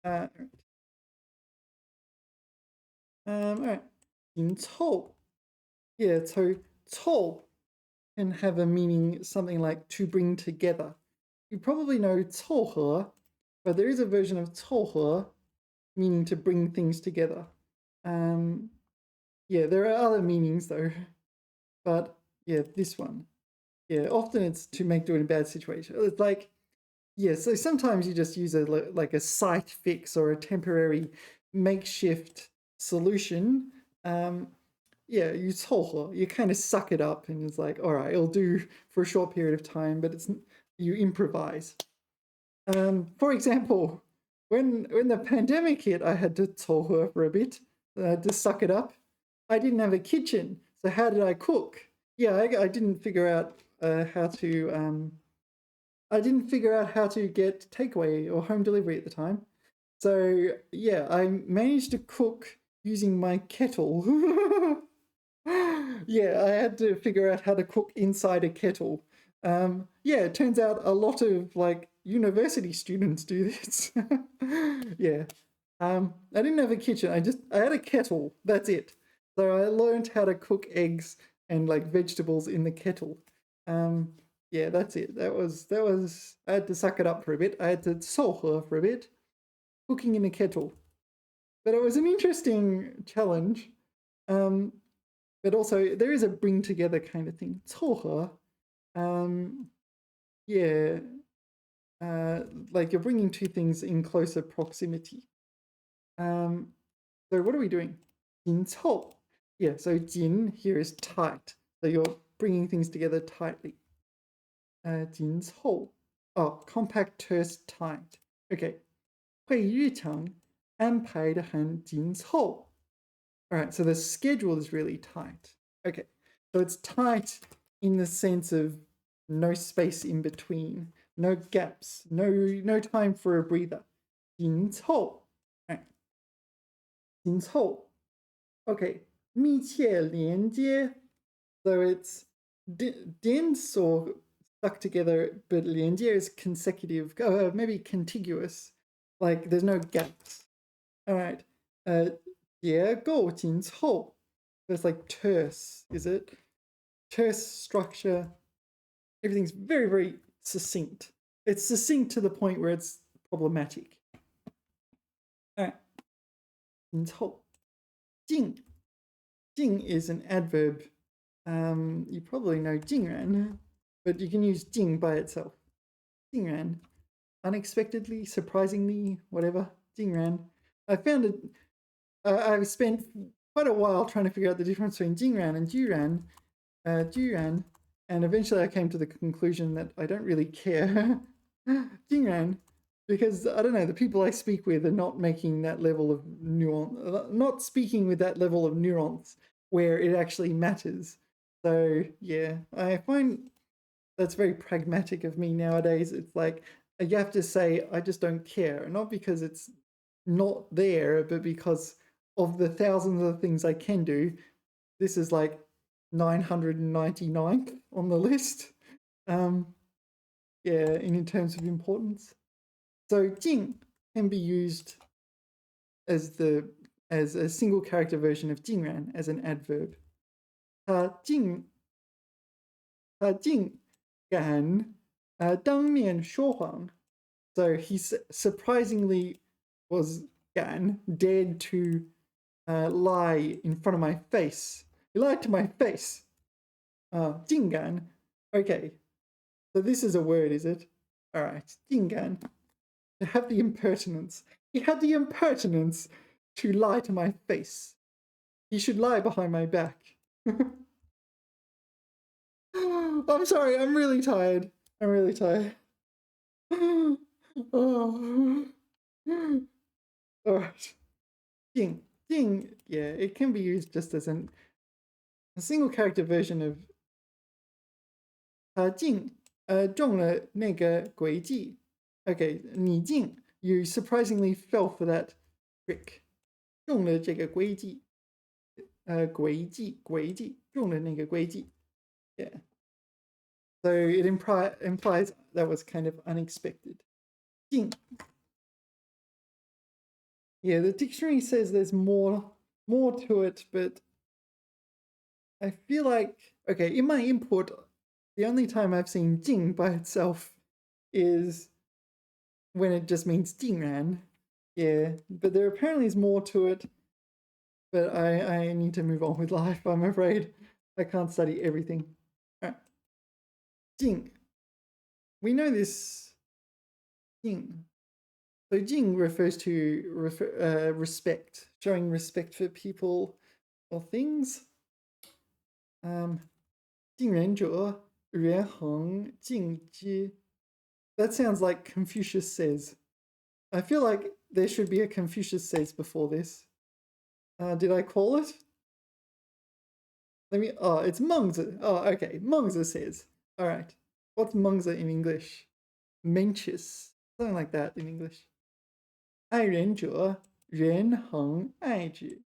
All right. 紧凑, yeah, so 凑 can have a meaning something like to bring together. You probably know 凑合, but there is a version of 凑合 meaning to bring things together. Yeah, there are other meanings though, but yeah, this one. Yeah, often it's to make do in a bad situation. It's like, yeah, so sometimes you just use like a site fix or a temporary makeshift solution. Yeah, you kind of suck it up and it's like, all right, it'll do for a short period of time, but you improvise. For example, when the pandemic hit, I had to 凑合 for a bit. I had to suck it up. I didn't have a kitchen, so how did I cook? Yeah, I didn't figure out how to. I didn't figure out how to get takeaway or home delivery at the time. So yeah, I managed to cook using my kettle. Yeah, I had to figure out how to cook inside a kettle. Yeah, it turns out a lot of like university students do this. Yeah. I didn't have a kitchen. I had a kettle. That's it. So I learned how to cook eggs and like vegetables in the kettle. Yeah, that's it. That was I had to suck it up for a bit. I had to 凑合 for a bit. Cooking in a kettle. But it was an interesting challenge. But also there is a bring together kind of thing. 凑合. Yeah. Like you're bringing two things in closer proximity. So what are we doing? 紧凑. Yeah, so 紧 here is tight. So you're bringing things together tightly. 紧凑. Oh, compact, terse, tight. Okay. 会议日程安排得很紧凑. All right, so the schedule is really tight. Okay, so it's tight in the sense of no space in between, no gaps, no time for a breather. 紧凑. Right. 紧凑. Okay, 密切连接. So it's dense or stuck together, but 连接 is consecutive, maybe contiguous, like there's no gaps. All right. 结构紧凑. So it's like terse, is it? Terse structure. Everything's very, very succinct. It's succinct to the point where it's problematic. All right. 紧凑. 静. 静 is an adverb. You probably know 竟然, but you can use 静 by itself. 竟然. Unexpectedly, surprisingly, whatever. 竟然. I found it. I've spent quite a while trying to figure out the difference between 竟然 and 居然, 居然, and eventually I came to the conclusion that I don't really care. 竟然, because I don't know, the people I speak with are not making that level of nuance, not speaking with that level of nuance where it actually matters. So yeah, I find that's very pragmatic of me nowadays. It's like you have to say, I just don't care, not because it's not there, but because of the thousands of things I can do. This is like 999th on the list. Yeah, in terms of importance. So 静 can be used as a single character version of 竟然 as an adverb. 他竟敢当面说谎. So he surprisingly was gan dared to lie in front of my face. He lied to my face. Jingan. Okay. So this is a word, is it? All right. Jingan. To have the impertinence. He had the impertinence to lie to my face. He should lie behind my back. I'm sorry, I'm really tired. I'm really tired. Oh. Alright. Jing. Jing, yeah, it can be used just as a single character version of 中了那个诡计. Okay, 你进, you surprisingly fell for that trick. 中了这个诡计. 诡计, 中了那个诡计. Yeah. So it implies that was kind of unexpected. 进. Yeah, the dictionary says there's more to it, but I feel like, okay, in my input, the only time I've seen 进 by itself is when it just means 竟然. Yeah, but there apparently is more to it. But I need to move on with life, I'm afraid. I can't study everything. Alright. 敬. We know this 敬. So 敬 refers to respect, showing respect for people or things. 敬人者人恒敬之. That sounds like Confucius says. I feel like there should be a Confucius says before this. Did I call it? It's Mengzi. Oh, okay. Mengzi says. All right. What's Mengzi in English? Mencius. Something like that in English. 爱人者人恒爱之.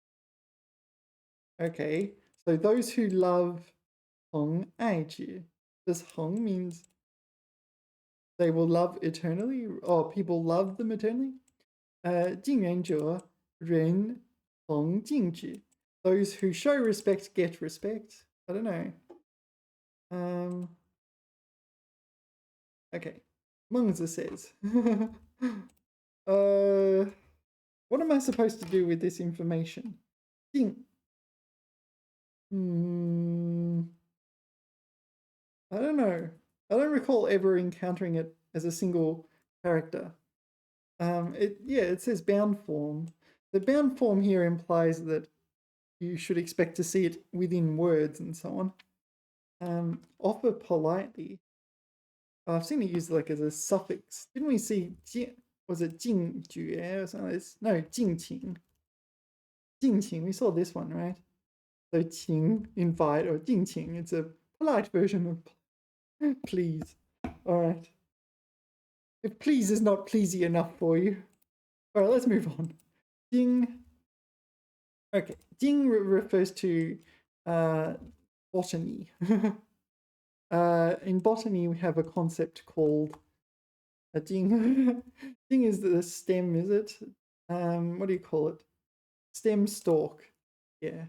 Okay. So those who love 恒爱之. Does 恒means they will love eternally? Or people love them eternally? 敬人者人恒敬之. Those who show respect get respect. I don't know. Okay. Mengzi says. What am I supposed to do with this information? 敬. I don't know. I don't recall ever encountering it as a single character. It says bound form. The bound form here implies that you should expect to see it within words and so on. Offer politely. I've seen it used like as a suffix. Didn't we see, was it 敬绝 or something like this? No, 敬请. 敬请, we saw this one, right? So 请, invite, or 敬请, it's a polite version of please. All right. If please is not pleasy enough for you. All right, let's move on. 敬. Okay, 敬 refers to botany. In botany, we have a concept called a 敬. 敬is the stem, is it? What do you call it? Stem stalk. Yeah.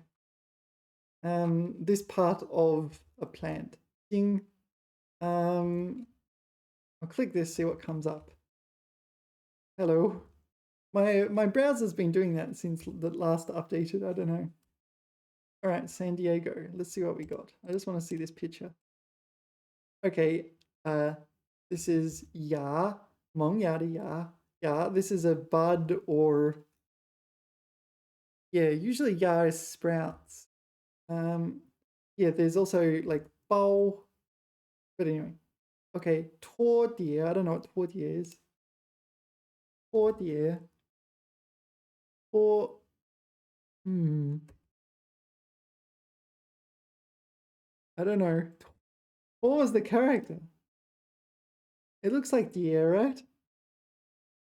This part of a plant. 敬. I'll click this, see what comes up. Hello. My browser's been doing that since the last updated. I don't know. All right, San Diego. Let's see what we got. I just want to see this picture. Okay. This is ya, mong ya de ya. Ya. This is a bud or usually ya is sprouts. There's also like bao. But anyway. Okay, 拖碟. I don't know what 拖碟 is. 拖碟. I don't know. What was the character? It looks like deer, right?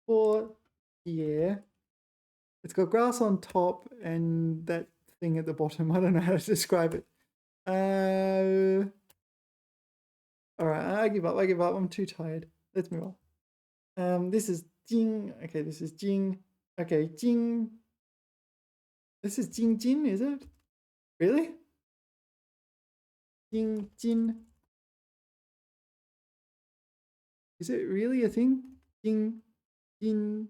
拖碟. It's got grass on top and that thing at the bottom. I don't know how to describe it. Alright, I give up. I'm too tired. Let's move on. This is Jing. Okay, this is Jing. Okay, Jing. This is Jing Jin, is it? Really? Jing Jin. Is it really a thing? Jing Jin.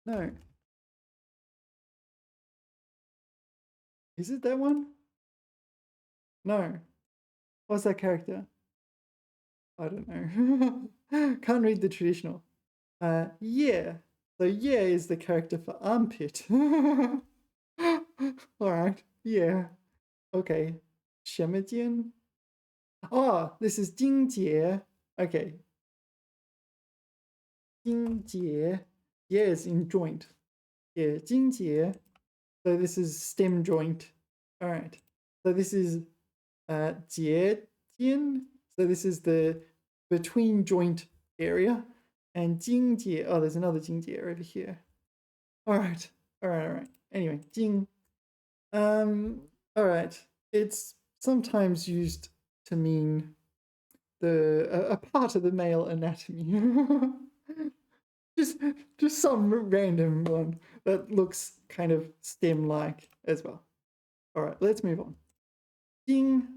No. Is it that one? No. What's that character? I don't know. Can't read the traditional. Yeah. So yeah is the character for armpit. Alright, yeah. Okay. 什么间? Oh, this is 经节. Okay. 经节. Yeah is in joint. Yeah, 经节. So this is stem joint. Alright. So this is 节间. So this is the between joint area. And 经节. Oh, there's another 经节over here. Alright. Alright. Anyway, 经. Alright. It's sometimes used to mean a part of the male anatomy. just some random one that looks kind of stem-like as well. Alright, let's move on. 经.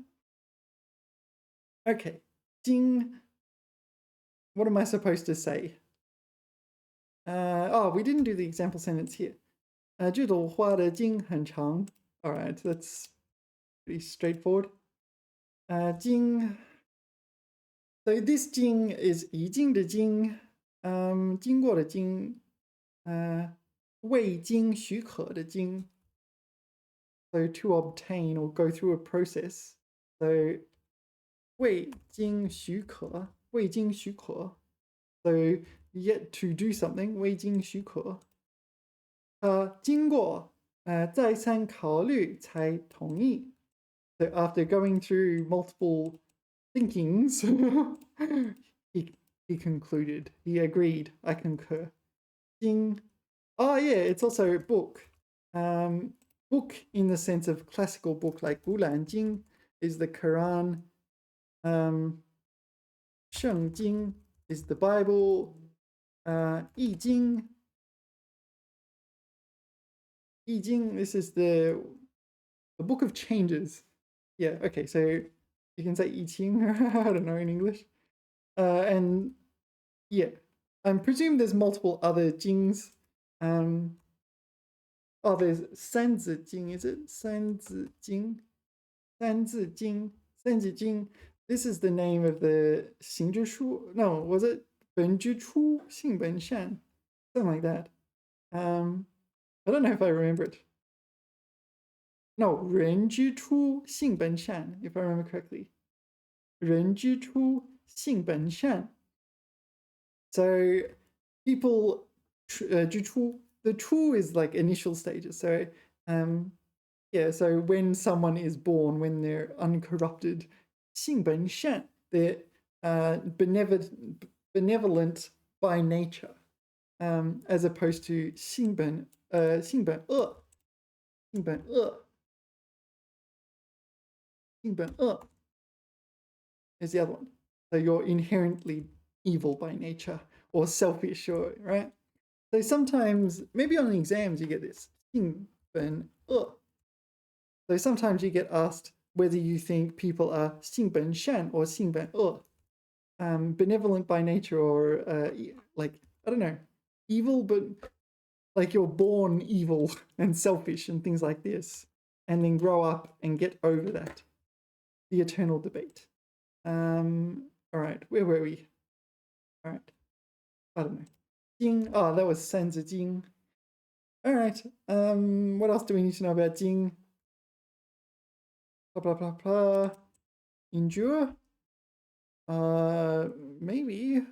Okay, 经. What am I supposed to say? Oh, we didn't do the example sentence here. 这朵花的茎很长. Alright, that's pretty straightforward. 经. So this 经 is 已经的经, 经过的经, 未经许可的经. So to obtain or go through a process. So 未经许可, 未经许可. So yet to do something, 未经许可. 经过再三考虑才同意. So after going through multiple thinkings, he concluded, he agreed, I concur. 经. Oh yeah, it's also a book. Book in the sense of classical book, like 古兰经 is the Quran. 圣经 is the Bible. 易经. 易经, this is the book of changes. Yeah, okay, so you can say 易经, I don't know in English. And yeah, I presume there's multiple other jings. Oh, there's 三字经, is it? 三字经? 三字经. 三字经. This is the name of the 行之书. No, was it 本之初性本善? Something like that. I don't know if I remember it. No, 人之初性本善, if I remember correctly. 人之初性本善. So people, 之初, the 初 is like initial stages. So yeah, so when someone is born, when they're uncorrupted, 性本善, they're benevolent by nature, as opposed to 性本恶. 性本恶. 性本恶 is the other one. So you're inherently evil by nature or selfish, or right? So sometimes, maybe on the exams you get this 性本恶. So sometimes you get asked whether you think people are 性本善 or 性本恶, benevolent by nature or like, I don't know, evil, but like you're born evil and selfish and things like this, and then grow up and get over that. The eternal debate. All right, where were we? All right, I don't know. 经, oh, that was 三字经. All right, what else do we need to know about 经? Blah, blah, blah, blah. Endure? Maybe.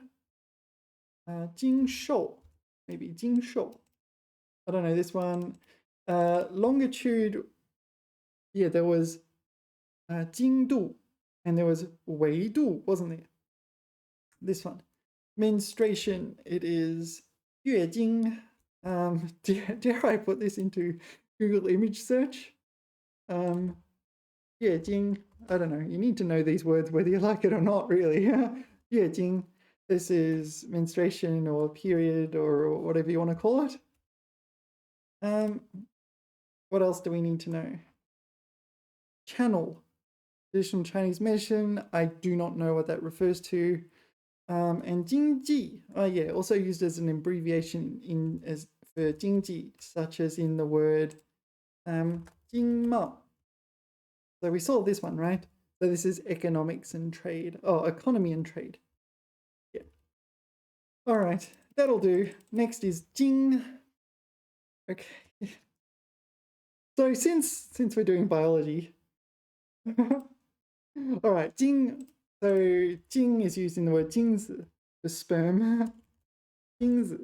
经受. Maybe 经受. I don't know this one. Longitude. Yeah, there was 经度, and there was 纬度, wasn't there? This one. Menstruation, it is 月经. Dare I put this into Google image search? 月经, I don't know. You need to know these words whether you like it or not, really. 月经. This is menstruation or period or whatever you want to call it. What else do we need to know? Channel. Traditional Chinese medicine. I do not know what that refers to. And 经济. Oh yeah, also used as an abbreviation for 经济, such as in the word 经经贸. So we saw this one, right? So this is economics and trade. Oh, economy and trade. Yeah. All right, that'll do. Next is Jing. Okay. So since we're doing biology, all right, Jing. So Jing is used in the word 精子, the sperm. 精子.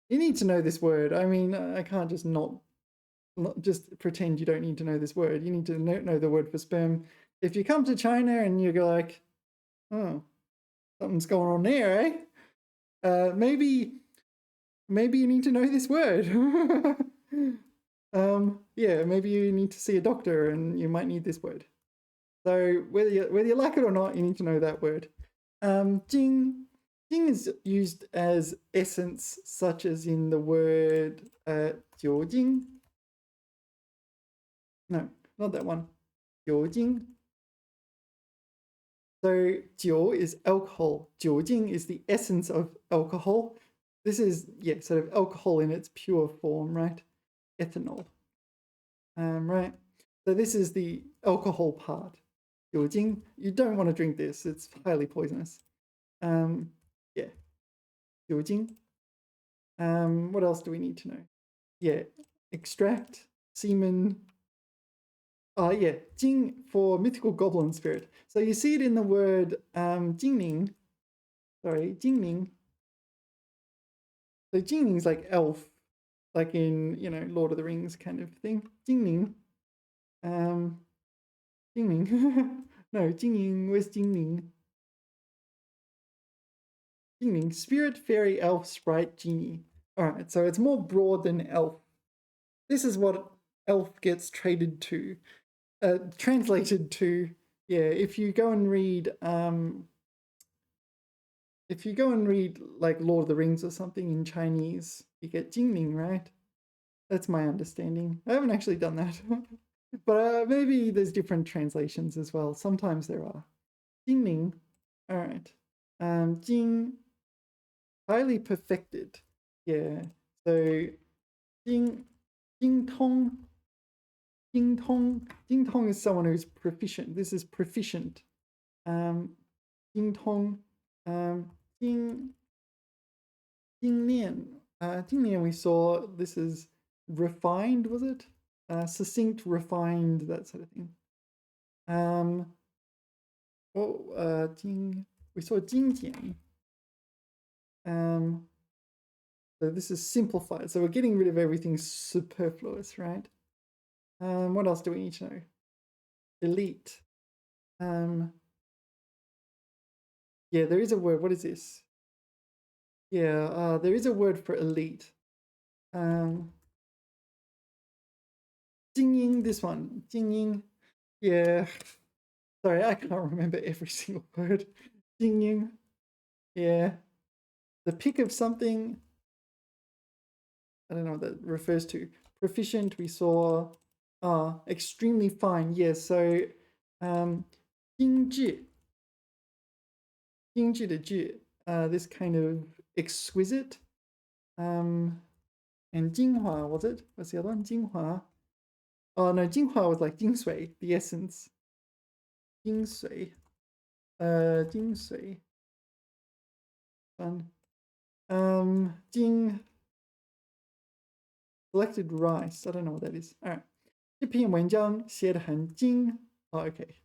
You need to know this word. I mean, I can't just not just pretend you don't need to know this word. You need to know the word for sperm. If you come to China and you go like, oh, something's going on there, eh? Maybe you need to know this word. Yeah, maybe you need to see a doctor and you might need this word. So whether you like it or not, you need to know that word. Jing is used as essence, such as in the word 酒精. No, not that one. 酒精. So 酒 is alcohol. 酒精 is the essence of alcohol. This is, yeah, sort of alcohol in its pure form, right? Ethanol. Right. So this is the alcohol part. 酒精. You don't want to drink this. It's highly poisonous. Yeah. 酒精. What else do we need to know? Yeah. Extract, semen. Yeah. 精 for mythical goblin spirit. So you see it in the word 精灵. Sorry, 精灵. So 精灵is like elf, like in, you know, Lord of the Rings kind of thing. 精灵. 精灵. No, 精灵. Where's 精灵? 精灵. Spirit, fairy, elf, sprite, genie. All right, so it's more broad than elf. This is what elf gets translated to. Yeah, if you go and read like Lord of the Rings or something in Chinese, you get 精灵, right? That's my understanding. I haven't actually done that. But maybe there's different translations as well. Sometimes there are. 精灵. All right. 精, highly perfected. Yeah. So 精通. 精通 is someone who's proficient. This is proficient. 精通. 精炼. 精炼 we saw. This is refined, was it? Succinct, refined, that sort of thing. We saw 精简. So this is simplified. So we're getting rid of everything superfluous, right? What else do we need to know? Elite. Yeah, there is a word. What is this? Yeah, there is a word for elite. 精英, this one. 精英. Yeah. Sorry, I can't remember every single word. 精英. Yeah. The pick of something. I don't know what that refers to. Proficient, we saw. Extremely fine. Yeah, so 精致. 精致的致. This kind of exquisite. And 精华, was it? What's the other one? 精华. Oh no, 精华 was like 精髓, the essence. 精髓. 精髓. Fun. 精 selected rice. I don't know what that is. All right. 这篇文章写得很精. Oh, okay.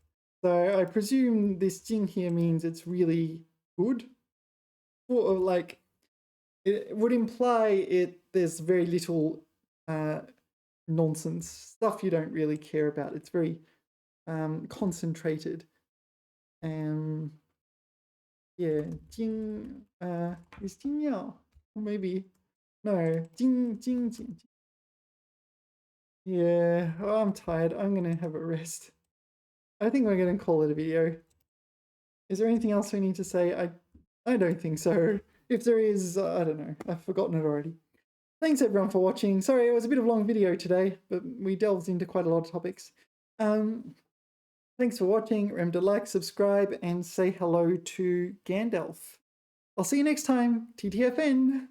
So I presume this 精 here means it's really good. Or like, it would imply there's very little nonsense, stuff you don't really care about. It's very concentrated. Yeah, 精 is 精药? Maybe. No, 精. Yeah, oh, I'm tired. I'm gonna have a rest. I think we're gonna call it a video. Is there anything else we need to say? I don't think so. If there is, I don't know. I've forgotten it already. Thanks everyone for watching. Sorry, it was a bit of a long video today, but we delved into quite a lot of topics. Thanks for watching. Remember to like, subscribe, and say hello to Gandalf. I'll see you next time. TTFN!